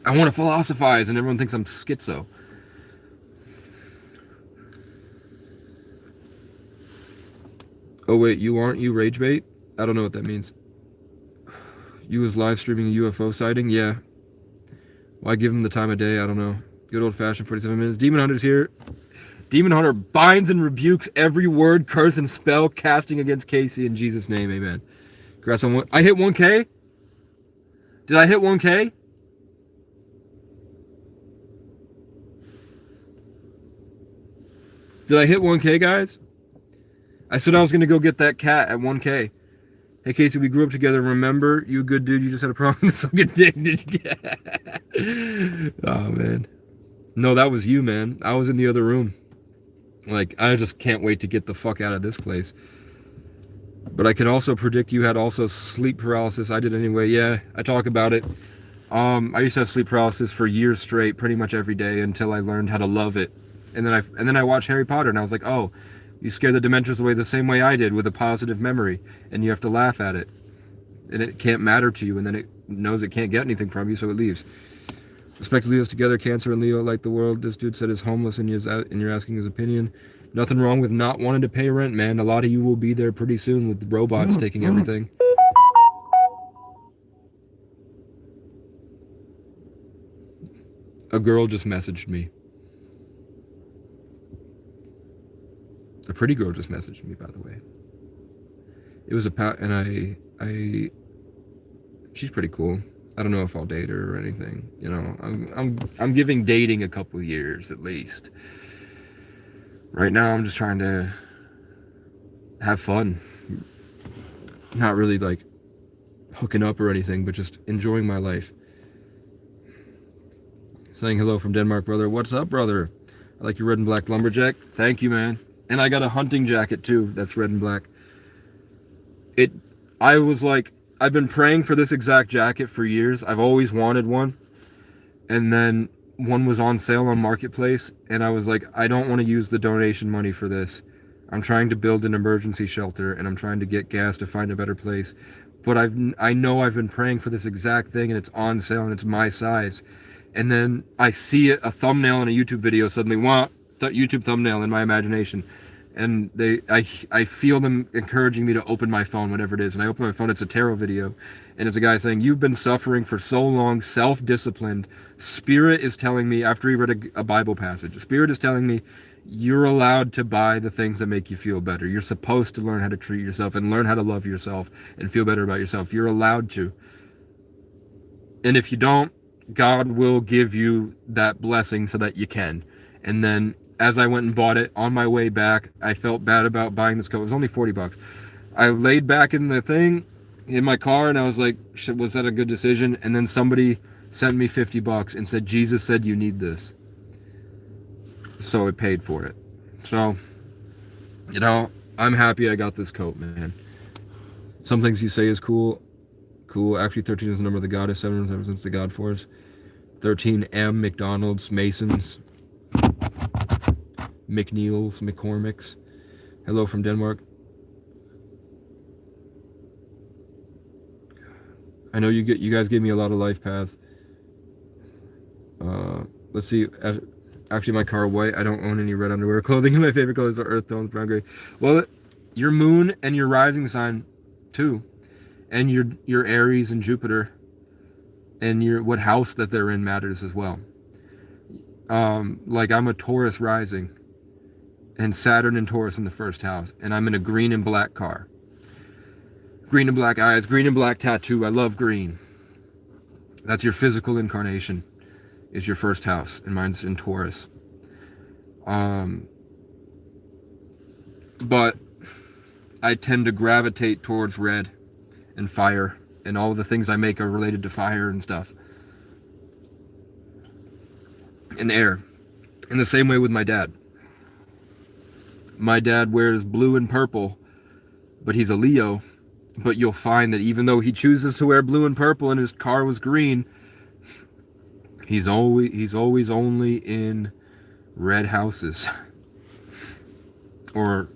I want to philosophize and everyone thinks I'm schizo. Oh wait, you aren't you rage bait? I don't know what that means. You was live streaming a UFO sighting? Yeah. Why give him the time of day? I don't know. Good old fashioned 47 minutes. Demon Hunter's here. Demon Hunter binds and rebukes every word, curse, and spell casting against Casey in Jesus' name. Amen. Congrats on I hit 1K? Did I hit 1K? Did I hit 1K, guys? I said I was going to go get that cat at 1K. Hey, Casey, we grew up together. Remember? You a good dude. You just had a problem with sucking dick. Did you get? Oh, man. No, that was you, man. I was in the other room. Like, I just can't wait to get the fuck out of this place. But I can also predict you had also sleep paralysis. I did anyway. Yeah, I talk about it. I used to have sleep paralysis for years straight, pretty much every day until I learned how to love it. And then I watched Harry Potter and I was like, oh, you scare the Dementors away the same way I did with a positive memory, and you have to laugh at it. And it can't matter to you, and then it knows it can't get anything from you, so it leaves. Respect Leo's together, Cancer and Leo like the world. This dude said is homeless and you're asking his opinion. Nothing wrong with not wanting to pay rent, man. A lot of you will be there pretty soon with the robots taking everything. A girl just messaged me. A pretty girl just messaged me, by the way. It was and she's pretty cool. I don't know if I'll date her or anything. I'm giving dating a couple years at least. Right now, I'm just trying to have fun. Not really like hooking up or anything, but just enjoying my life. Saying hello from Denmark, brother. What's up, brother? I like your red and black lumberjack. Thank you, man. And I got a hunting jacket too that's red and black. I was like, I've been praying for this exact jacket for years. I've always wanted one. And then one was on sale on Marketplace, and I was like, I don't want to use the donation money for this. I'm trying to build an emergency shelter, and I'm trying to get gas to find a better place. But I know I've been praying for this exact thing, and it's on sale, and it's my size. And then I see a thumbnail in a YouTube video suddenly, YouTube thumbnail in my imagination. And I feel them encouraging me to open my phone, whatever it is. And I open my phone, it's a tarot video. And it's a guy saying, you've been suffering for so long, self-disciplined. Spirit is telling me, after he read a Bible passage, Spirit is telling me, you're allowed to buy the things that make you feel better. You're supposed to learn how to treat yourself and learn how to love yourself and feel better about yourself. You're allowed to. And if you don't, God will give you that blessing so that you can. And then as I went and bought it, on my way back, I felt bad about buying this coat. It was only 40 bucks. I laid back in the thing, in my car, and I was like, was that a good decision? And then somebody sent me 50 bucks and said, Jesus said you need this. So it paid for it. So, you know, I'm happy I got this coat, man. Some things you say is cool. Cool. Actually, 13 is the number of the goddess. 7 represents the God force. 13M, McDonald's, Masons, McNeil's, McCormick's. Hello from Denmark. I know you guys gave me a lot of life paths. Let's see. Actually, my car white. I don't own any red underwear clothing, and my favorite colors are earth tones, brown, gray. Well, your moon and your rising sign, too, and your Aries and Jupiter, and your what house that they're in matters as well. Like I'm a Taurus rising, and Saturn and Taurus in the first house, and I'm in a green and black car. Green and black eyes, green and black tattoo. I love green. That's your physical incarnation, is your first house, and mine's in Taurus. But I tend to gravitate towards red and fire, and all the things I make are related to fire and stuff. And air. In the same way with my dad. My dad wears blue and purple, but he's a Leo. But you'll find that even though he chooses to wear blue and purple and his car was green, he's always only in red houses. Or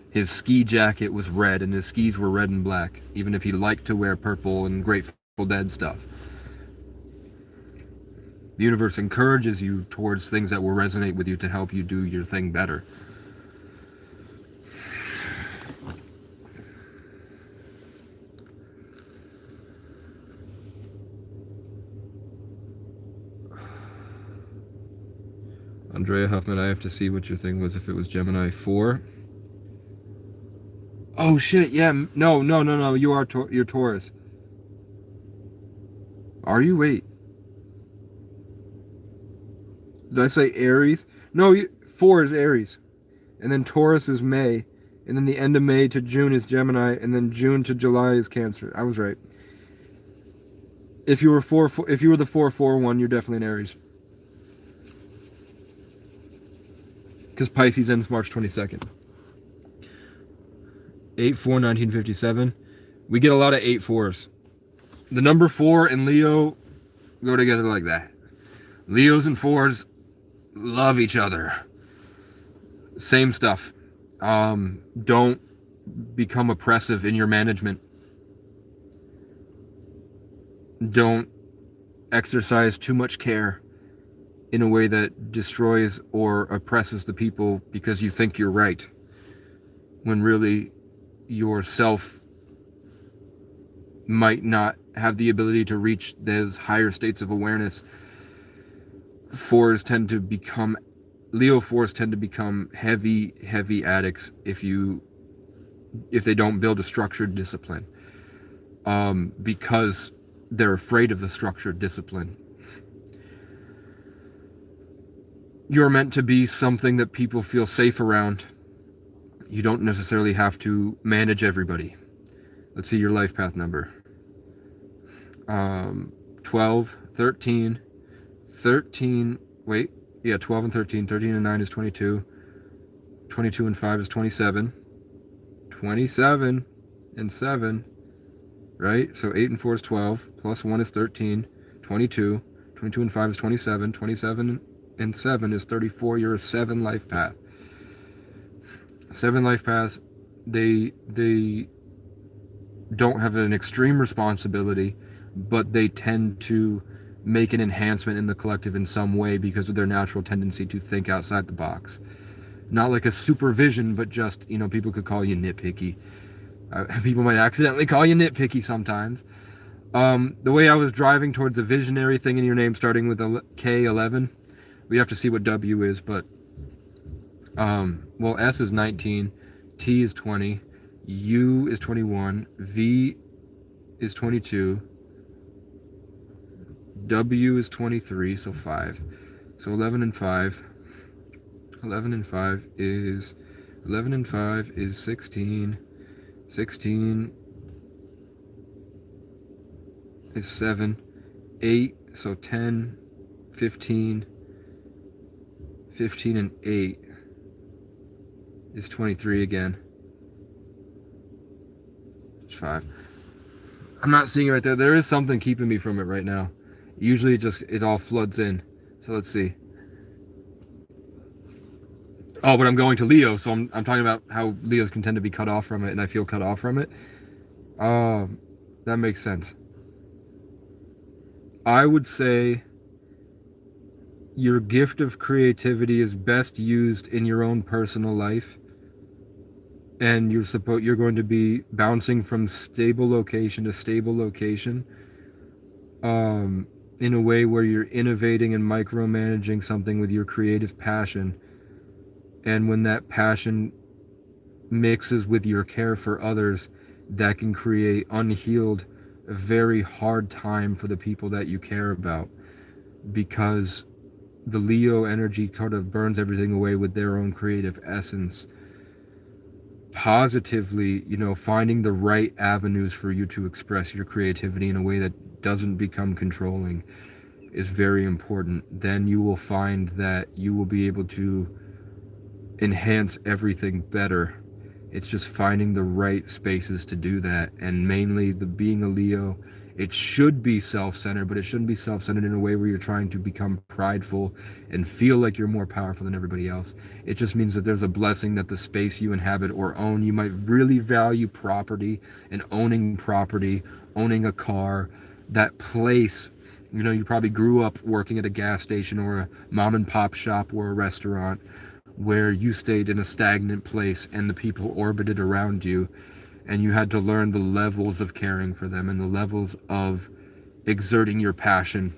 his ski jacket was red and his skis were red and black, even if he liked to wear purple and Grateful Dead stuff. The universe encourages you towards things that will resonate with you to help you do your thing better. Andrea Huffman, I have to see what your thing was if it was Gemini 4. Oh shit, yeah, no, you're Taurus. Are you? Wait. Did I say Aries? No, 4 is Aries. And then Taurus is May. And then the end of May to June is Gemini. And then June to July is Cancer. I was right. If you were the 441, you're definitely an Aries. Because Pisces ends March 22nd. 8/4/1957. We get a lot of 8/4s. The number 4 and Leo go together like that. Leos and 4s love each other. Same stuff. Don't become oppressive in your management. Don't exercise too much care in a way that destroys or oppresses the people because you think you're right, when really yourself might not have the ability to reach those higher states of awareness. Leo 4s tend to become heavy addicts if they don't build a structured discipline, because they're afraid of the structured discipline. You're meant to be something that people feel safe around. You don't necessarily have to manage everybody. Let's see your life path number. 12, 13, 12 and 13. 13 and 9 is 22. 22 and 5 is 27. 27 and 7, right? So 8 and 4 is 12, plus 1 is 13, 22. 22 and 5 is 27. 27 and 7 is 34. You're a 7 life path. 7 life paths, they don't have an extreme responsibility, but they tend to make an enhancement in the collective in some way because of their natural tendency to think outside the box. Not like a supervision, but just, you know, people could call you nitpicky. People might accidentally call you nitpicky sometimes. The way I was driving towards a visionary thing in your name starting with a K11, we have to see what W is, but well, S is 19, T is 20, U is 21, V is 22, W is 23, so 5. So 11 and 5. 11 and 5 is 16. 16 is 7. 8, so 10, 15. 15 and 8 is 23 again. It's 5. I'm not seeing it right there. There is something keeping me from it right now. Usually it all floods in. So let's see. Oh, but I'm going to Leo, so I'm talking about how Leos can tend to be cut off from it, and I feel cut off from it. That makes sense. I would say your gift of creativity is best used in your own personal life, and you're going to be bouncing from stable location to stable location, in a way where you're innovating and micromanaging something with your creative passion. And when that passion mixes with your care for others, that can create unhealed, a very hard time for the people that you care about, because the Leo energy kind of burns everything away with their own creative essence. Positively, you know, finding the right avenues for you to express your creativity in a way that doesn't become controlling is very important. Then you will find that you will be able to enhance everything better. It's just finding the right spaces to do that. And mainly being a Leo, it should be self-centered, but it shouldn't be self-centered in a way where you're trying to become prideful and feel like you're more powerful than everybody else. It just means that there's a blessing that the space you inhabit or own, you might really value property and owning property, owning a car, that place. You know, you probably grew up working at a gas station or a mom and pop shop or a restaurant where you stayed in a stagnant place and the people orbited around you, and you had to learn the levels of caring for them and the levels of exerting your passion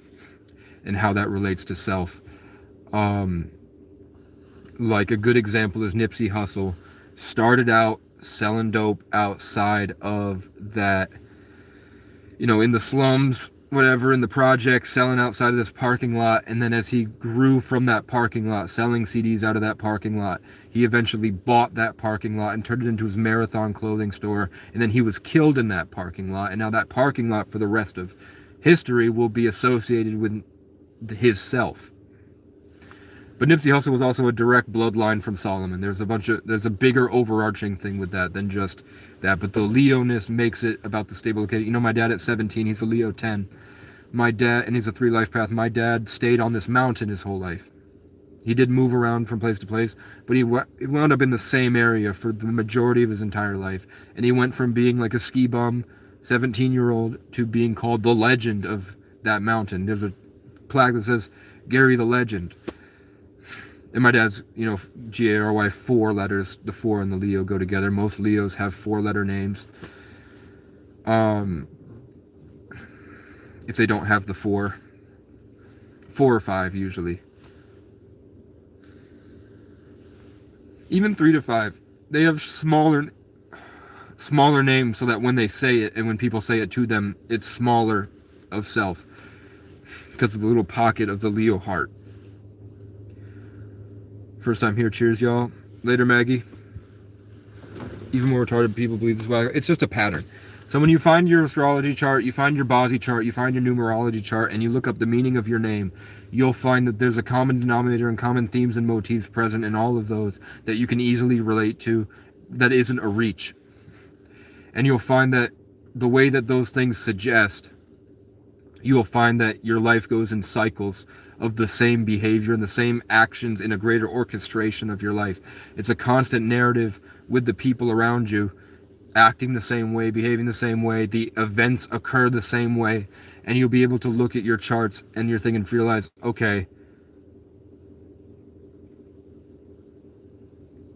and how that relates to self. Like a good example is Nipsey Hussle started out selling dope outside of that, you know, in the slums, whatever, in the projects, selling outside of this parking lot. And then as he grew from that parking lot, selling CDs out of that parking lot, he eventually bought that parking lot and turned it into his Marathon clothing store. And then he was killed in that parking lot. And now that parking lot for the rest of history will be associated with his self. But Nipsey Hussle was also a direct bloodline from Solomon. There's a bigger overarching thing with that than just that. But the Leo-ness makes it about the stable location. You know, my dad at 17, he's a Leo 10. My dad, and he's a 3 life path. My dad stayed on this mountain his whole life. He did move around from place to place, but he wound up in the same area for the majority of his entire life. And he went from being like a ski bum 17-year-old to being called the legend of that mountain. There's a plaque that says Gary the Legend. And my dad's, you know, Gary, 4 letters. The 4 and the Leo go together. Most Leos have 4-letter names. If they don't have the 4 or 5 usually. Even 3 to 5, they have smaller names so that when they say it and when people say it to them, it's smaller of self because of the little pocket of the Leo heart. First time here, cheers, y'all. Later, Maggie. Even more retarded people believe this way. It's just a pattern. So when you find your astrology chart, you find your Bosy chart, you find your numerology chart, and you look up the meaning of your name, you'll find that there's a common denominator and common themes and motifs present in all of those that you can easily relate to that isn't a reach. And you'll find that the way that those things suggest, you'll find that your life goes in cycles of the same behavior and the same actions in a greater orchestration of your life. It's a constant narrative with the people around you acting the same way, behaving the same way, the events occur the same way, and you'll be able to look at your charts and your thing and realize, okay,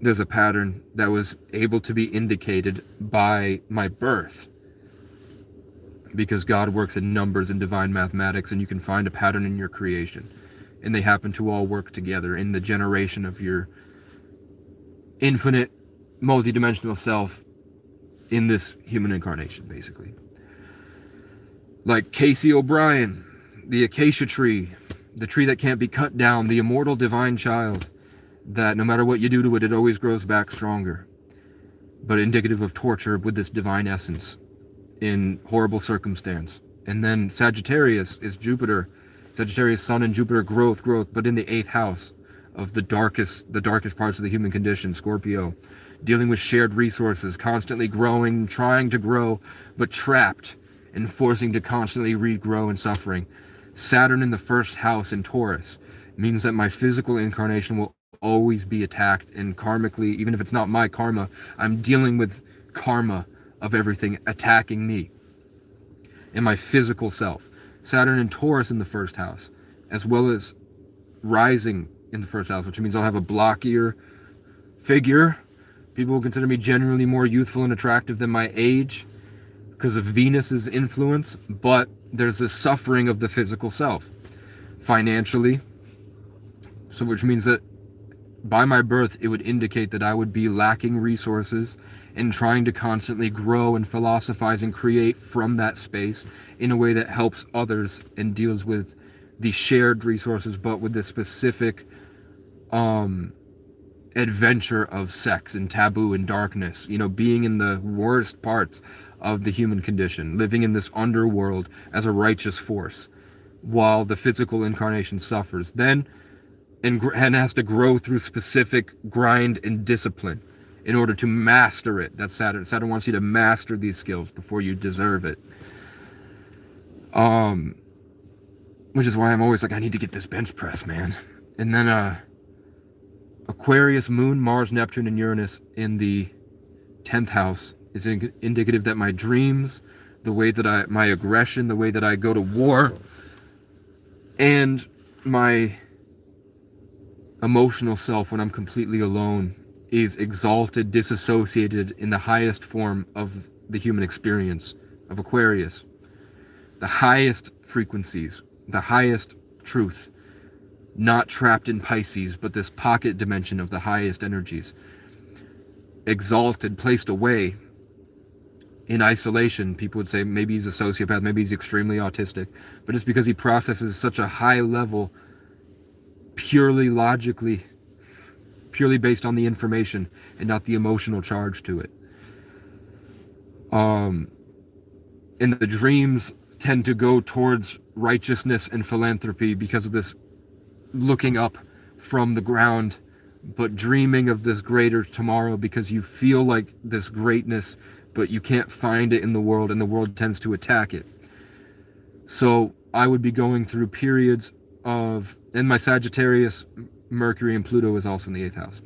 there's a pattern that was able to be indicated by my birth, because God works in numbers and divine mathematics, and you can find a pattern in your creation, and they happen to all work together in the generation of your infinite multidimensional self in this human incarnation, basically. Like Casey O'Brien, the acacia tree, the tree that can't be cut down, the immortal divine child, that no matter what you do to it, it always grows back stronger, but indicative of torture with this divine essence in horrible circumstance. And then Sagittarius is Jupiter, Sagittarius, Sun and Jupiter, growth, but in the 8th house of the darkest parts of the human condition, Scorpio, dealing with shared resources, constantly growing, trying to grow, but trapped and forcing to constantly regrow and suffering. Saturn in the 1st house in Taurus means that my physical incarnation will always be attacked, and karmically, even if it's not my karma, I'm dealing with karma of everything attacking me and my physical self. Saturn in Taurus in the 1st house, as well as rising in the 1st house, which means I'll have a blockier figure. People will consider me generally more youthful and attractive than my age because of Venus's influence, but there's this suffering of the physical self financially. So which means that by my birth, it would indicate that I would be lacking resources and trying to constantly grow and philosophize and create from that space in a way that helps others and deals with the shared resources, but with the specific adventure of sex and taboo and darkness, you know, being in the worst parts of the human condition, living in this underworld as a righteous force while the physical incarnation suffers, then and has to grow through specific grind and discipline in order to master it. That's Saturn. Saturn wants you to master these skills before you deserve it. Which is why I'm always like, I need to get this bench press, man. And then Aquarius, Moon, Mars, Neptune, and Uranus in the 10th house is indicative that my dreams, the way that my aggression, the way that I go to war, and my emotional self when I'm completely alone is exalted, disassociated in the highest form of the human experience of Aquarius. The highest frequencies, the highest truth, not trapped in Pisces, but this pocket dimension of the highest energies. Exalted, placed away in isolation. People would say maybe he's a sociopath, maybe he's extremely autistic, but it's because he processes such a high level purely logically, purely based on the information and not the emotional charge to it. And the dreams tend to go towards righteousness and philanthropy because of this looking up from the ground, but dreaming of this greater tomorrow because you feel like this greatness, but you can't find it in the world, and the world tends to attack it. So I would be going through periods of, and my Sagittarius, Mercury, and Pluto is also in the 8th house.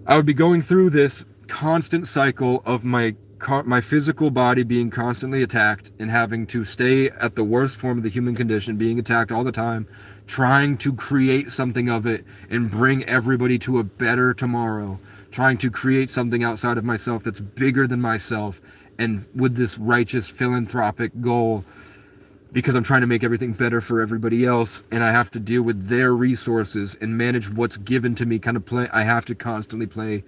I would be going through this constant cycle of my physical body being constantly attacked and having to stay at the worst form of the human condition, being attacked all the time, trying to create something of it and bring everybody to a better tomorrow, trying to create something outside of myself that's bigger than myself, and with this righteous philanthropic goal, because I'm trying to make everything better for everybody else, and I have to deal with their resources and manage what's given to me. I have to constantly play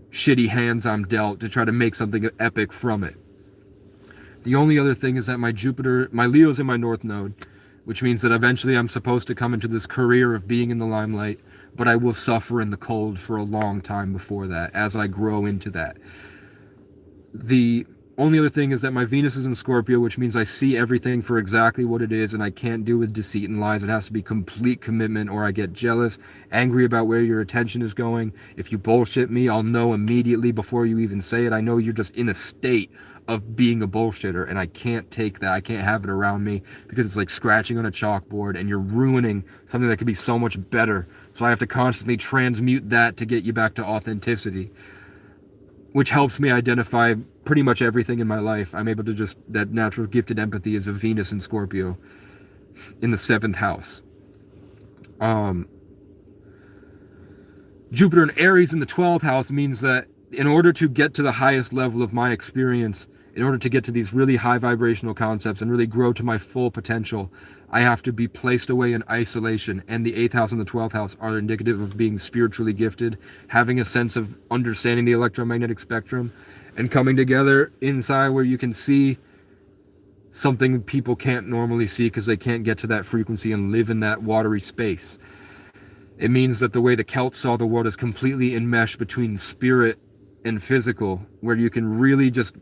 shitty hands I'm dealt to try to make something epic from it. The only other thing is that my Leo's in my North Node, which means that eventually I'm supposed to come into this career of being in the limelight, but I will suffer in the cold for a long time before that, as I grow into that. The Only other thing is that my Venus is in Scorpio, which means I see everything for exactly what it is, and I can't deal with deceit and lies. It has to be complete commitment, or I get jealous, angry about where your attention is going. If you bullshit me, I'll know immediately before you even say it. I know you're just in a state of being a bullshitter, and I can't take that. I can't have it around me, because it's like scratching on a chalkboard, and you're ruining something that could be so much better. So I have to constantly transmute that to get you back to authenticity, which helps me identify pretty much everything in my life. I'm able to just, that natural gifted empathy is a Venus in Scorpio in the 7th house. Jupiter and Aries in the 12th house means that in order to get to the highest level of my experience, in order to get to these really high vibrational concepts and really grow to my full potential, I have to be placed away in isolation. And the 8th house and the 12th house are indicative of being spiritually gifted, having a sense of understanding the electromagnetic spectrum, and coming together inside where you can see something people can't normally see because they can't get to that frequency and live in that watery space. It means that the way the Celts saw the world is completely enmeshed between spirit and physical, where you can really just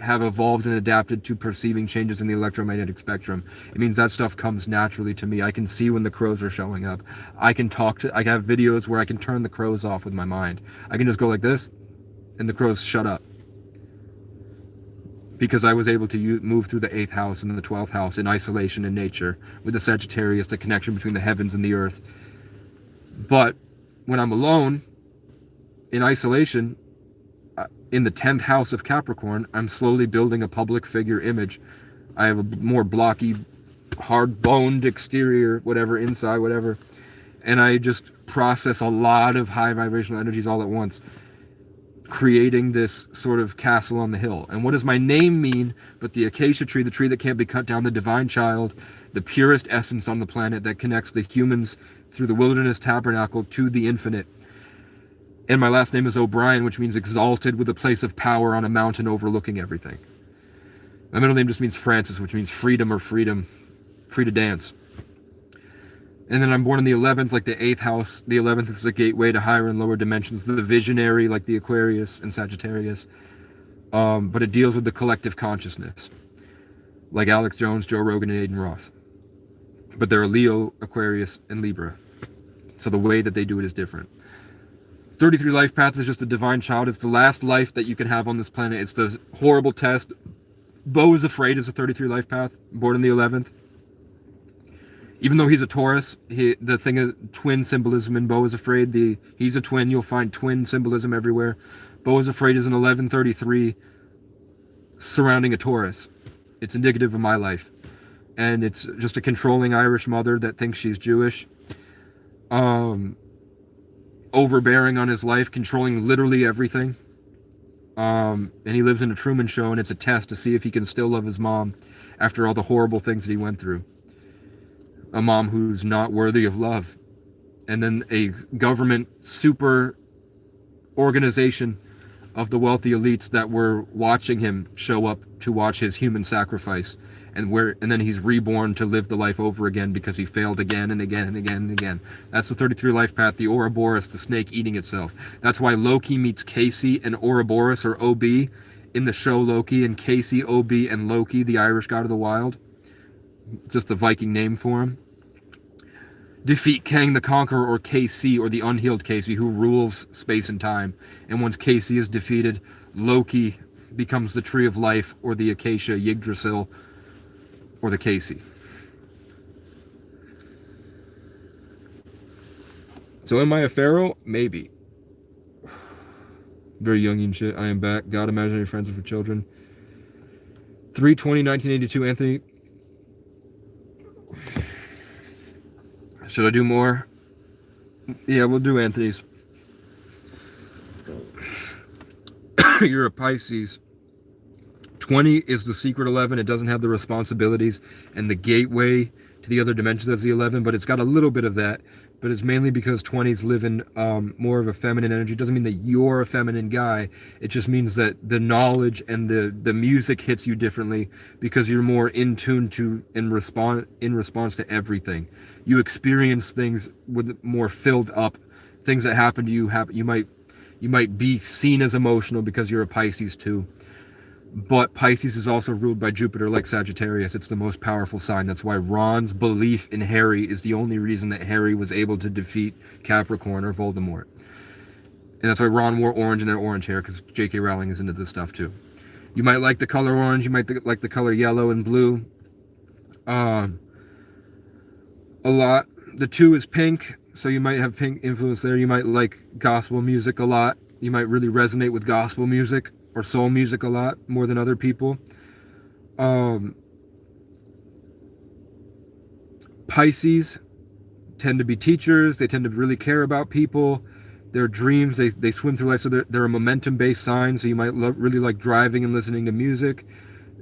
have evolved and adapted to perceiving changes in the electromagnetic spectrum. It means that stuff comes naturally to me. I can see when the crows are showing up. I can have videos where I can turn the crows off with my mind. I can just go like this, and the crows shut up. Because I was able to move through the 8th house and the 12th house in isolation in nature, with the Sagittarius, the connection between the heavens and the earth. But when I'm alone, in isolation, in the 10th house of Capricorn, I'm slowly building a public figure image. I have a more blocky, hard-boned exterior, whatever, inside, whatever. And I just process a lot of high vibrational energies all at once, creating this sort of castle on the hill. And what does my name mean but the acacia tree, the tree that can't be cut down, the divine child, the purest essence on the planet that connects the humans through the wilderness tabernacle to the infinite. And my last name is O'Brien, which means exalted, with a place of power on a mountain overlooking everything. My middle name just means Francis, which means freedom or freedom, free to dance. And then I'm born in the 11th, like the 8th house. The 11th is a gateway to higher and lower dimensions. The visionary, like the Aquarius and Sagittarius. But it deals with the collective consciousness, like Alex Jones, Joe Rogan, and Aiden Ross. But they're a Leo, Aquarius, and Libra. So the way that they do it is different. 33 life path is just a divine child. It's the last life that you can have on this planet. It's the horrible test. Bo is afraid is a 33 life path, born in the 11th. Even though he's a Taurus, the thing is twin symbolism in Bo is afraid. He's a twin. You'll find twin symbolism everywhere. Bo is afraid is an 1133 surrounding a Taurus. It's indicative of my life. And it's just a controlling Irish mother that thinks she's Jewish. Overbearing on his life, controlling literally everything. And he lives in a Truman Show, and it's a test to see if he can still love his mom after all the horrible things that he went through. A mom who's not worthy of love. And then a government super organization of the wealthy elites that were watching him show up to watch his human sacrifice. And then he's reborn to live the life over again because he failed again and again and again and again. That's the 33 life path, the Ouroboros, the snake eating itself. That's why Loki meets Casey and Ouroboros, or OB, in the show Loki, and Casey, OB, and Loki, the Irish god of the wild. Just a Viking name for him. Defeat Kang the Conqueror, or KC, or the unhealed Casey, who rules space and time. And once Casey is defeated, Loki becomes the Tree of Life, or the Acacia Yggdrasil, or the Casey. So am I a pharaoh? Maybe. Very Jungian shit. I am back. God, imaginary friends are for children. 3/20/1982, Anthony. Should I do more? Yeah, we'll do Anthony's. You're a Pisces. 20 is the secret 11. It doesn't have the responsibilities and the gateway to the other dimensions as the 11, but it's got a little bit of that. But it's mainly because 20s live in more of a feminine energy. It doesn't mean that you're a feminine guy. It just means that the knowledge and the music hits you differently because you're more in tune to in response to everything. You experience things with more filled up. Things that happen to you you might be seen as emotional because you're a Pisces too. But Pisces is also ruled by Jupiter like Sagittarius. It's the most powerful sign. That's why Ron's belief in Harry is the only reason that Harry was able to defeat Capricorn or Voldemort. And that's why Ron wore orange and had orange hair, because J.K. Rowling is into this stuff too. You might like the color orange. You might like the color yellow and blue. A lot. The 2 is pink, so you might have pink influence there. You might like gospel music a lot. You might really resonate with gospel music or soul music a lot more than other people. Pisces tend to be teachers. They tend to really care about people. Their dreams, they swim through life, so they're a momentum-based sign. So you might really like driving and listening to music.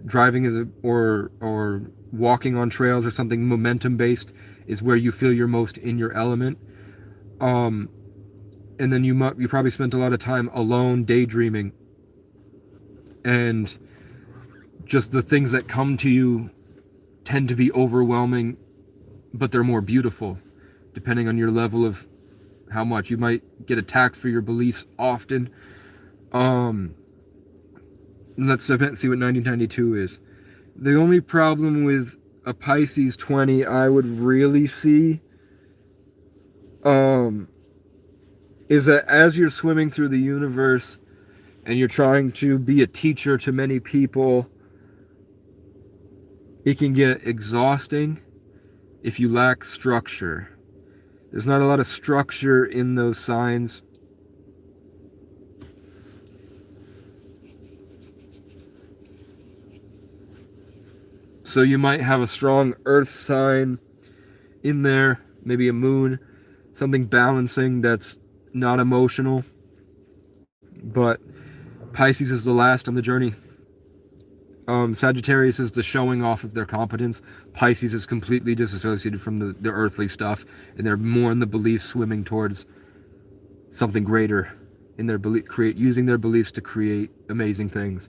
Driving or walking on trails or something momentum-based is where you feel you're most in your element. And then you probably spent a lot of time alone daydreaming. And just the things that come to you tend to be overwhelming, but they're more beautiful, depending on your level of how much. You might get attacked for your beliefs often. Let's see what 1992 is. The only problem with a Pisces 20 I would really see is that as you're swimming through the universe and you're trying to be a teacher to many people, it can get exhausting if you lack structure. There's not a lot of structure in those signs. So you might have a strong earth sign in there, maybe a moon, something balancing that's not emotional. But Pisces is the last on the journey. Sagittarius is the showing off of their competence. Pisces is completely disassociated from the earthly stuff, and they're more in the belief swimming towards something greater in their belief, using their beliefs to create amazing things.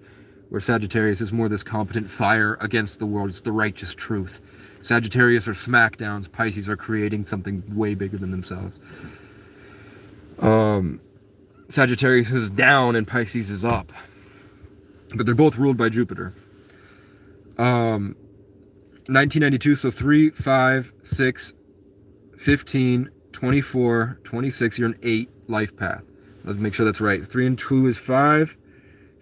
Where Sagittarius is more this competent fire against the world. It's the righteous truth. Sagittarius are smackdowns. Pisces are creating something way bigger than themselves. Sagittarius is down and Pisces is up. But they're both ruled by Jupiter. 1992, so 3, 5, 6, 15, 24, 26, you're an 8 life path. Let's make sure that's right. 3 and 2 is 5.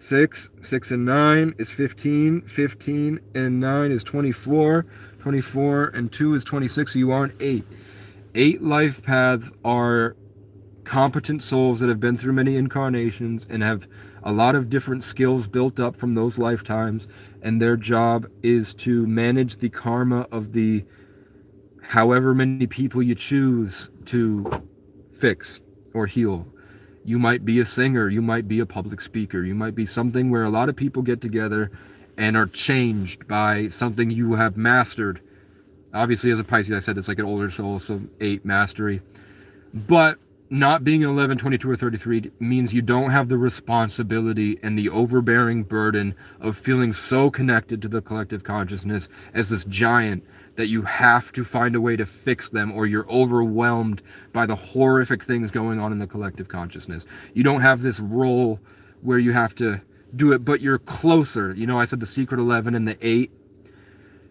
6 and 9 is 15. 15 and 9 is 24. 24 and 2 is 26, so you are an 8. 8 life paths are competent souls that have been through many incarnations and have a lot of different skills built up from those lifetimes, and their job is to manage the karma of the however many people you choose to fix or heal. You might be a singer, you might be a public speaker, you might be something where a lot of people get together and are changed by something you have mastered. Obviously, as a Pisces, I said it's like an older soul, so 8, mastery. But not being an 11, 22, or 33 means you don't have the responsibility and the overbearing burden of feeling so connected to the collective consciousness as this giant that you have to find a way to fix them, or you're overwhelmed by the horrific things going on in the collective consciousness. You don't have this role where you have to do it, but you're closer. You know, I said the secret 11 and the 8.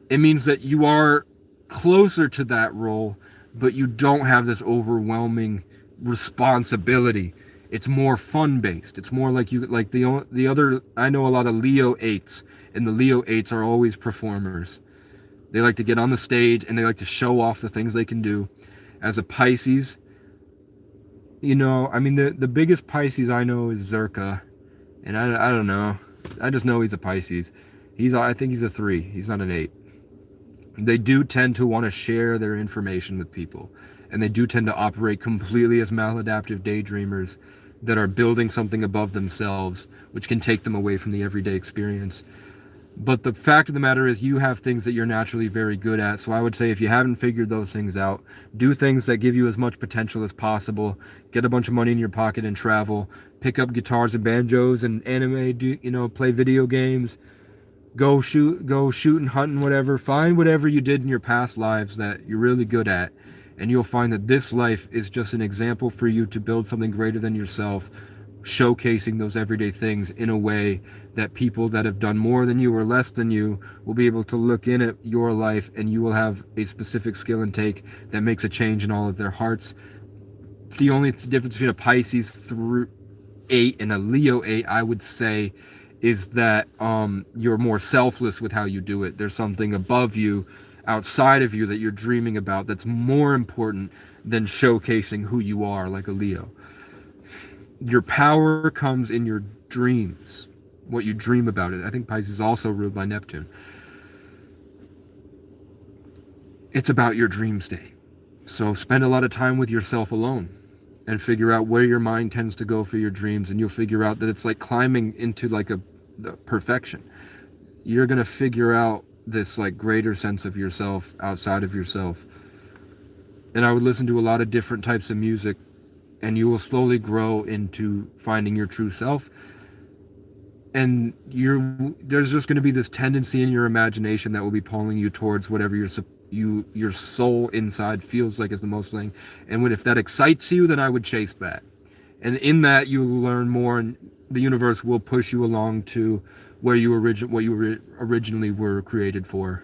It means that you are closer to that role, but you don't have this overwhelming responsibility. It's more fun based. It's more like the other. I know a lot of Leo 8s, and the Leo 8s are always performers. They like to get on the stage and they like to show off the things they can do. As a Pisces, you know, I mean, the biggest Pisces I know is Zerka, and I don't know. I just know he's a Pisces. I think he's a 3. He's not an 8. They do tend to want to share their information with people, and they do tend to operate completely as maladaptive daydreamers that are building something above themselves, which can take them away from the everyday experience. But the fact of the matter is you have things that you're naturally very good at. So I would say if you haven't figured those things out, do things that give you as much potential as possible. Get a bunch of money in your pocket and travel. Pick up guitars and banjos and anime, play video games. Go shooting, hunting, whatever. Find whatever you did in your past lives that you're really good at. And you'll find that this life is just an example for you to build something greater than yourself showcasing those everyday things in a way that people that have done more than you or less than you will be able to look in at your life, and you will have a specific skill and take that makes a change in all of their hearts. The only difference between a Pisces through 8 and a Leo 8, I would say, is that you're more selfless with how you do it. There's something above you, outside of you, that you're dreaming about that's more important than showcasing who you are like a Leo. Your power comes in your dreams, what you dream about it. I think Pisces is also ruled by Neptune. It's about your dream state. So spend a lot of time with yourself alone and figure out where your mind tends to go for your dreams, and you'll figure out that it's like climbing into like the perfection. You're going to figure out this like greater sense of yourself outside of yourself. And I would listen to a lot of different types of music, and you will slowly grow into finding your true self. And there's just going to be this tendency in your imagination that will be pulling you towards whatever your soul inside feels like is the most thing. And if that excites you, then I would chase that. And in that, you'll learn more, and the universe will push you along to where what you originally were created for,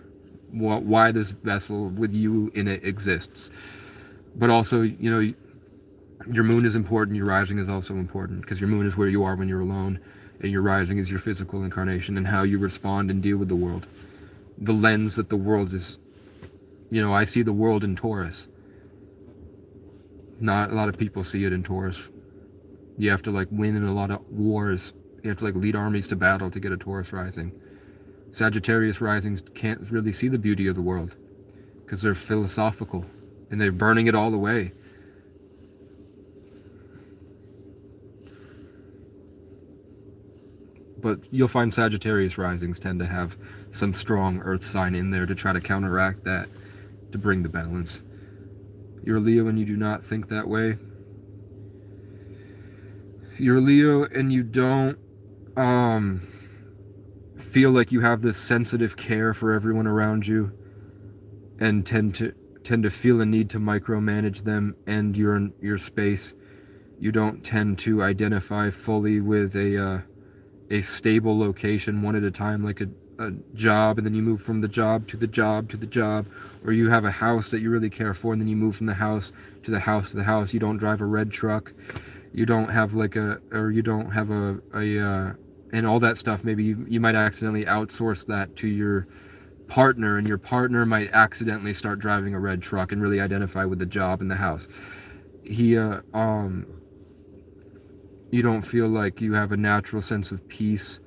why this vessel with you in it exists. But also, your moon is important. Your rising is also important, because your moon is where you are when you're alone, and your rising is your physical incarnation and how you respond and deal with the world. The lens that the world is, I see the world in Taurus. Not a lot of people see it in Taurus. You have to win in a lot of wars. You have to lead armies to battle to get a Taurus rising. Sagittarius risings can't really see the beauty of the world because they're philosophical and they're burning it all away. But you'll find Sagittarius risings tend to have some strong earth sign in there to try to counteract that, to bring the balance. You're a Leo and you do not think that way. You're a Leo and you don't feel like you have this sensitive care for everyone around you, and tend to feel a need to micromanage them and your space. You don't tend to identify fully with a stable location one at a time, like a job, and then you move from the job to the job to the job, or you have a house that you really care for, and then you move from the house to the house to the house. You don't drive a red truck. You don't have and all that stuff. Maybe you might accidentally outsource that to your partner, and your partner might accidentally start driving a red truck and really identify with the job and the house. You don't feel like you have a natural sense of peace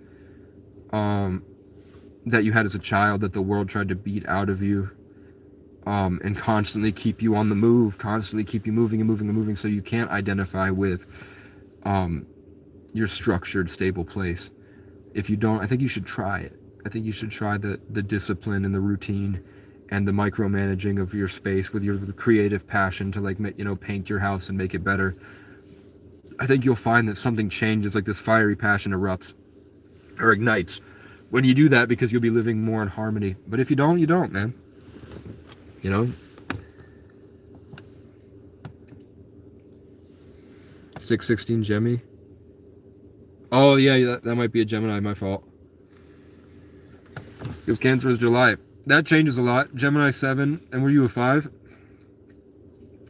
that you had as a child, that the world tried to beat out of you, and constantly keep you on the move, constantly keep you moving and moving and moving, so you can't identify with your structured, stable place. If you don't, I think you should try it. I think you should try the discipline and the routine and the micromanaging of your space with your creative passion to paint your house and make it better. I think you'll find that something changes, like this fiery passion erupts or ignites when you do that, because you'll be living more in harmony. But if you don't, you don't, man. 616 Gemini. Oh yeah, that might be a Gemini, my fault. Because Cancer is July. That changes a lot. Gemini 7, and were you a 5?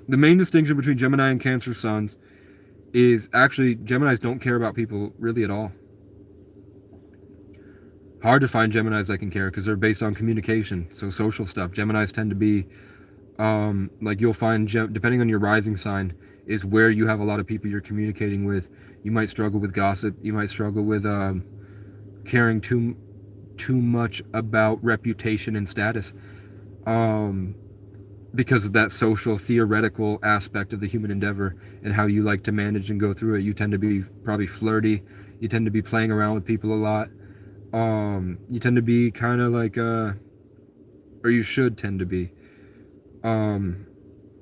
The main distinction between Gemini and Cancer suns is actually Geminis don't care about people really at all. Hard to find Geminis that can care because they're based on communication, so social stuff. Geminis tend to be you'll find depending on your rising sign is where you have a lot of people you're communicating with. You might struggle with gossip. You might struggle with caring too much about reputation and status, because of that social theoretical aspect of the human endeavor and how you like to manage and go through it. You tend to be probably flirty. You tend to be playing around with people a lot. You tend to be kind of or you should tend to be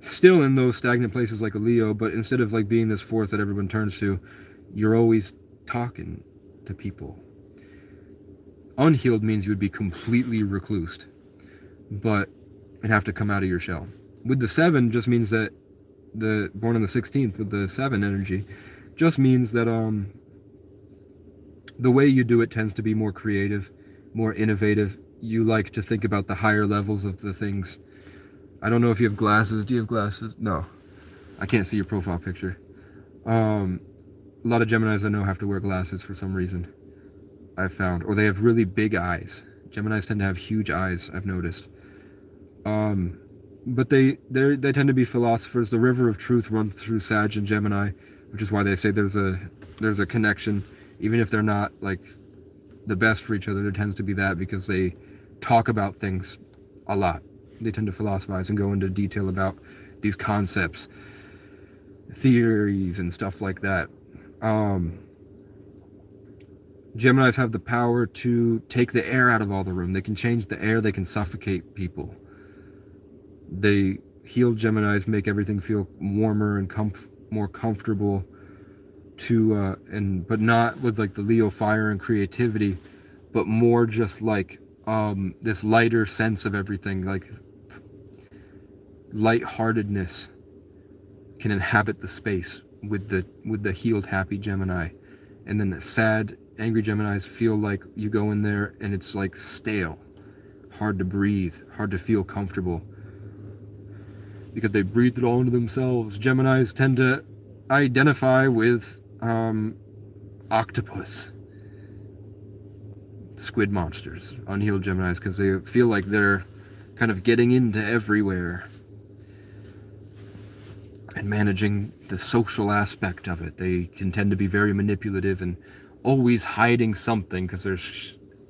still in those stagnant places like a Leo, but instead of being this force that everyone turns to, you're always talking to people. Unhealed means you would be completely reclused, and have to come out of your shell. With the 7 just means that born on the 16th with the 7 energy, just means that the way you do it tends to be more creative, more innovative. You like to think about the higher levels of the things. I don't know if you have glasses. Do you have glasses? No. I can't see your profile picture. A lot of Geminis I know have to wear glasses for some reason, I've found. Or they have really big eyes. Geminis tend to have huge eyes, I've noticed. But they tend to be philosophers. The river of truth runs through Sag and Gemini, which is why they say there's a connection. Even if they're not like the best for each other, there tends to be that because they talk about things a lot. They tend to philosophize and go into detail about these concepts, theories, and stuff like that. Geminis have the power to take the air out of all the room. They can change the air. They can suffocate people. They healed Geminis make everything feel warmer and more comfortable. But not with like the Leo fire and creativity, but more just like this lighter sense of everything, like lightheartedness can inhabit the space with the healed, happy Gemini. And then the sad, angry Geminis feel like you go in there and it's like stale, hard to breathe, hard to feel comfortable, because they breathe it all into themselves. Geminis tend to identify with octopus, squid monsters, unhealed Geminis, because they feel like they're kind of getting into everywhere and managing the social aspect of it. They can tend to be very manipulative and always hiding something because they're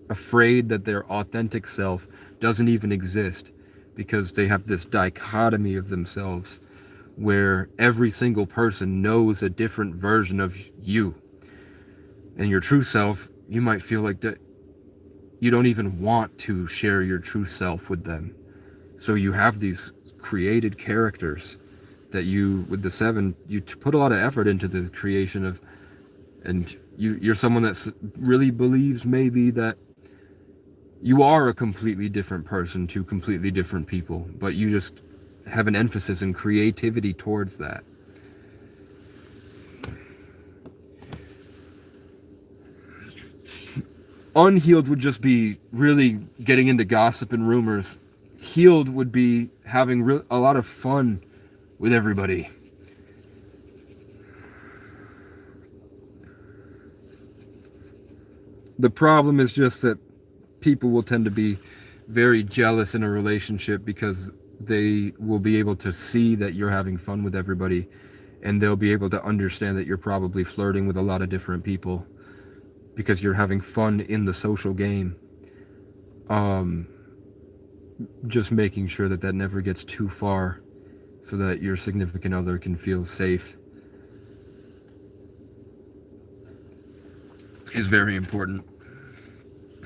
afraid that their authentic self doesn't even exist, because they have this dichotomy of themselves where every single person knows a different version of you. And your true self, you might feel like that you don't even want to share your true self with them. So you have these created characters that you, with the 7, you put a lot of effort into the creation of, and you're someone that really believes maybe that you are a completely different person to completely different people, but you just have an emphasis and creativity towards that. Unhealed would just be really getting into gossip and rumors. Healed would be having a lot of fun with everybody. The problem is just that people will tend to be very jealous in a relationship because they will be able to see that you're having fun with everybody, and they'll be able to understand that you're probably flirting with a lot of different people because you're having fun in the social game. Just making sure that that never gets too far so that your significant other can feel safe is very important.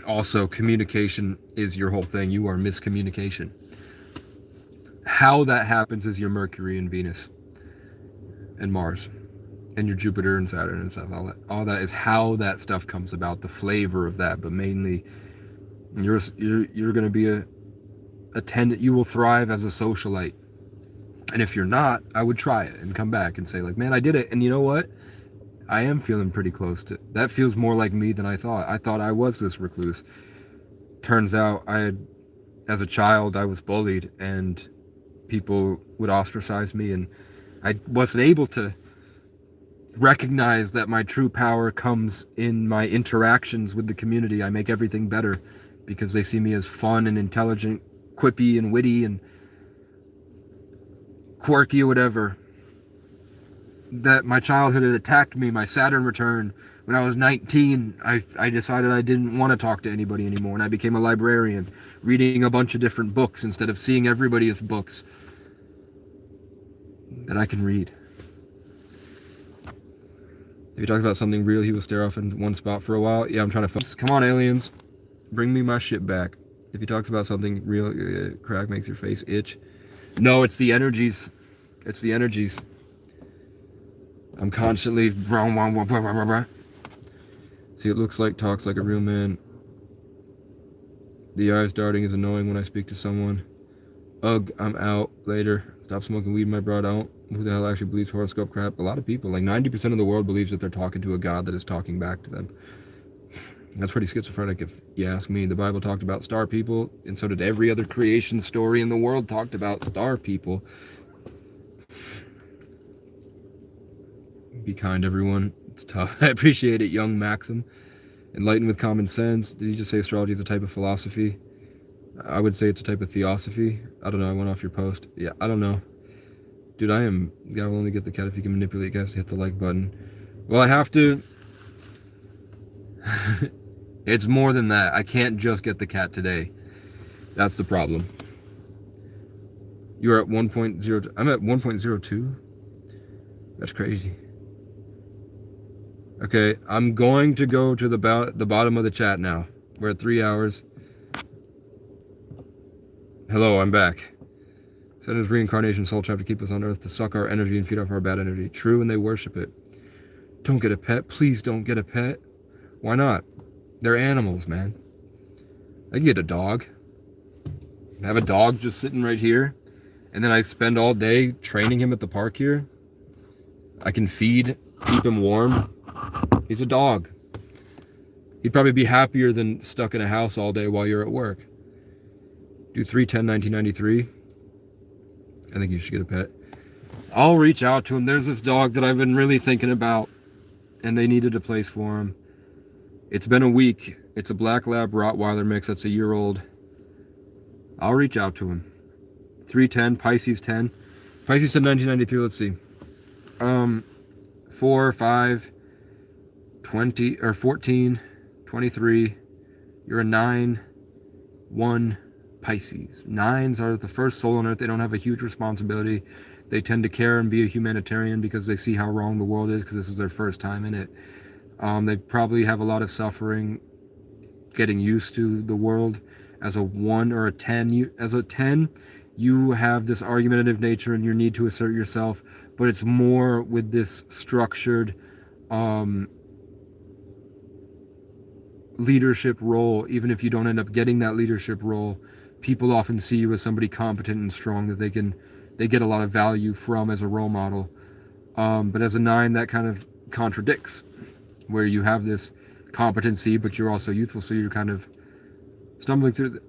Also, communication is your whole thing. You are miscommunication. How that happens is your Mercury and Venus and Mars and your Jupiter and Saturn and stuff. All that is how that stuff comes about, the flavor of that. But mainly, you're going to be you will thrive as a socialite. And if you're not, I would try it and come back and say, like, man, I did it. And you know what? I am feeling pretty close to that. Feels more like me than I thought. I thought I was this recluse. Turns out as a child, I was bullied and people would ostracize me, and I wasn't able to recognize that my true power comes in my interactions with the community. I make everything better because they see me as fun and intelligent, quippy and witty and quirky or whatever. That my childhood had attacked me. My Saturn returned when I was 19. I decided I didn't want to talk to anybody anymore, and I became a librarian, reading a bunch of different books instead of seeing everybody as books that I can read. If he talks about something real, he will stare off in one spot for a while. Yeah, I'm trying to focus. Come on, aliens. Bring me my shit back. If he talks about something real, crack makes your face itch. No, it's the energies. It's the energies. I'm constantly... See, it looks like, talks like a real man. The eyes darting is annoying when I speak to someone. Ugh, I'm out. Later. Stop smoking weed, my bro. who the hell actually believes horoscope crap? A lot of people, like 90% of the world believes that they're talking to a God that is talking back to them. That's pretty schizophrenic if you ask me. The Bible talked about star people, and so did every other creation story in the world talked about star people. Be kind, everyone. It's tough. I appreciate it, young Maxim. Enlightened with common sense. Did you just say astrology is a type of philosophy? I would say it's a type of theosophy. I don't know. I went off your post. Yeah, I don't know. Dude, I will only get the cat if you can manipulate guys to hit the like button. Well, I have to. It's more than that. I can't just get the cat today. That's the problem. You're at 1.0. I'm at 1.02. That's crazy. Okay, I'm going to go to the bottom of the chat now. We're at 3 hours. Hello, I'm back. Send his reincarnation soul tribe to keep us on earth, to suck our energy and feed off our bad energy. True, and they worship it. Don't get a pet. Please don't get a pet. Why not? They're animals, man. I can get a dog. I have a dog just sitting right here. And then I spend all day training him at the park here. I can feed, keep him warm. He's a dog. He'd probably be happier than stuck in a house all day while you're at work. Do 3/10/1993. I think you should get a pet. I'll reach out to him. There's this dog that I've been really thinking about, and they needed a place for him. It's been a week. It's a Black Lab Rottweiler mix that's a year old. I'll reach out to him. 3/10, Pisces 10. Pisces 10, 1993, let's see. 4, 5, 20, or 14, 23. You're a 9, 1, Pisces. 9s are the first soul on earth. They don't have a huge responsibility. They tend to care and be a humanitarian because they see how wrong the world is, because this is their first time in it. They probably have a lot of suffering getting used to the world. As a 1 or a 10, as a 10, you have this argumentative nature and your need to assert yourself, but it's more with this structured leadership role. Even if you don't end up getting that leadership role, people often see you as somebody competent and strong that they get a lot of value from as a role model. But as a 9, that kind of contradicts, where you have this competency, but you're also youthful, so you're kind of stumbling through.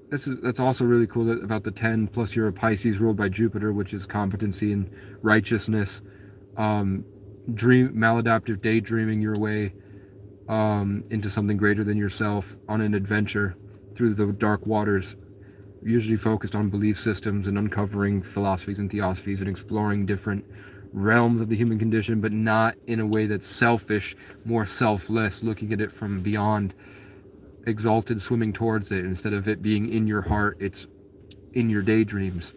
That's also really cool about the 10. Plus, you're a Pisces ruled by Jupiter, which is competency and righteousness. Maladaptive daydreaming your way into something greater than yourself on an adventure through the dark waters, usually focused on belief systems and uncovering philosophies and theosophies and exploring different realms of the human condition, but not in a way that's selfish, more selfless, looking at it from beyond, exalted, swimming towards it. Instead of it being in your heart, it's in your daydreams.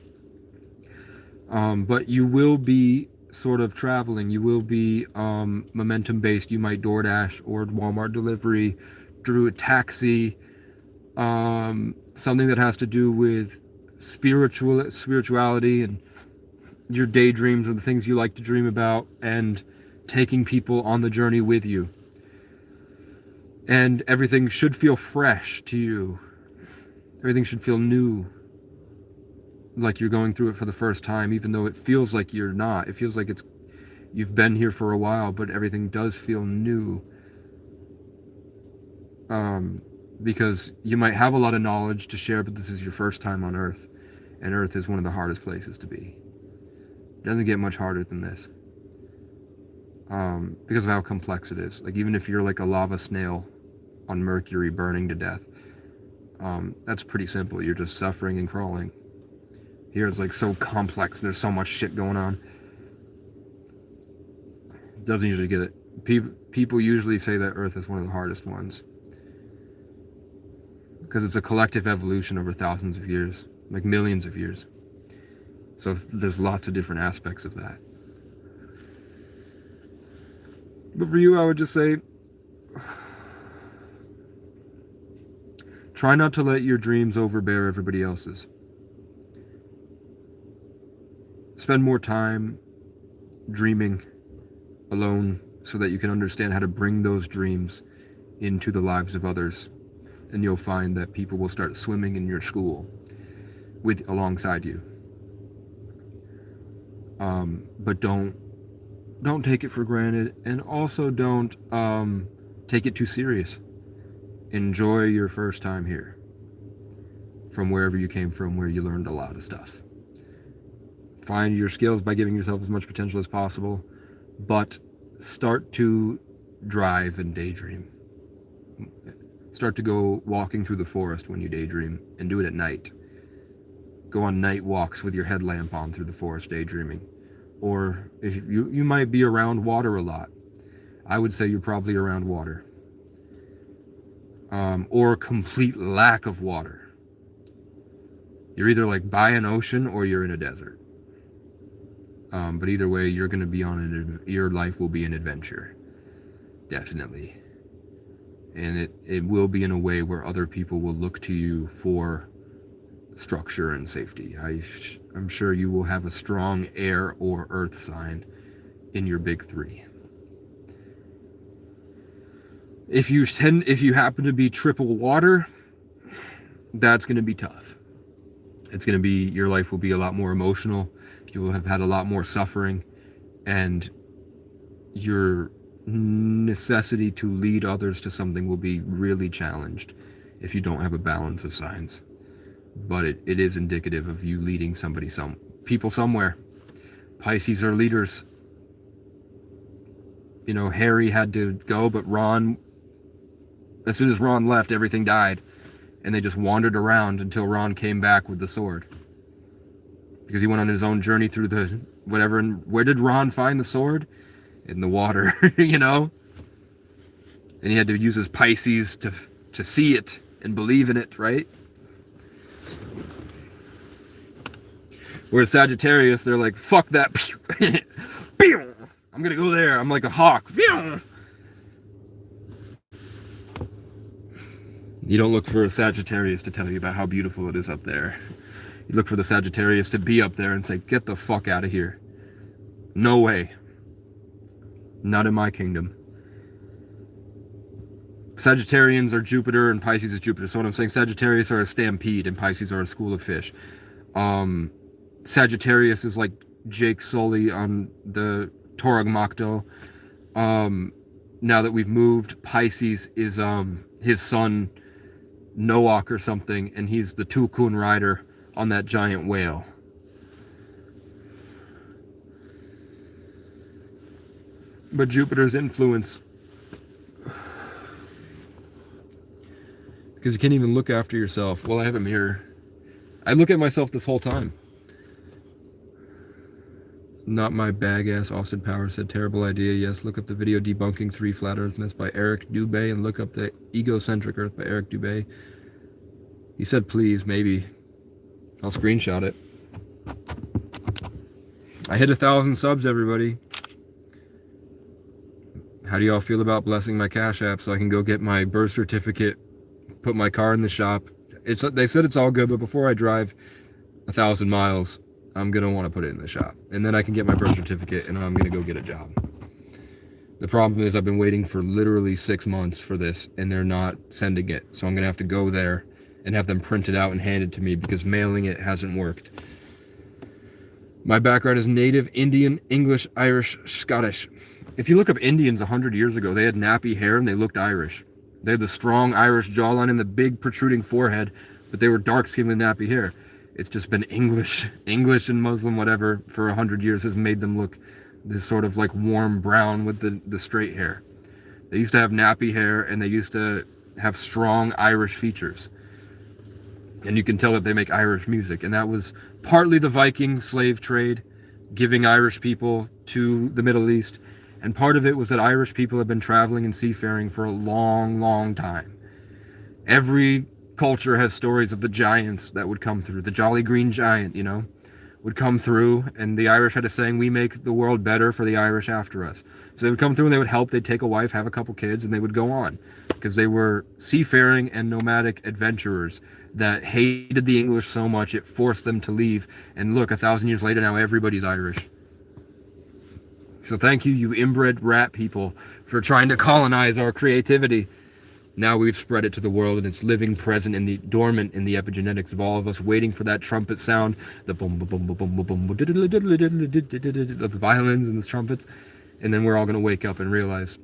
But you will be sort of traveling. You will be momentum based. You might DoorDash or Walmart delivery, drew a taxi, something that has to do with spirituality and your daydreams or the things you like to dream about, and taking people on the journey with you. And everything should feel fresh to you. Everything should feel new, like you're going through it for the first time, even though it feels like you're not. It feels like you've been here for a while, but everything does feel new. Because you might have a lot of knowledge to share, but this is your first time on Earth, and Earth is one of the hardest places to be. It doesn't get much harder than this, because of how complex it is. Like, even if you're like a lava snail on Mercury burning to death, that's pretty simple. You're just suffering and crawling. Here it's like so complex, and there's so much shit going on. Doesn't usually get it. People usually say that Earth is one of the hardest ones, because it's a collective evolution over thousands of years, like millions of years. So there's lots of different aspects of that. But for you, I would just say, try not to let your dreams overbear everybody else's. Spend more time dreaming alone so that you can understand how to bring those dreams into the lives of others. And you'll find that people will start swimming in your school alongside you. But don't take it for granted, and also don't take it too serious. Enjoy your first time here, from wherever you came from, where you learned a lot of stuff. Find your skills by giving yourself as much potential as possible, but start to drive and daydream. Start to go walking through the forest when you daydream, and do it at night. Go on night walks with your headlamp on through the forest daydreaming. Or if you might be around water a lot. I would say you're probably around water. Or complete lack of water. You're either like by an ocean or you're in a desert. But either way, you're going to be your life will be an adventure. Definitely. And it will be in a way where other people will look to you for structure and safety. I'm sure you will have a strong air or earth sign in your big three. If you happen to be triple water, that's going to be tough. It's going to be, your life will be a lot more emotional. You will have had a lot more suffering, and your necessity to lead others to something will be really challenged if you don't have a balance of signs. But it is indicative of you leading people somewhere. Pisces are leaders. You know, Harry had to go, but Ron, as soon as Ron left, everything died. And they just wandered around until Ron came back with the sword. Because he went on his own journey through the whatever. And where did Ron find the sword? In the water, you know? And he had to use his Pisces to see it and believe in it, right? Whereas Sagittarius, they're like, fuck that. I'm gonna go there. I'm like a hawk. You don't look for a Sagittarius to tell you about how beautiful it is up there. You look for the Sagittarius to be up there and say, get the fuck out of here. No way. Not in my kingdom. Sagittarians are Jupiter and Pisces is Jupiter. So what I'm saying, Sagittarius are a stampede and Pisces are a school of fish. Sagittarius is like Jake Sully on the Torag Makto. Now that we've moved, Pisces is his son Noach or something, and he's the Tulkun rider on that giant whale. But Jupiter's influence, because you can't even look after yourself. Well, I have a mirror. I look at myself this whole time. Not my bag ass. Austin Powers said terrible idea. Yes, look up the video debunking 3 flat earth myths by Eric Dubé, and look up the egocentric earth by Eric Dubé. He said please, maybe. I'll screenshot it. I hit 1,000 subs, everybody. How do y'all feel about blessing my Cash App so I can go get my birth certificate, put my car in the shop? They said it's all good, but before I drive 1,000 miles, I'm going to want to put it in the shop. And then I can get my birth certificate and I'm going to go get a job. The problem is I've been waiting for literally 6 months for this and they're not sending it. So I'm going to have to go there and have them print it out and hand it to me because mailing it hasn't worked. My background is Native, Indian, English, Irish, Scottish. If you look up Indians 100 years ago, they had nappy hair and they looked Irish. They had the strong Irish jawline and the big protruding forehead, but they were dark-skinned with nappy hair. It's just been English and Muslim whatever for 100 years has made them look this sort of like warm brown with the straight hair. They used to have nappy hair and they used to have strong Irish features. And you can tell that they make Irish music. And that was partly the Viking slave trade, giving Irish people to the Middle East. And part of it was that Irish people have been traveling and seafaring for a long, long time. Every culture has stories of the giants that would come through. The Jolly Green Giant, you know, would come through. And the Irish had a saying, we make the world better for the Irish after us. So they would come through and they would help. They'd take a wife, have a couple kids, and they would go on. Because they were seafaring and nomadic adventurers that hated the English so much it forced them to leave. And look, 1,000 years later now everybody's Irish. So thank you, you inbred rat people, for trying to colonize our creativity. Now we've spread it to the world, and it's living, present, in the dormant in the epigenetics of all of us, waiting for that trumpet sound, the boom, boom, boom, boom, boom, boom, boom, the violins and the trumpets, and then we're all going to wake up and realize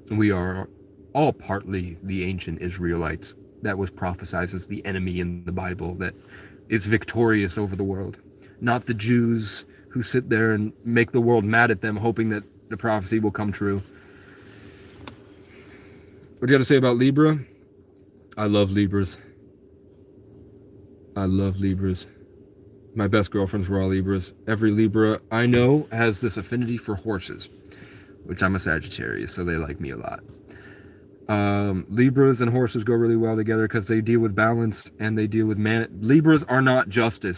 we are all partly the ancient Israelites that was prophesied as the enemy in the Bible that is victorious over the world, not the Jews who sit there and make the world mad at them, hoping that the prophecy will come true. What do you got to say about Libra? I love Libras. I love Libras. My best girlfriends were all Libras. Every Libra I know has this affinity for horses, which I'm a Sagittarius, so they like me a lot. Libras and horses go really well together because they deal with balance and they deal with Libras are not justice.